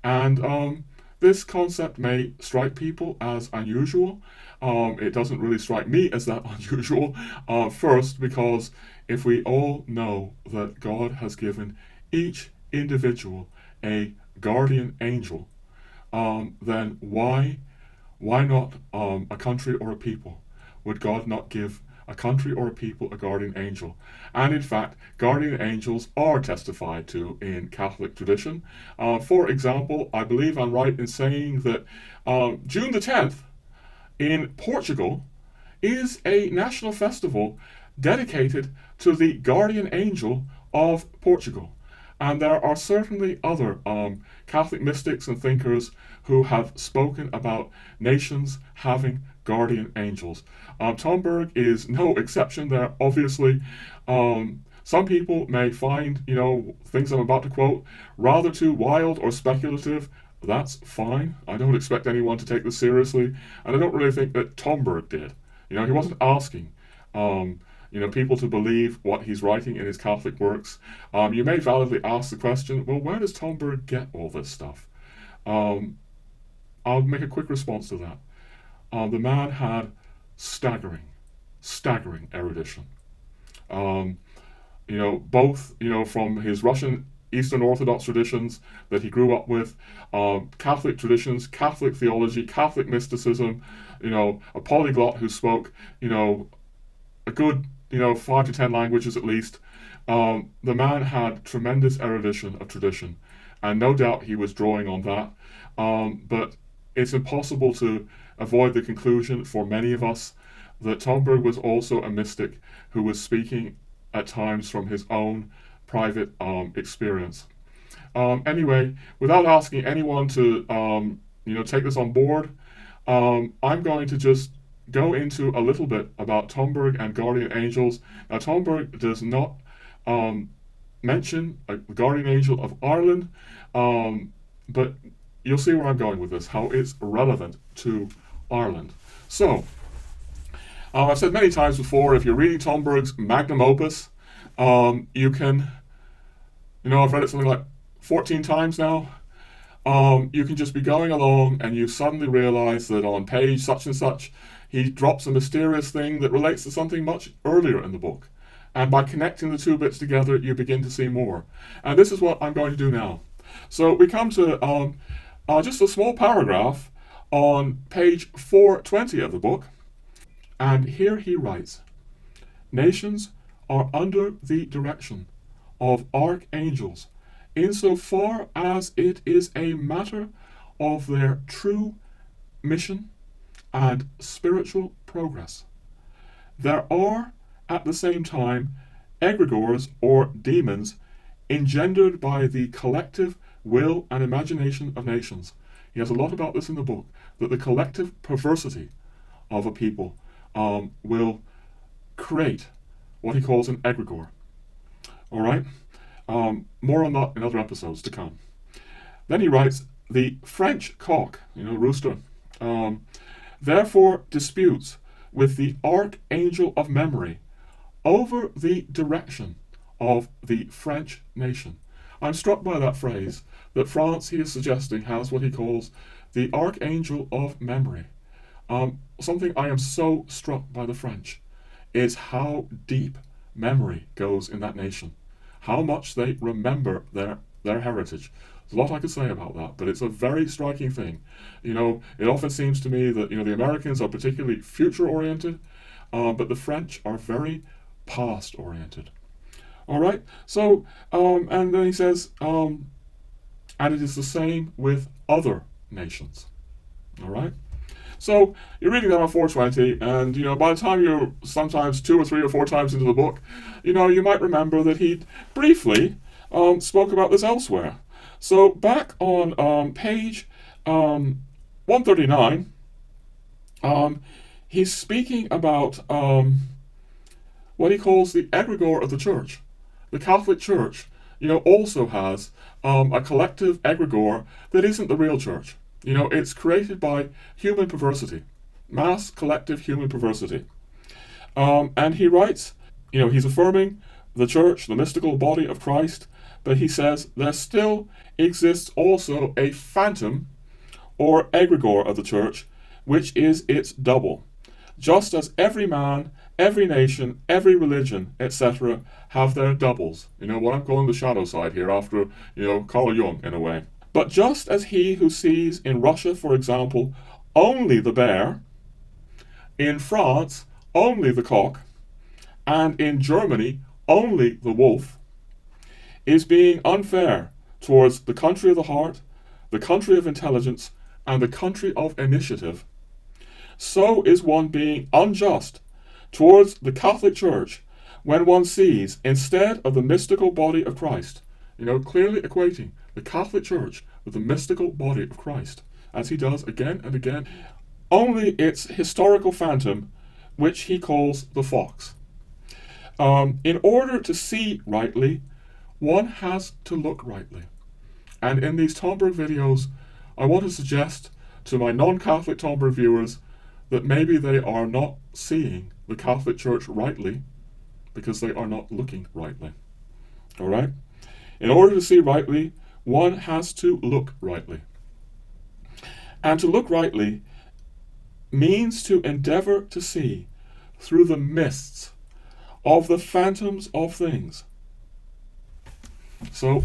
And this concept may strike people as unusual. It doesn't really strike me as that unusual. First, because if we all know that God has given each individual a guardian angel, then why not a country or a people? Would God not give a country or a people a guardian angel? And in fact, guardian angels are testified to in Catholic tradition. For example, I believe I'm right in saying that June the 10th in Portugal is a national festival dedicated to the guardian angel of Portugal. And there are certainly other Catholic mystics and thinkers who have spoken about nations having guardian angels. Tomberg is no exception there, obviously. Some people may find, things I'm about to quote rather too wild or speculative. That's fine. I don't expect anyone to take this seriously. And I don't really think that Tomberg did. He wasn't asking people to believe what he's writing in his Catholic works. You may validly ask the question, well, where does Tomberg get all this stuff? I'll make a quick response to that. The man had staggering erudition. Both, from his Russian Eastern Orthodox traditions that he grew up with, Catholic traditions, Catholic theology, Catholic mysticism, a polyglot who spoke, a good, 5 to 10 languages at least. The man had tremendous erudition of tradition, and no doubt he was drawing on that. But it's impossible to avoid the conclusion for many of us that Tomberg was also a mystic who was speaking at times from his own private experience. Anyway, without asking anyone to take this on board, I'm going to just go into a little bit about Tomberg and guardian angels. Now, Tomberg does not mention a guardian angel of Ireland, but you'll see where I'm going with this, how it's relevant to Ireland. So, I've said many times before, if you're reading Tomberg's magnum opus, you can, I've read it something like 14 times now. You can just be going along and you suddenly realize that on page such and such, he drops a mysterious thing that relates to something much earlier in the book. And by connecting the two bits together, you begin to see more. And this is what I'm going to do now. So we come to just a small paragraph on page 420 of the book. And here he writes, "Nations are under the direction of archangels insofar as it is a matter of their true mission and spiritual progress. There are, at the same time, egregores or demons engendered by the collective will and imagination of nations. He has a lot about this in the book, that the collective perversity of a people will create what he calls an egregore. All right? More on that in other episodes to come. Then he writes, the French cock, rooster, therefore disputes with the archangel of memory over the direction of the French nation. I'm struck by that phrase, that France, he is suggesting, has what he calls the archangel of memory. Something I am so struck by the French is how deep memory goes in that nation, how much they remember their heritage. There's a lot I could say about that, but it's a very striking thing. It often seems to me that the Americans are particularly future-oriented, but the French are very past-oriented. All right, so, and then he says, and it is the same with other nations. All right? So you're reading that on 420, and by the time you're sometimes 2 or 3 or 4 times into the book, you might remember that he briefly spoke about this elsewhere. So back on page 139, he's speaking about what he calls the egregore of the church. The Catholic Church, also has a collective egregore that isn't the real church. It's created by human perversity, mass collective human perversity. And he writes, he's affirming the church, the mystical body of Christ, but he says there still exists also a phantom or egregore of the church, which is its double. Just as every man, every nation, every religion, etc., have their doubles. What I'm calling the shadow side here after, Carl Jung in a way. But just as he who sees in Russia, for example, only the bear, in France, only the cock, and in Germany, only the wolf, is being unfair towards the country of the heart, the country of intelligence, and the country of initiative, so is one being unjust towards the Catholic Church when one sees, instead of the mystical body of Christ, clearly equating the Catholic Church with the mystical body of Christ, as he does again and again, only its historical phantom, which he calls the fox. In order to see rightly, one has to look rightly. And in these Tomberg videos, I want to suggest to my non-Catholic Tomberg viewers that maybe they are not seeing the Catholic Church rightly because they are not looking rightly. All right? In order to see rightly, one has to look rightly. And to look rightly means to endeavor to see through the mists of the phantoms of things. So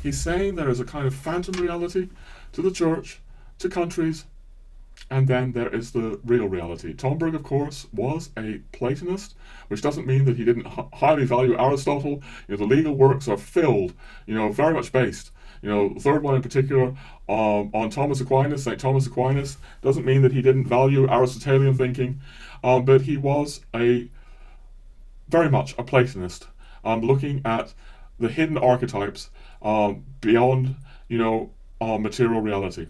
he's saying there is a kind of phantom reality to the church, to countries, and then there is the real reality. Tomberg, of course, was a Platonist, which doesn't mean that he didn't highly value Aristotle. The legal works are filled, very much based. The third one in particular, on Thomas Aquinas, St. Thomas Aquinas, doesn't mean that he didn't value Aristotelian thinking, but he was very much a Platonist, looking at the hidden archetypes beyond, material reality.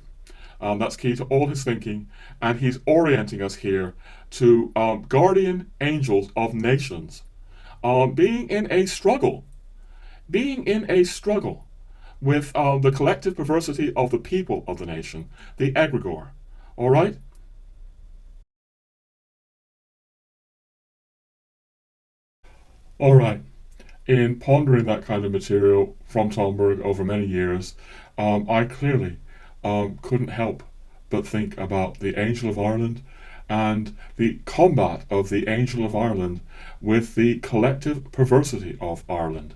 That's key to all his thinking, and he's orienting us here to guardian angels of nations, being in a struggle with the collective perversity of the people of the nation, the egregore. All right? All right. In pondering that kind of material from Tomberg over many years, I clearly couldn't help but think about the Angel of Ireland and the combat of the Angel of Ireland with the collective perversity of Ireland,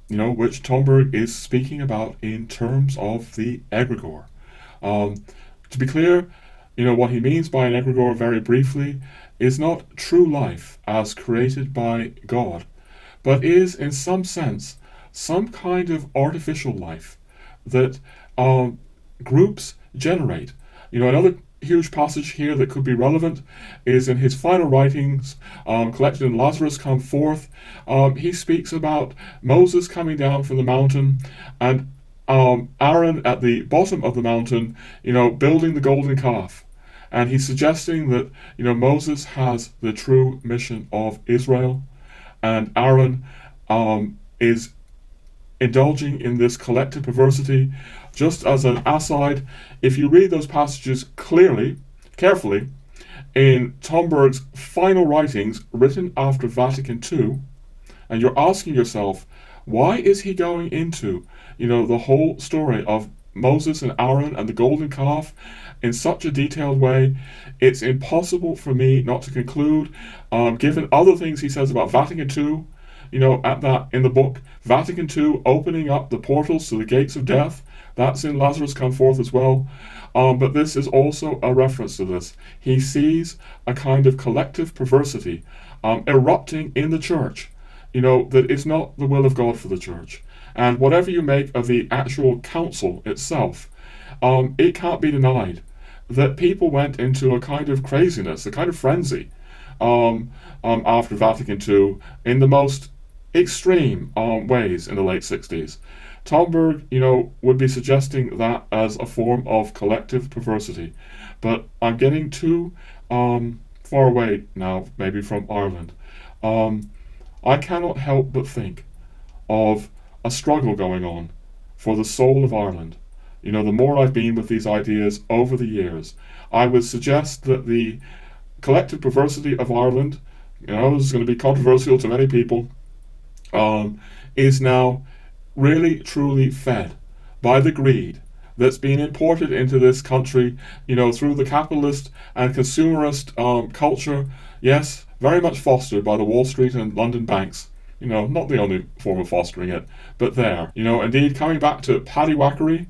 which Tomberg is speaking about in terms of the egregore. To be clear, what he means by an egregore very briefly is not true life as created by God, but is in some sense some kind of artificial life that groups generate. Another huge passage here that could be relevant is in his final writings, collected in Lazarus Come Forth. He speaks about Moses coming down from the mountain and Aaron at the bottom of the mountain, building the golden calf. And he's suggesting that, Moses has the true mission of Israel, and Aaron is indulging in this collective perversity. Just as an aside, if you read those passages carefully, in Tomberg's final writings written after Vatican II, and you're asking yourself, why is he going into, the whole story of Moses and Aaron and the golden calf in such a detailed way? It's impossible for me not to conclude, given other things he says about Vatican II, in the book, Vatican II opening up the portals to the gates of death. That's in Lazarus Come Forth as well. But this is also a reference to this. He sees a kind of collective perversity erupting in the church, that is not the will of God for the church. And whatever you make of the actual council itself, it can't be denied that people went into a kind of craziness, a kind of frenzy after Vatican II in the most extreme ways in the late 60s. Tomberg, would be suggesting that as a form of collective perversity. But I'm getting too far away now, maybe from Ireland. I cannot help but think of a struggle going on for the soul of Ireland. The more I've been with these ideas over the years, I would suggest that the collective perversity of Ireland, this is going to be controversial to many people, is now really truly fed by the greed that's been imported into this country, through the capitalist and consumerist culture. Yes, very much fostered by the Wall Street and London banks. Not the only form of fostering it, but there. Indeed, coming back to Paddywhackery,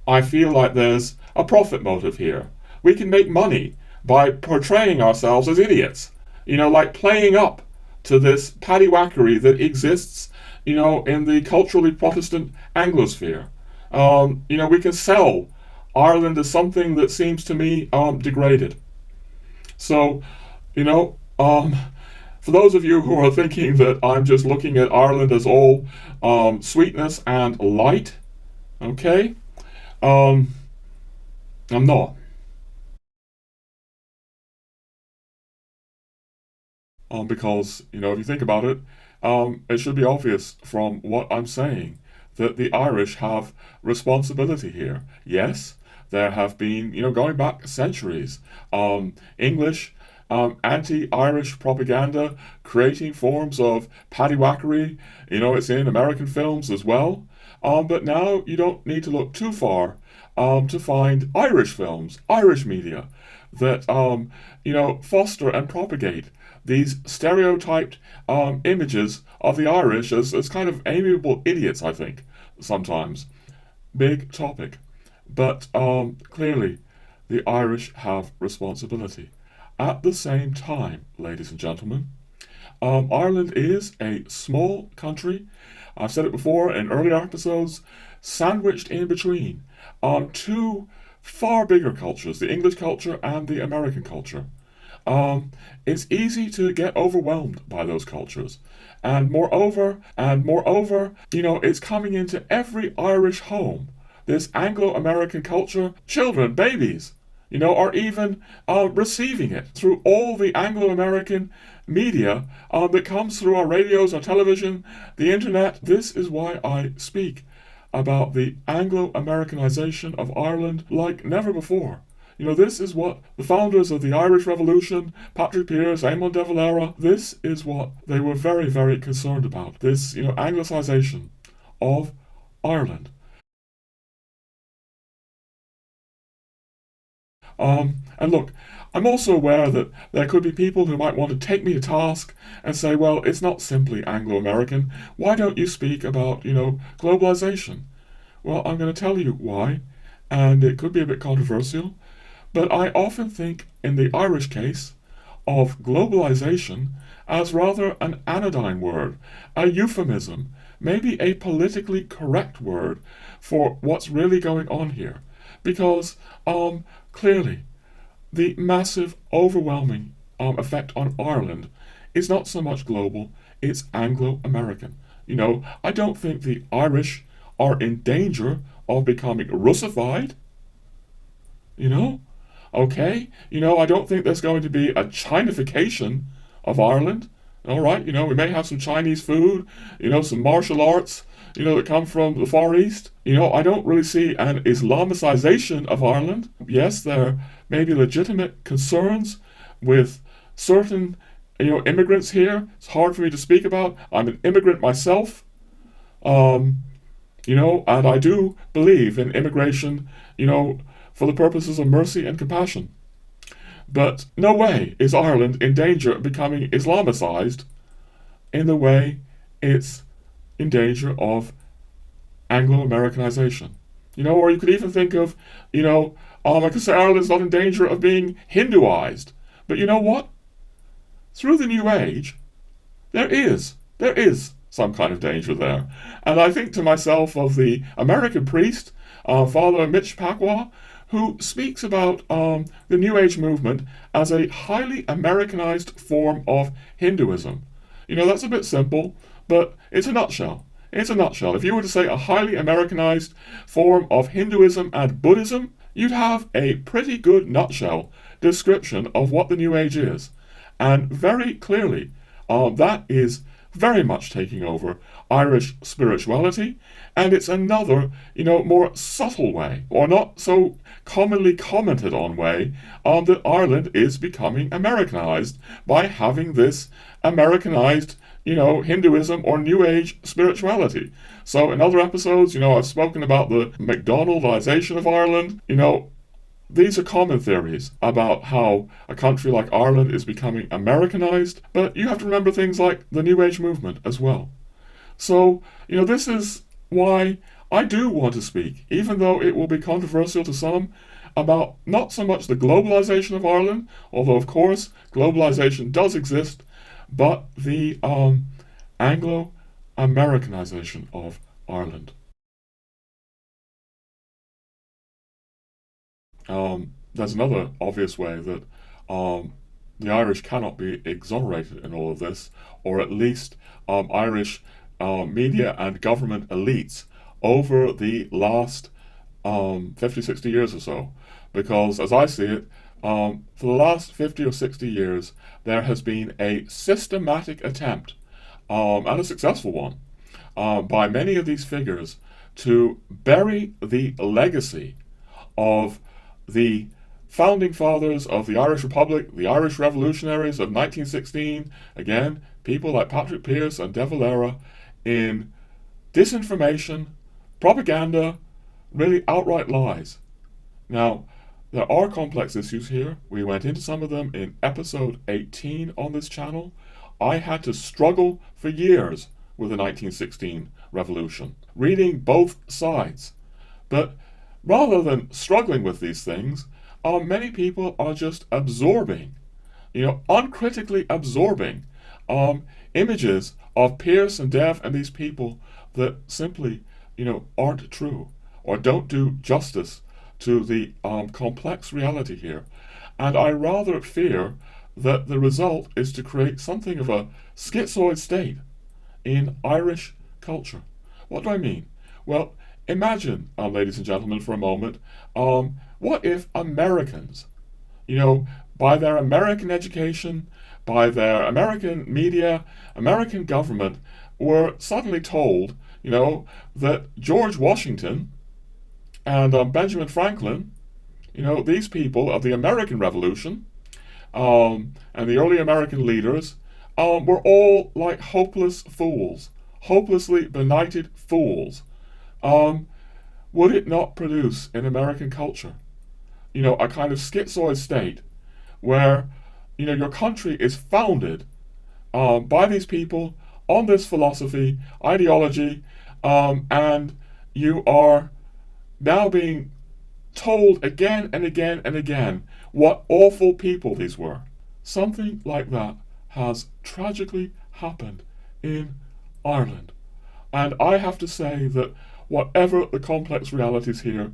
I feel like there's a profit motive here. We can make money by portraying ourselves as idiots, like playing up to this paddywhackery that exists, in the culturally Protestant Anglosphere. We can sell Ireland as something that seems to me degraded. So, for those of you who are thinking that I'm just looking at Ireland as all sweetness and light, okay, I'm not. Because, if you think about it, it should be obvious from what I'm saying that the Irish have responsibility here. Yes, there have been, going back centuries, English anti-Irish propaganda creating forms of paddywhackery. It's in American films as well. But now you don't need to look too far to find Irish films, Irish media that, foster and propagate these stereotyped images of the Irish as kind of amiable idiots, I think, sometimes. Big topic. But clearly, the Irish have responsibility. At the same time, ladies and gentlemen, Ireland is a small country. I've said it before in earlier episodes, sandwiched in between two far bigger cultures, the English culture and the American culture. It's easy to get overwhelmed by those cultures. And moreover, it's coming into every Irish home. This Anglo-American culture, children, babies, are even receiving it through all the Anglo-American media that comes through our radios, our television, the internet. This is why I speak about the Anglo-Americanization of Ireland like never before. This is what the founders of the Irish Revolution, Patrick Pearse, Eamon de Valera, this is what they were very, very concerned about. This, Anglicization of Ireland. And look, I'm also aware that there could be people who might want to take me to task and say, well, it's not simply Anglo-American. Why don't you speak about, globalization? Well, I'm going to tell you why, and it could be a bit controversial, but I often think, in the Irish case, of globalization as rather an anodyne word, a euphemism maybe a politically correct word for what's really going on here. Because clearly, the massive, overwhelming effect on Ireland is not so much global, it's Anglo-American. I don't think the Irish are in danger of becoming Russified. Okay? I don't think there's going to be a Chinification of Ireland. All right? We may have some Chinese food, some martial arts, that come from the Far East. I don't really see an Islamicization of Ireland. Yes, there may be legitimate concerns with certain, immigrants here. It's hard for me to speak about. I'm an immigrant myself. And I do believe in immigration, for the purposes of mercy and compassion. But no way is Ireland in danger of becoming Islamicized in the way it's in danger of Anglo-Americanization. Or you could even think of, I could say Ireland's not in danger of being Hinduized. But you know what? Through the New Age, there is some kind of danger there. And I think to myself of the American priest, Father Mitch Pacwa, who speaks about the New Age movement as a highly Americanized form of Hinduism. That's a bit simple, but it's a nutshell. It's a nutshell. If you were to say a highly Americanized form of Hinduism and Buddhism, you'd have a pretty good nutshell description of what the New Age is. And very clearly, that is very much taking over Irish spirituality, and it's another, more subtle way, or not so commonly commented on way, that Ireland is becoming Americanized by having this Americanized, Hinduism or New Age spirituality. So in other episodes, I've spoken about the McDonaldization of Ireland. These are common theories about how a country like Ireland is becoming Americanized, but you have to remember things like the New Age movement as well. So, this is why I do want to speak, even though it will be controversial to some, about not so much the globalization of Ireland, although of course globalization does exist, but the Anglo-Americanization of Ireland. There's another obvious way that the Irish cannot be exonerated in all of this, or at least Irish media and government elites over the last 50, 60 years or so. Because as I see it, for the last 50 or 60 years, there has been a systematic attempt, and a successful one, by many of these figures to bury the legacy of the founding fathers of the Irish Republic, the Irish revolutionaries of 1916, again, people like Patrick Pearse and De Valera, in disinformation, propaganda, really outright lies. Now, there are complex issues here. We went into some of them in episode 18 on this channel. I had to struggle for years with the 1916 revolution, reading both sides. But rather than struggling with these things, many people are just absorbing, uncritically absorbing images of Pearse and Dev and these people that simply, aren't true or don't do justice to the complex reality here. And I rather fear that the result is to create something of a schizoid state in Irish culture. What do I mean? Well, imagine, ladies and gentlemen, for a moment, what if Americans, by their American education, by their American media, American government, were suddenly told, that George Washington and Benjamin Franklin, these people of the American Revolution, and the early American leaders, were all like hopeless fools, hopelessly benighted fools. Would it not produce in American culture, a kind of schizoid state where, your country is founded by these people on this philosophy, ideology, and you are now being told again and again and again what awful people these were. Something like that has tragically happened in Ireland. And I have to say that whatever the complex realities here,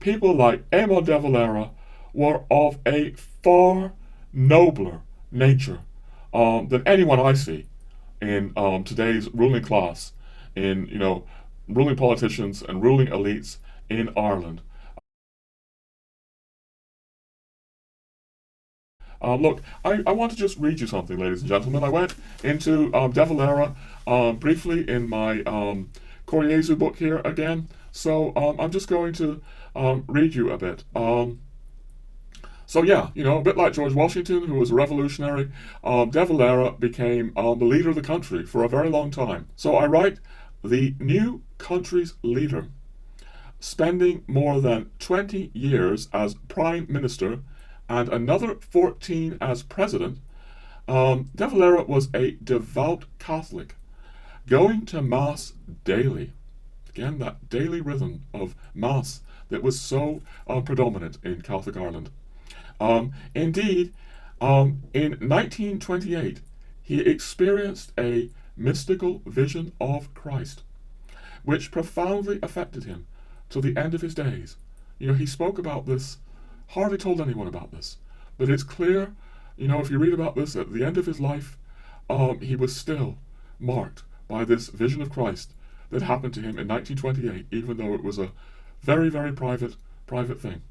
people like Eamon de Valera were of a far nobler nature than anyone I see in today's ruling class, in ruling politicians and ruling elites in Ireland. Look, I want to just read you something, ladies and gentlemen. I went into De Valera briefly in my Coriezu book here again, so I'm just going to read you a bit. So yeah, a bit like George Washington, who was a revolutionary, De Valera became the leader of the country for a very long time. So I write, the new country's leader, spending more than 20 years as prime minister and another 14 as president, De Valera was a devout Catholic, going to Mass daily. Again, that daily rhythm of Mass that was so predominant in Catholic Ireland. Indeed, in 1928, he experienced a mystical vision of Christ, which profoundly affected him till the end of his days. He spoke about this, hardly told anyone about this, but it's clear, if you read about this, at the end of his life, he was still marked by this vision of Christ that happened to him in 1928, even though it was a very, very private thing.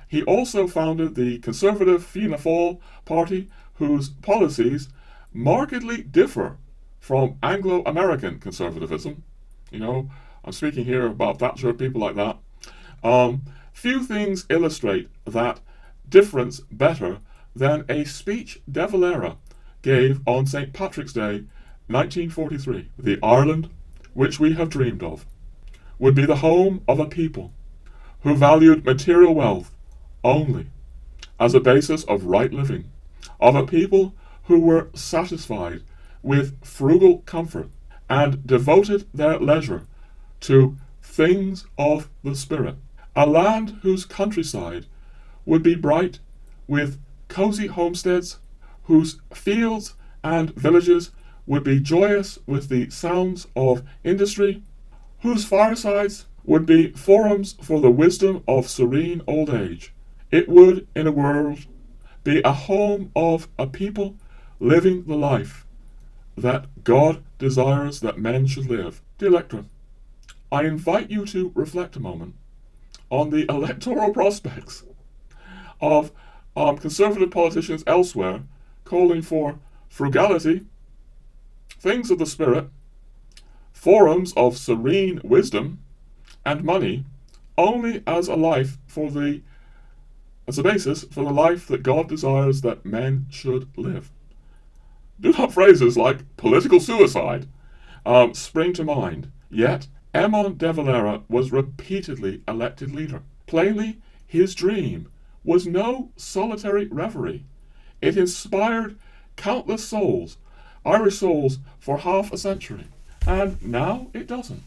He also founded the conservative Fianna Fáil party, whose policies markedly differ from Anglo-American conservatism. I'm speaking here about Thatcher, people like that. Few things illustrate that difference better than a speech De Valera gave on St. Patrick's Day, 1943. The Ireland which we have dreamed of would be the home of a people who valued material wealth only as a basis of right living, of a people who were satisfied with frugal comfort and devoted their leisure to things of the spirit, a land whose countryside would be bright with cozy homesteads, whose fields and villages would be joyous with the sounds of industry, whose firesides would be forums for the wisdom of serene old age. It would, in a word, be a home of a people living the life that God desires that men should live. Dear lector, I invite you to reflect a moment on the electoral prospects of conservative politicians elsewhere calling for frugality, things of the spirit, forums of serene wisdom, and money only as a basis for the life that God desires that men should live. Do not phrases like political suicide spring to mind, yet Eamon de Valera was repeatedly elected leader. Plainly, his dream was no solitary reverie. It inspired countless souls, Irish souls, for half a century. And now it doesn't.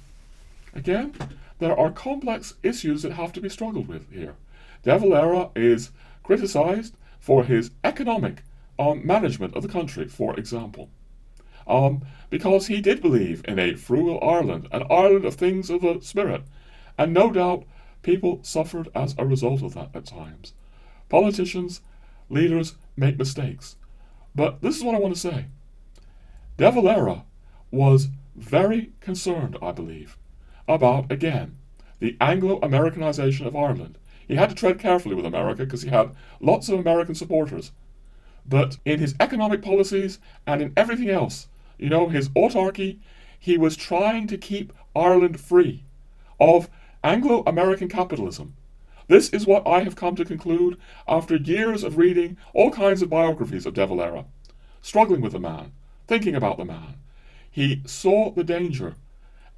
Again, there are complex issues that have to be struggled with here. De Valera is criticized for his economic management of the country, for example, because he did believe in a frugal Ireland, an Ireland of things of the spirit, and no doubt people suffered as a result of that at times. Politicians, leaders make mistakes. But this is what I want to say. De Valera was very concerned, I believe, about, again, the Anglo-Americanization of Ireland. He had to tread carefully with America because he had lots of American supporters. But in his economic policies and in everything else, his autarky, he was trying to keep Ireland free of Anglo-American capitalism. This is what I have come to conclude after years of reading all kinds of biographies of De Valera, struggling with the man, thinking about the man. He saw the danger,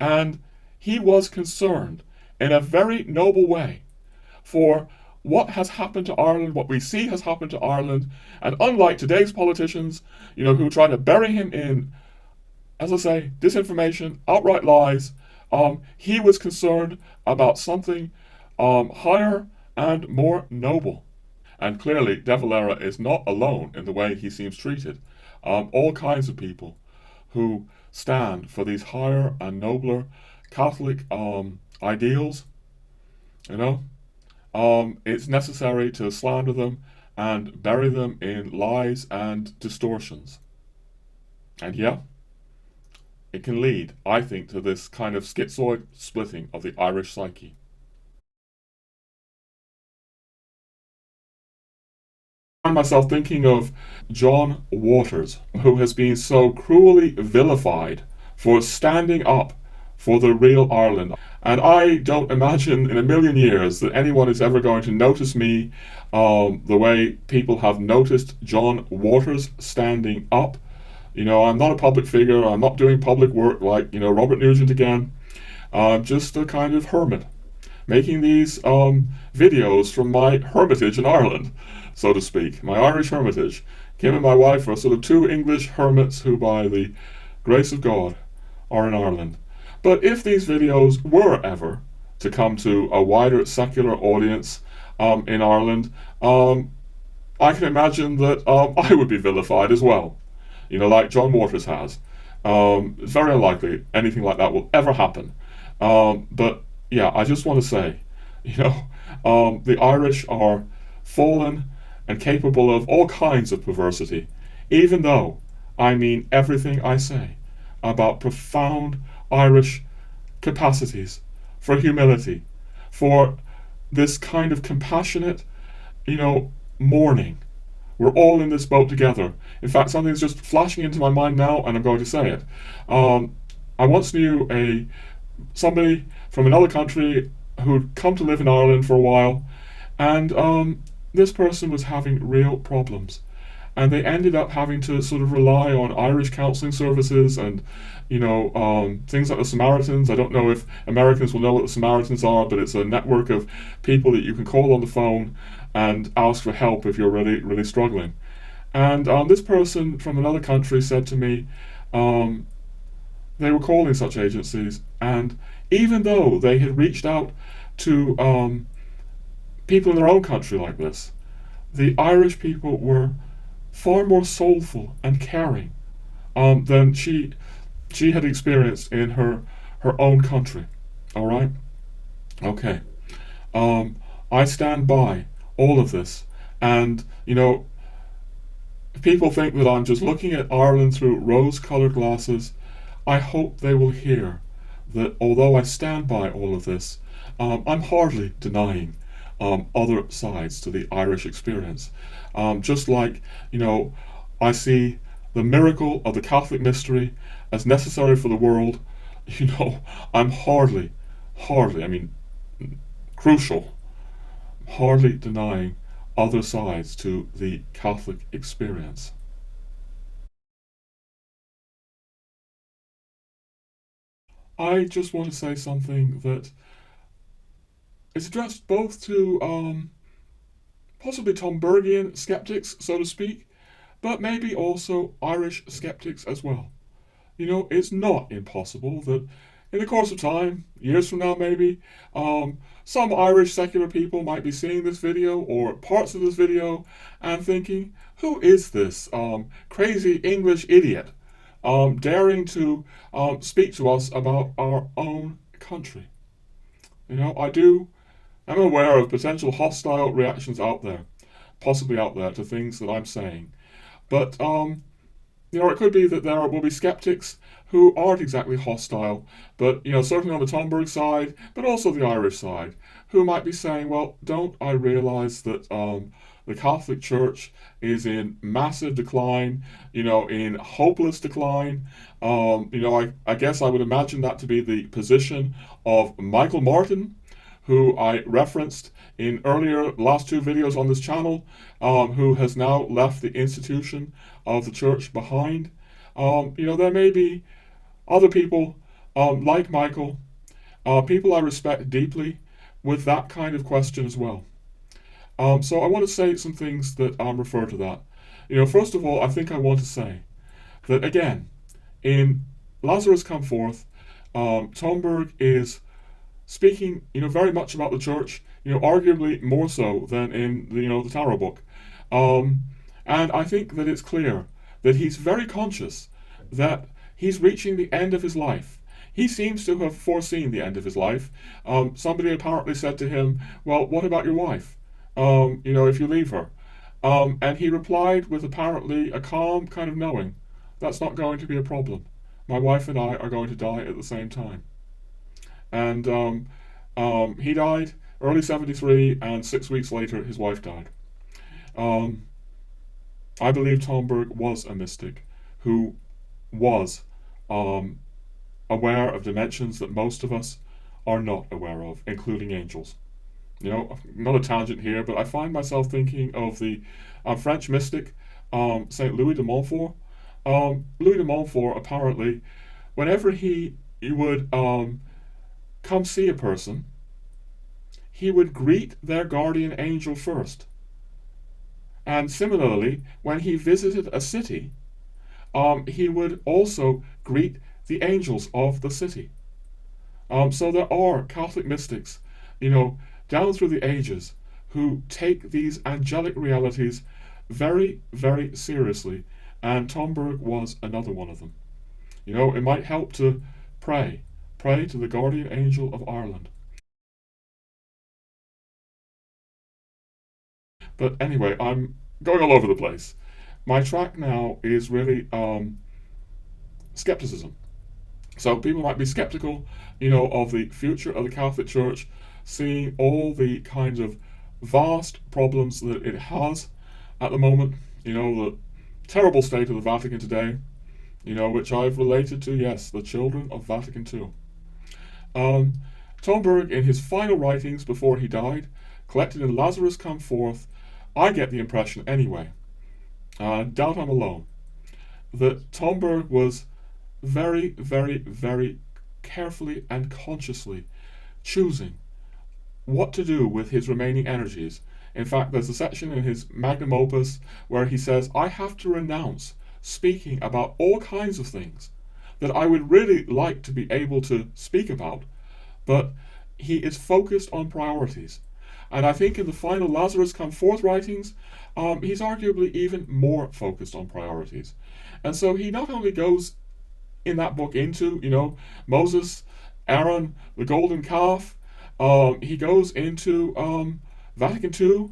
and he was concerned in a very noble way for what has happened to Ireland, what we see has happened to Ireland, and unlike today's politicians, who try to bury him in, as I say, disinformation, outright lies, he was concerned about something higher and more noble. And clearly, De Valera is not alone in the way he seems treated. All kinds of people who stand for these higher and nobler Catholic ideals, you know, it's necessary to slander them and bury them in lies and distortions. And yeah, it can lead, I think, to this kind of schizoid splitting of the Irish psyche. I find myself thinking of John Waters, who has been so cruelly vilified for standing up for the real Ireland. And I don't imagine in a million years that anyone is ever going to notice me the way people have noticed John Waters standing up. You know, I'm not a public figure, I'm not doing public work like, Robert Nugent again. I'm just a kind of hermit, making these videos from my hermitage in Ireland, so to speak, my Irish hermitage. Kim and my wife are sort of two English hermits who, by the grace of God, are in Ireland. But if these videos were ever to come to a wider secular audience in Ireland, I can imagine that I would be vilified as well, like John Waters has. It's very unlikely anything like that will ever happen. But yeah, I just want to say, the Irish are fallen and capable of all kinds of perversity, even though I mean everything I say about profound Irish capacities for humility, for this kind of compassionate, mourning. We're all in this boat together. In fact, something's just flashing into my mind now, and I'm going to say it. I once knew somebody from another country who'd come to live in Ireland for a while, and this person was having real problems. And they ended up having to sort of rely on Irish counseling services and, things like the Samaritans. I don't know if Americans will know what the Samaritans are, but it's a network of people that you can call on the phone and ask for help if you're really, really struggling. And this person from another country said to me, they were calling such agencies, and even though they had reached out to people in their own country like this, the Irish people were far more soulful and caring than she had experienced in her own country. All right? Okay. I stand by all of this. And, if people think that I'm just looking at Ireland through rose-colored glasses, I hope they will hear that although I stand by all of this, I'm hardly denying other sides to the Irish experience. Just like, I see the miracle of the Catholic mystery as necessary for the world, I'm hardly, I mean, crucial, hardly denying other sides to the Catholic experience. I just want to say something that is addressed both to possibly Tombergian skeptics, so to speak, but maybe also Irish skeptics as well. It's not impossible that in the course of time, years from now maybe, some Irish secular people might be seeing this video or parts of this video and thinking, who is this crazy English idiot daring to speak to us about our own country? I'm aware of potential hostile reactions out there, possibly out there, to things that I'm saying. But, it could be that there will be skeptics who aren't exactly hostile, but, certainly on the Tomberg side, but also the Irish side, who might be saying, well, don't I realize that the Catholic Church is in massive decline, in hopeless decline? I guess I would imagine that to be the position of Michael Martin, who I referenced in last two videos on this channel, who has now left the institution of the church behind. There may be other people like Michael, people I respect deeply, with that kind of question as well. So I want to say some things that refer to that. First of all, I think I want to say that, again, in Lazarus Come Forth, Tomberg is speaking, very much about the church, arguably more so than in the Tarot book. And I think that it's clear that he's very conscious that he's reaching the end of his life. He seems to have foreseen the end of his life. Somebody apparently said to him, well, what about your wife? If you leave her. And he replied with apparently a calm kind of knowing, that's not going to be a problem. My wife and I are going to die at the same time. And he died early 73, and 6 weeks later his wife died. I believe Tomberg was a mystic who was aware of dimensions that most of us are not aware of, including angels. Not a tangent here, but I find myself thinking of the French mystic Saint Louis de Montfort. Louis de Montfort, apparently, whenever he would come see a person, he would greet their guardian angel first. And similarly, when he visited a city, he would also greet the angels of the city. So there are Catholic mystics, down through the ages, who take these angelic realities very, very seriously, and Tomberg was another one of them. It might help to pray to the guardian angel of Ireland. But anyway, I'm going all over the place. My track now is really Scepticism. So people might be skeptical, of the future of the Catholic Church, seeing all the kinds of vast problems that it has at the moment, the terrible state of the Vatican today, which I've related to, yes, the children of Vatican II. Tomberg, in his final writings before he died, collected in Lazarus Come Forth, I get the impression anyway, I doubt I'm alone, that Tomberg was very, very, very carefully and consciously choosing what to do with his remaining energies. In fact, there's a section in his magnum opus where he says, I have to renounce speaking about all kinds of things that I would really like to be able to speak about, but he is focused on priorities. And I think in the final Lazarus Come Forth writings, he's arguably even more focused on priorities. And so he not only goes in that book into, Moses, Aaron, the golden calf, he goes into Vatican II,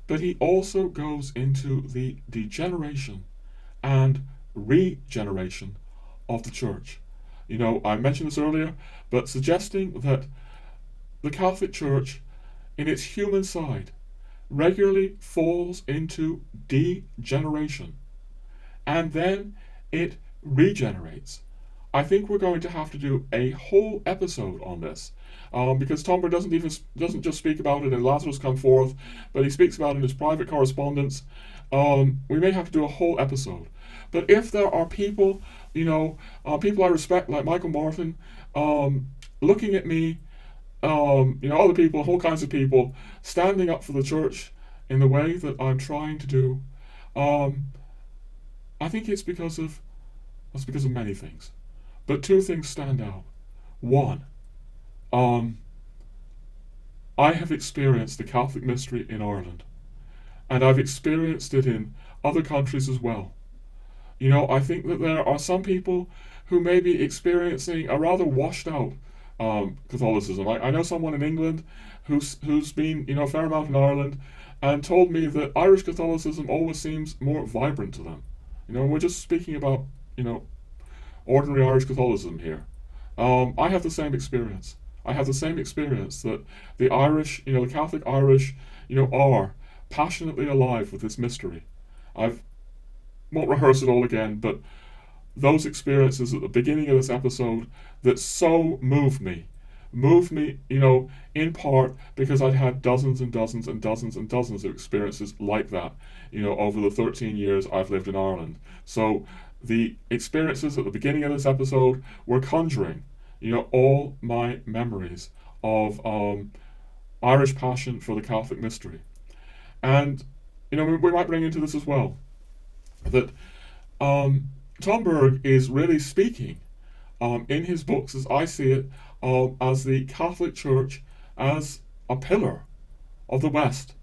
but he also goes into the degeneration and regeneration of the church. I mentioned this earlier, but suggesting that the Catholic Church, in its human side, regularly falls into degeneration, and then it regenerates. I think we're going to have to do a whole episode on this, because Tomberg doesn't just speak about it in Lazarus Come Forth, but he speaks about it in his private correspondence. We may have to do a whole episode. But if there are people, people I respect, like Michael Martin, looking at me, other people, whole kinds of people, standing up for the church in the way that I'm trying to do, I think it's because of many things. But two things stand out. One, I have experienced the Catholic mystery in Ireland, and I've experienced it in other countries as well. I think that there are some people who may be experiencing a rather washed out Catholicism. I know someone in England who's been, a fair amount in Ireland, and told me that Irish Catholicism always seems more vibrant to them. We're just speaking about, ordinary Irish Catholicism here. I have the same experience. I have the same experience that the Irish, the Catholic Irish, are passionately alive with this mystery. Won't rehearse it all again, but those experiences at the beginning of this episode that so moved me, in part because I'd had dozens and dozens and dozens and dozens of experiences like that, over the 13 years I've lived in Ireland. So the experiences at the beginning of this episode were conjuring, all my memories of Irish passion for the Catholic mystery. And, we might bring into this as well, that Tomberg is really speaking in his books, as I see it, as the Catholic Church as a pillar of the West,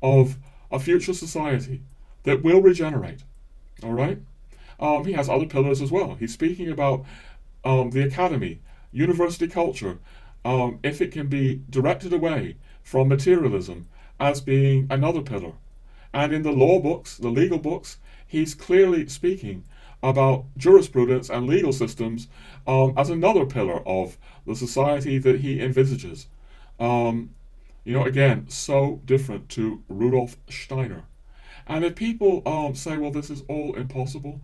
of a future society that will regenerate. All right? he has other pillars as well. He's speaking about the academy, university culture, if it can be directed away from materialism as being another pillar. And in the law books, the legal books, he's clearly speaking about jurisprudence and legal systems as another pillar of the society that he envisages. Again, so different to Rudolf Steiner. And if people say, well, this is all impossible,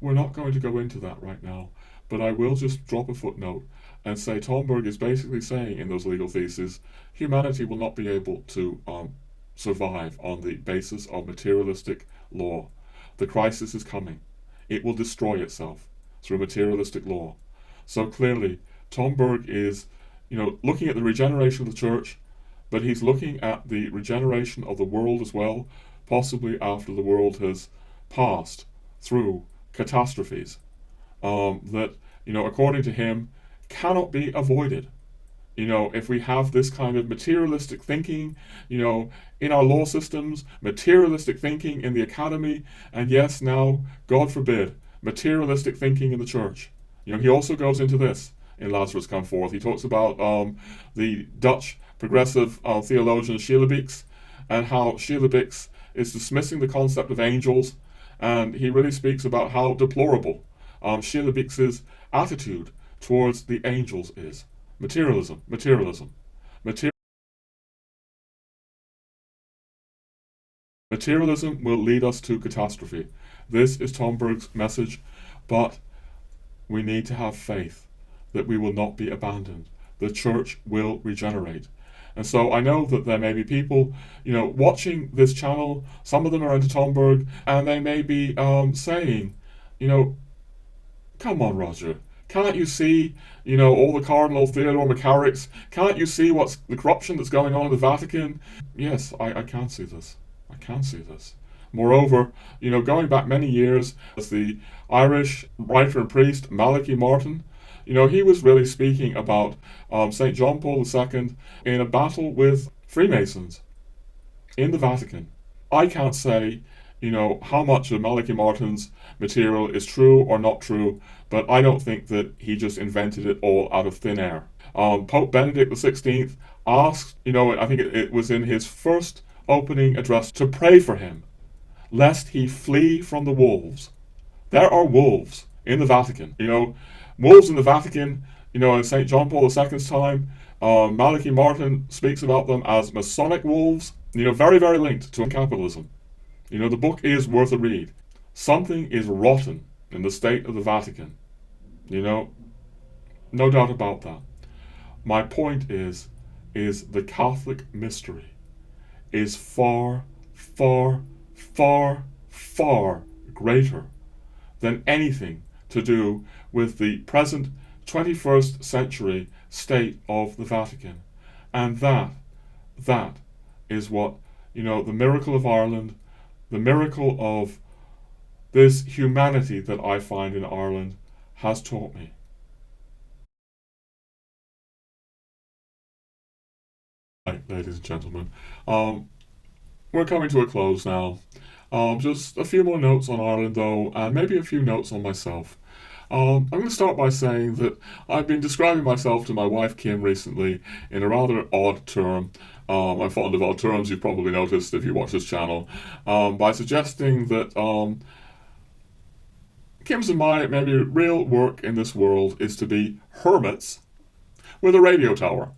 we're not going to go into that right now. But I will just drop a footnote and say Tomberg is basically saying in those legal theses, humanity will not be able to survive on the basis of materialistic law. The crisis is coming. It will destroy itself through materialistic law. So clearly, Tomberg is, looking at the regeneration of the church, but he's looking at the regeneration of the world as well, possibly after the world has passed through catastrophes that, according to him, cannot be avoided. If we have this kind of materialistic thinking, in our law systems, materialistic thinking in the academy, and yes, now, God forbid, materialistic thinking in the church. He also goes into this in Lazarus Come Forth. He talks about the Dutch progressive theologian Schillebeeckx, and how Schillebeeckx is dismissing the concept of angels, and he really speaks about how deplorable Schillebeeckx's attitude towards the angels is. Materialism. Materialism will lead us to catastrophe. This is Tomberg's message, but we need to have faith that we will not be abandoned. The church will regenerate. And so I know that there may be people, watching this channel, some of them are into Tomberg, and they may be saying, come on, Roger, can't you see, all the Cardinal Theodore McCarricks? Can't you see what's the corruption that's going on in the Vatican? Yes, I can see this. I can see this. Moreover, going back many years, as the Irish writer and priest Malachi Martin, he was really speaking about St. John Paul II in a battle with Freemasons in the Vatican. I can't say, how much of Malachi Martin's material is true or not true, but I don't think that he just invented it all out of thin air. Pope Benedict XVI asked, I think it was in his first opening address, to pray for him, lest he flee from the wolves. There are wolves in the Vatican. Wolves in the Vatican, in St. John Paul II's time, Malachi Martin speaks about them as Masonic wolves, very, very linked to capitalism. The book is worth a read. Something is rotten in the state of the Vatican. No doubt about that. My point is the Catholic mystery is far, far, far, far greater than anything to do with the present 21st century state of the Vatican. And that is what, the miracle of Ireland, the miracle of this humanity that I find in Ireland has taught me. Right, ladies and gentlemen, we're coming to a close now. Just a few more notes on Ireland though, and maybe a few notes on myself. I'm going to start by saying that I've been describing myself to my wife Kim recently in a rather odd term. I'm fond of odd terms, you've probably noticed if you watch this channel, by suggesting that Kim's and my maybe real work in this world is to be hermits with a radio tower.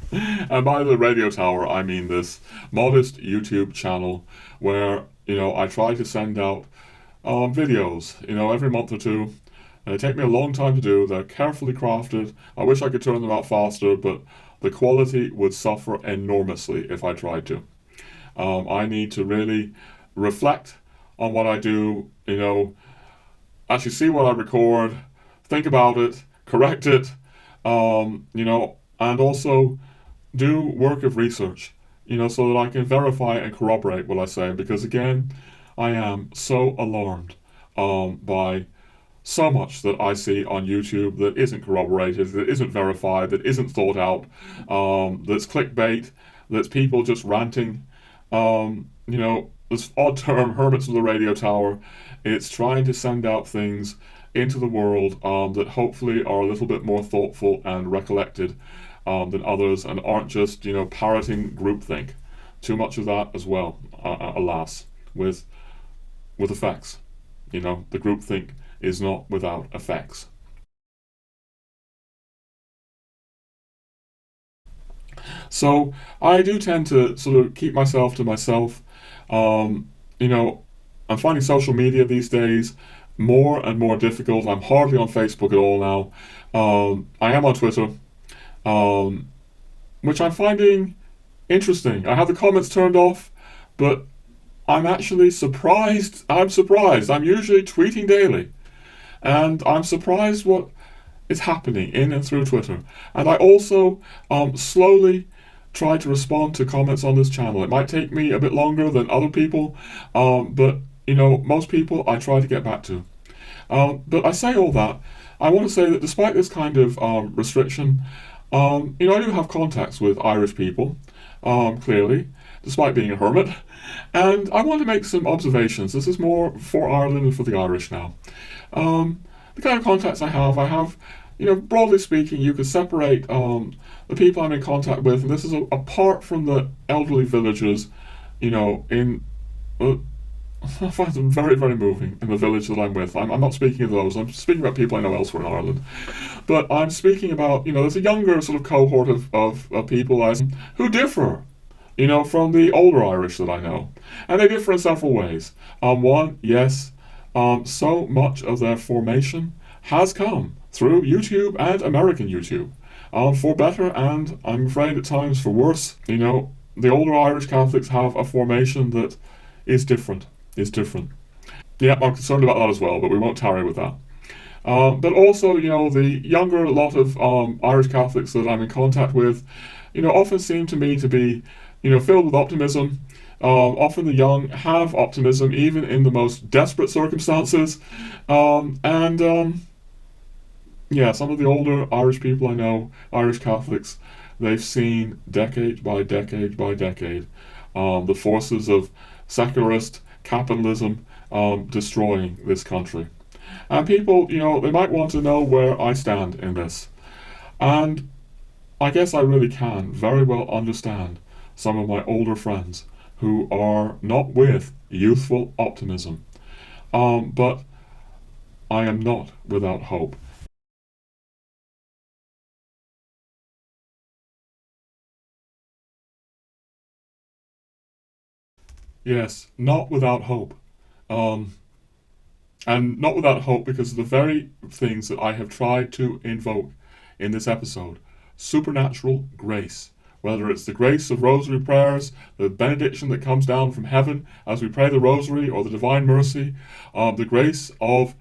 And by the radio tower, I mean this modest YouTube channel where, I try to send out videos, every month or two. And they take me a long time to do. They're carefully crafted. I wish I could turn them out faster, but the quality would suffer enormously if I tried to. I need to really reflect on what I do, actually see what I record, think about it, correct it, and also do work of research, so that I can verify and corroborate what I say, because again, I am so alarmed by so much that I see on YouTube that isn't corroborated, that isn't verified, that isn't thought out, that's clickbait, that's people just ranting. this odd term, Hermits of the Radio Tower. It's trying to send out things into the world that hopefully are a little bit more thoughtful and recollected than others, and aren't just, parroting groupthink. Too much of that as well, alas, with effects. The groupthink is not without effects. So I do tend to sort of keep myself to myself. I'm finding social media these days more and more difficult. I'm hardly on Facebook at all now. I am on Twitter, which I'm finding interesting. I have the comments turned off, but I'm actually surprised. I'm surprised. I'm usually tweeting daily, and I'm surprised what is happening in and through Twitter. And I also slowly try to respond to comments on this channel. It might take me a bit longer than other people, but most people I try to get back to. But I say all that, I want to say that despite this kind of restriction, I do have contacts with Irish people, clearly, despite being a hermit. And I want to make some observations. This is more for Ireland and for the Irish now. The kind of contacts I have, broadly speaking, you could separate the people I'm in contact with, and this is apart from the elderly villagers, I find them very, very moving in the village that I'm with. I'm not speaking of those. I'm speaking about people I know elsewhere in Ireland. But I'm speaking about, there's a younger sort of cohort of people who differ, from the older Irish that I know. And they differ in several ways. One, yes, so much of their formation has come through YouTube and American YouTube. For better and, I'm afraid, at times for worse. The older Irish Catholics have a formation that is different. Yeah, I'm concerned about that as well, but we won't tarry with that. But also, the younger lot of Irish Catholics that I'm in contact with, often seem to me to be, filled with optimism. Often the young have optimism, even in the most desperate circumstances. Yeah, some of the older Irish people I know, Irish Catholics, they've seen decade by decade by decade the forces of secularist capitalism destroying this country. And people, they might want to know where I stand in this. And I guess I really can very well understand some of my older friends who are not with youthful optimism. But I am not without hope. Yes, not without hope. And not without hope because of the very things that I have tried to invoke in this episode. Supernatural grace. Whether it's the grace of rosary prayers, the benediction that comes down from heaven as we pray the rosary, or the divine mercy, the grace of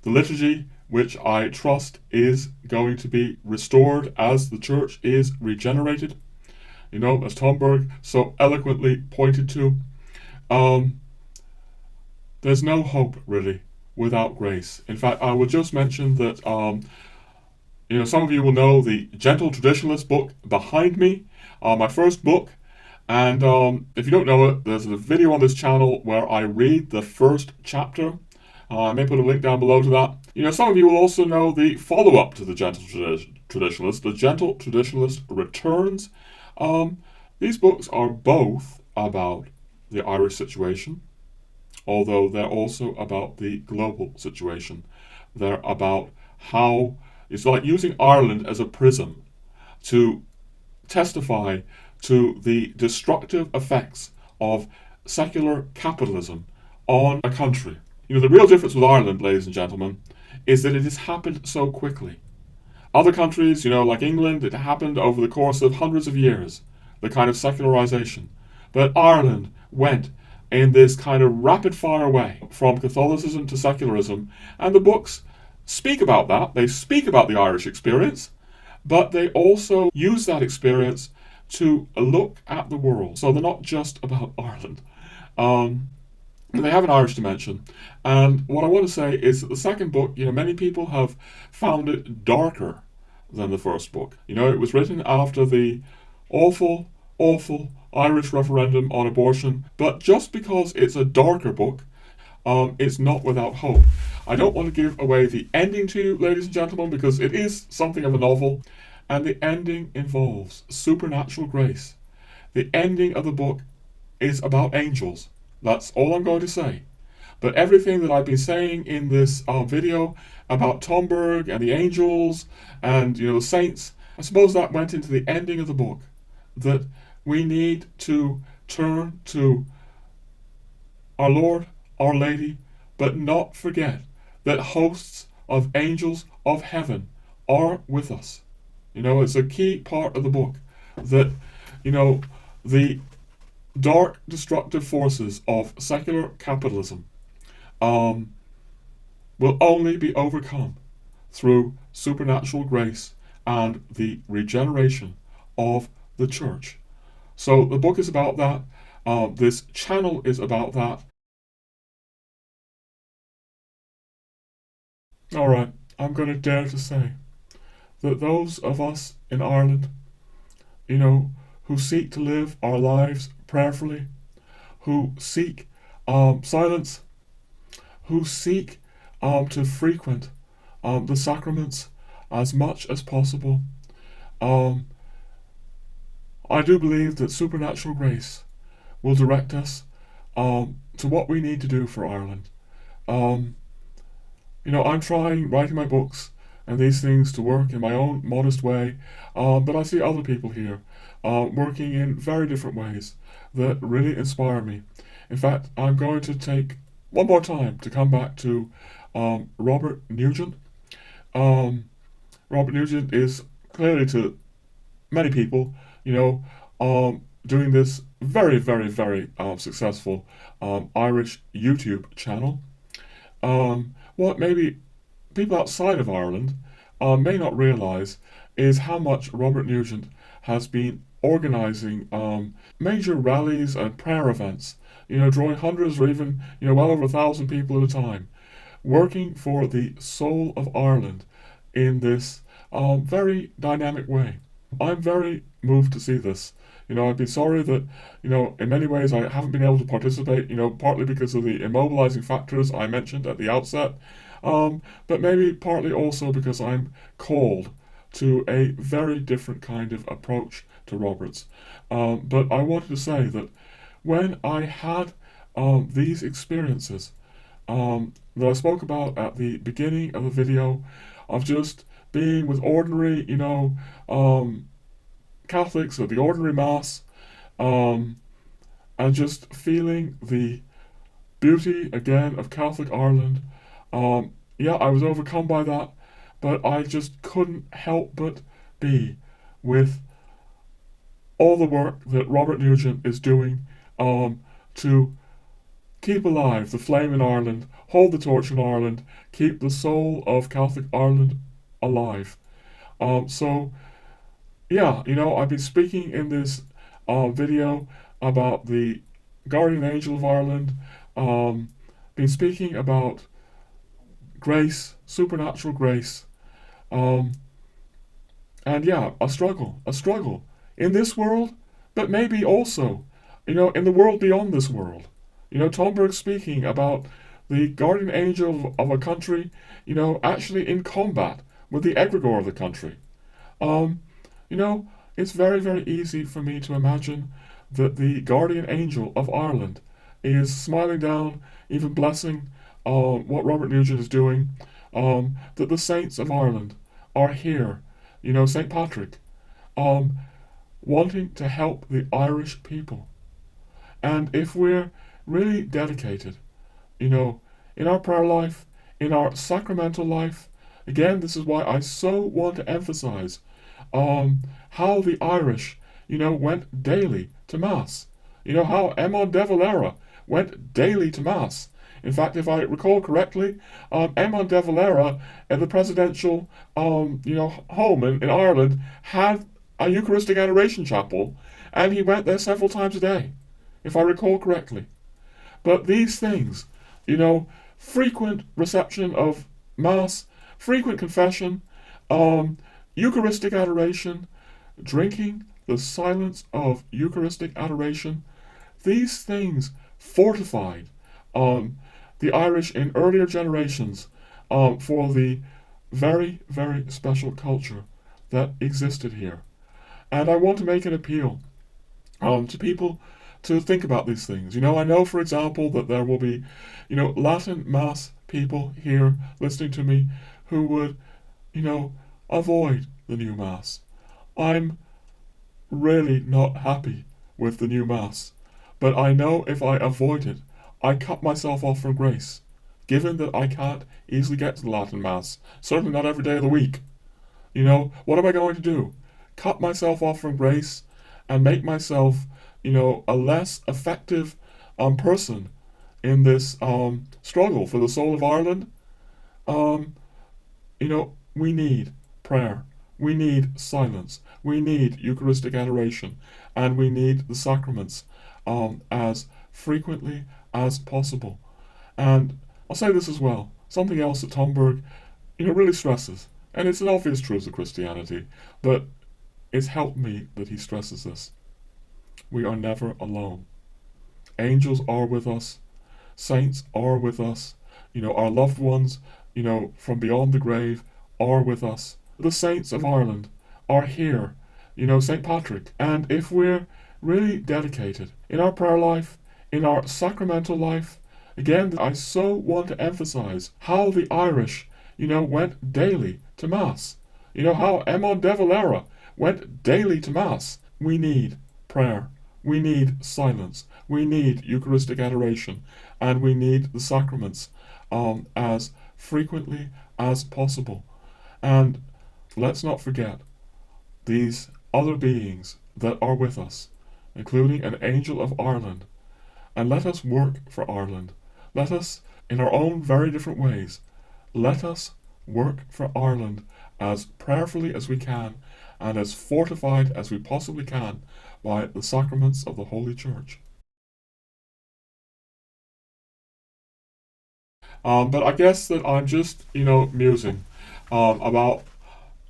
the liturgy, which I trust is going to be restored as the church is regenerated. As Tomberg so eloquently pointed to. There's no hope, really, without grace. In fact, I will just mention that, some of you will know the Gentle Traditionalist book behind me, my first book. And if you don't know it, there's a video on this channel where I read the first chapter. I may put a link down below to that. Some of you will also know the follow-up to the Gentle Traditionalist, the Gentle Traditionalist Returns. These books are both about the Irish situation, although they're also about the global situation. They're about how it's like using Ireland as a prism to testify to the destructive effects of secular capitalism on a country. The real difference with Ireland, ladies and gentlemen, is that it has happened so quickly. Other countries, like England, it happened over the course of hundreds of years, the kind of secularization. But Ireland went in this kind of rapid-fire way from Catholicism to secularism, and the books speak about that. They speak about the Irish experience, but they also use that experience to look at the world. So they're not just about Ireland. They have an Irish dimension. And what I want to say is that the second book, many people have found it darker than the first book. It was written after the awful, awful, Irish referendum on abortion, but just because it's a darker book, it's not without hope. I don't want to give away the ending to you, ladies and gentlemen, because it is something of a novel, and the ending involves supernatural grace. The ending of the book is about angels. That's all I'm going to say. But everything that I've been saying in this video about Tomberg and the angels and the saints, I suppose that went into the ending of the book. That we need to turn to our Lord, Our Lady, but not forget that hosts of angels of heaven are with us. It's a key part of the book that, the dark destructive forces of secular capitalism will only be overcome through supernatural grace and the regeneration of the church. So the book is about that. This channel is about that. Alright, I'm going to dare to say that those of us in Ireland, who seek to live our lives prayerfully, who seek silence, who seek to frequent the sacraments as much as possible, I do believe that supernatural grace will direct us to what we need to do for Ireland. I'm trying, writing my books and these things, to work in my own modest way, but I see other people here working in very different ways that really inspire me. In fact, I'm going to take one more time to come back to Robert Nugent. Robert Nugent is clearly, to many people, doing this very, very, very successful Irish YouTube channel. What maybe people outside of Ireland may not realise is how much Robert Nugent has been organising major rallies and prayer events, drawing hundreds or even, well over 1,000 people at a time, working for the soul of Ireland in this very dynamic way. I'm very moved to see this. I've been sorry that, in many ways I haven't been able to participate, partly because of the immobilizing factors I mentioned at the outset, but maybe partly also because I'm called to a very different kind of approach to Robert's. But I wanted to say that when I had these experiences that I spoke about at the beginning of the video, of just being with ordinary, Catholics at the ordinary Mass, and just feeling the beauty again of Catholic Ireland. I was overcome by that, but I just couldn't help but be with all the work that Robert Nugent is doing to keep alive the flame in Ireland, hold the torch in Ireland, keep the soul of Catholic Ireland alive. I've been speaking in this video about the guardian angel of Ireland, been speaking about grace, supernatural grace, a struggle in this world, but maybe also, in the world beyond this world. Tomberg speaking about the guardian angel of a country, actually in combat with the egregore of the country. It's very, very easy for me to imagine that the guardian angel of Ireland is smiling down, even blessing what Robert Nugent is doing, that the saints of Ireland are here, St. Patrick, wanting to help the Irish people. And if we're really dedicated, in our prayer life, in our sacramental life, again, this is why I so want to emphasize how the Irish, went daily to Mass. How Eamon de Valera went daily to Mass. In fact, if I recall correctly, Eamon de Valera at the presidential, home in Ireland had a Eucharistic Adoration Chapel, and he went there several times a day, if I recall correctly. But these things, frequent reception of Mass, frequent confession, Eucharistic adoration, drinking the silence of Eucharistic adoration, these things fortified the Irish in earlier generations for the very, very special culture that existed here. And I want to make an appeal to people to think about these things. I know, for example, that there will be, Latin Mass people here listening to me who would, avoid the new Mass. I'm really not happy with the new Mass, but I know if I avoid it, I cut myself off from grace, given that I can't easily get to the Latin Mass, certainly not every day of the week. What am I going to do? Cut myself off from grace and make myself, a less effective person in this struggle for the soul of Ireland? We need prayer. We need silence. We need Eucharistic adoration. And we need the sacraments as frequently as possible. And I'll say this as well. Something else that Tomberg, really stresses. And it's an obvious truth of Christianity, but it's helped me that he stresses this. We are never alone. Angels are with us. Saints are with us. Our loved ones, from beyond the grave are with us. The saints of Ireland are here. St. Patrick. And if we're really dedicated in our prayer life, in our sacramental life, again, I so want to emphasize how the Irish, went daily to Mass. How Emma de Valera went daily to Mass. We need prayer. We need silence. We need Eucharistic adoration. And we need the sacraments as frequently as possible. And let's not forget these other beings that are with us, including an angel of Ireland. And let us work for Ireland. Let us, in our own very different ways, let us work for Ireland as prayerfully as we can and as fortified as we possibly can by the sacraments of the Holy Church. But I guess that I'm just, musing about,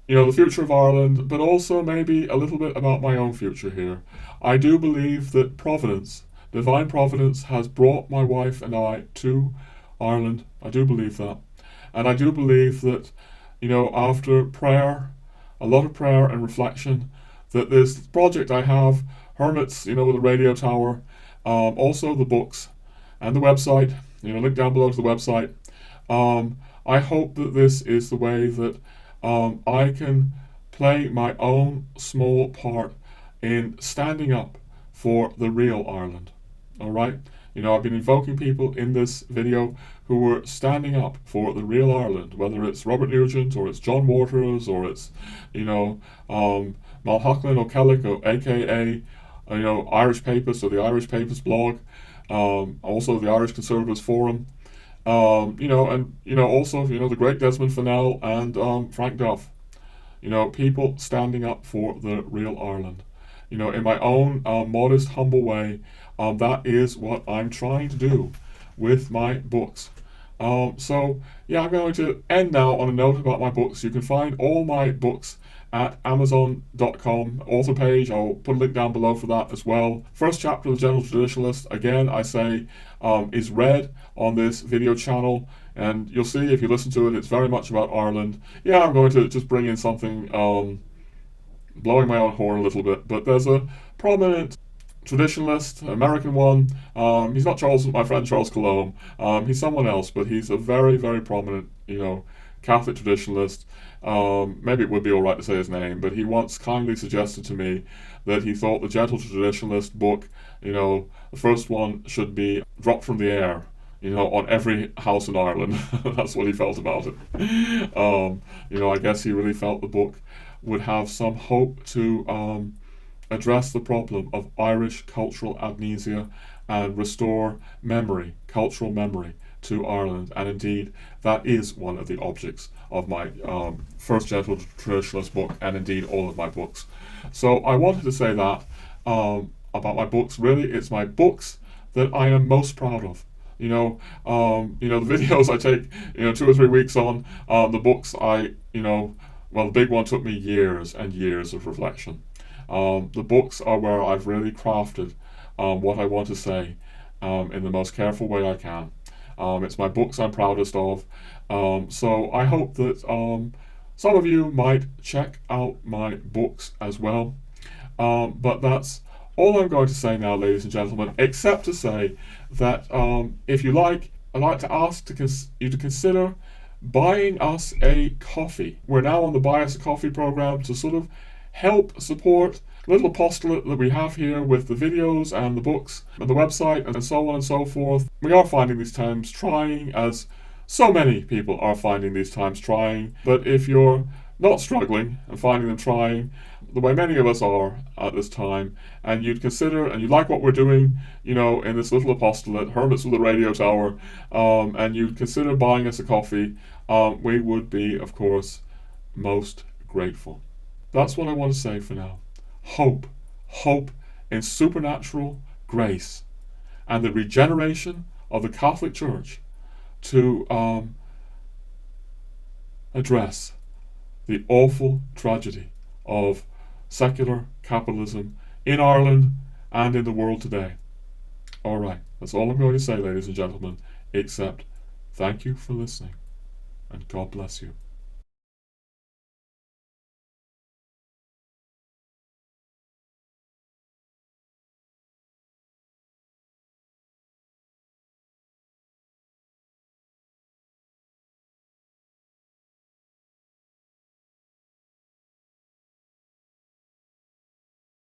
the future of Ireland, but also maybe a little bit about my own future here. I do believe that Providence, divine Providence, has brought my wife and I to Ireland. I do believe that. And I do believe that, after prayer, a lot of prayer and reflection, that this project I have, Hermits, with the radio tower, also the books and the website, link down below to the website. I hope that this is the way that I can play my own small part in standing up for the real Ireland. All right? I've been invoking people in this video who were standing up for the real Ireland, whether it's Robert Nugent or it's John Waters or it's, Malhucklin O'Kellick, or aka, Irish Papist or the Irish Papist blog, also the Irish Conservatives Forum, also, the great Desmond Fennell and Frank Duff. People standing up for the real Ireland. In my own modest, humble way, that is what I'm trying to do with my books. I'm going to end now on a note about my books. You can find all my books at Amazon.com author page. I'll put a link down below for that as well. First chapter of the Gentle Traditionalist, again, I say, is read on this video channel. And you'll see if you listen to it, it's very much about Ireland. Yeah, I'm going to just bring in something, blowing my own horn a little bit. But there's a prominent traditionalist, American one. He's not my friend Charles Colomb. He's someone else, but he's a very, very prominent, Catholic traditionalist. Maybe it would be all right to say his name, but he once kindly suggested to me that he thought the Gentle Traditionalist book, the first one should be dropped from the air, on every house in Ireland. That's what he felt about it. I guess he really felt the book would have some hope to address the problem of Irish cultural amnesia and restore memory, cultural memory, to Ireland. And indeed, that is one of the objects of my first Gentle Traditionalist book, and indeed all of my books. So I wanted to say that about my books. Really, it's my books that I am most proud of. The videos I take, 2 or 3 weeks on. The books the big one took me years and years of reflection. The books are where I've really crafted what I want to say in the most careful way I can. It's my books I'm proudest of. So I hope that some of you might check out my books as well. But that's all I'm going to say now, ladies and gentlemen, except to say that if you like, I'd like to ask you to consider buying us a coffee. We're now on the Buy Us a Coffee program to sort of help support the little apostolate that we have here with the videos and the books and the website and so on and so forth. We are finding these times trying, as so many people are finding these times trying. But if you're not struggling and finding them trying, the way many of us are at this time, and you'd consider, and you like what we're doing, you know, in this little apostolate, Hermits with a Radio Tower, and you'd consider buying us a coffee, we would be, of course, most grateful. That's what I want to say for now. Hope in supernatural grace and the regeneration of the Catholic Church to address the awful tragedy of secular capitalism in Ireland and in the world today. Alright, that's all I'm going to say, ladies and gentlemen, except thank you for listening, and God bless you.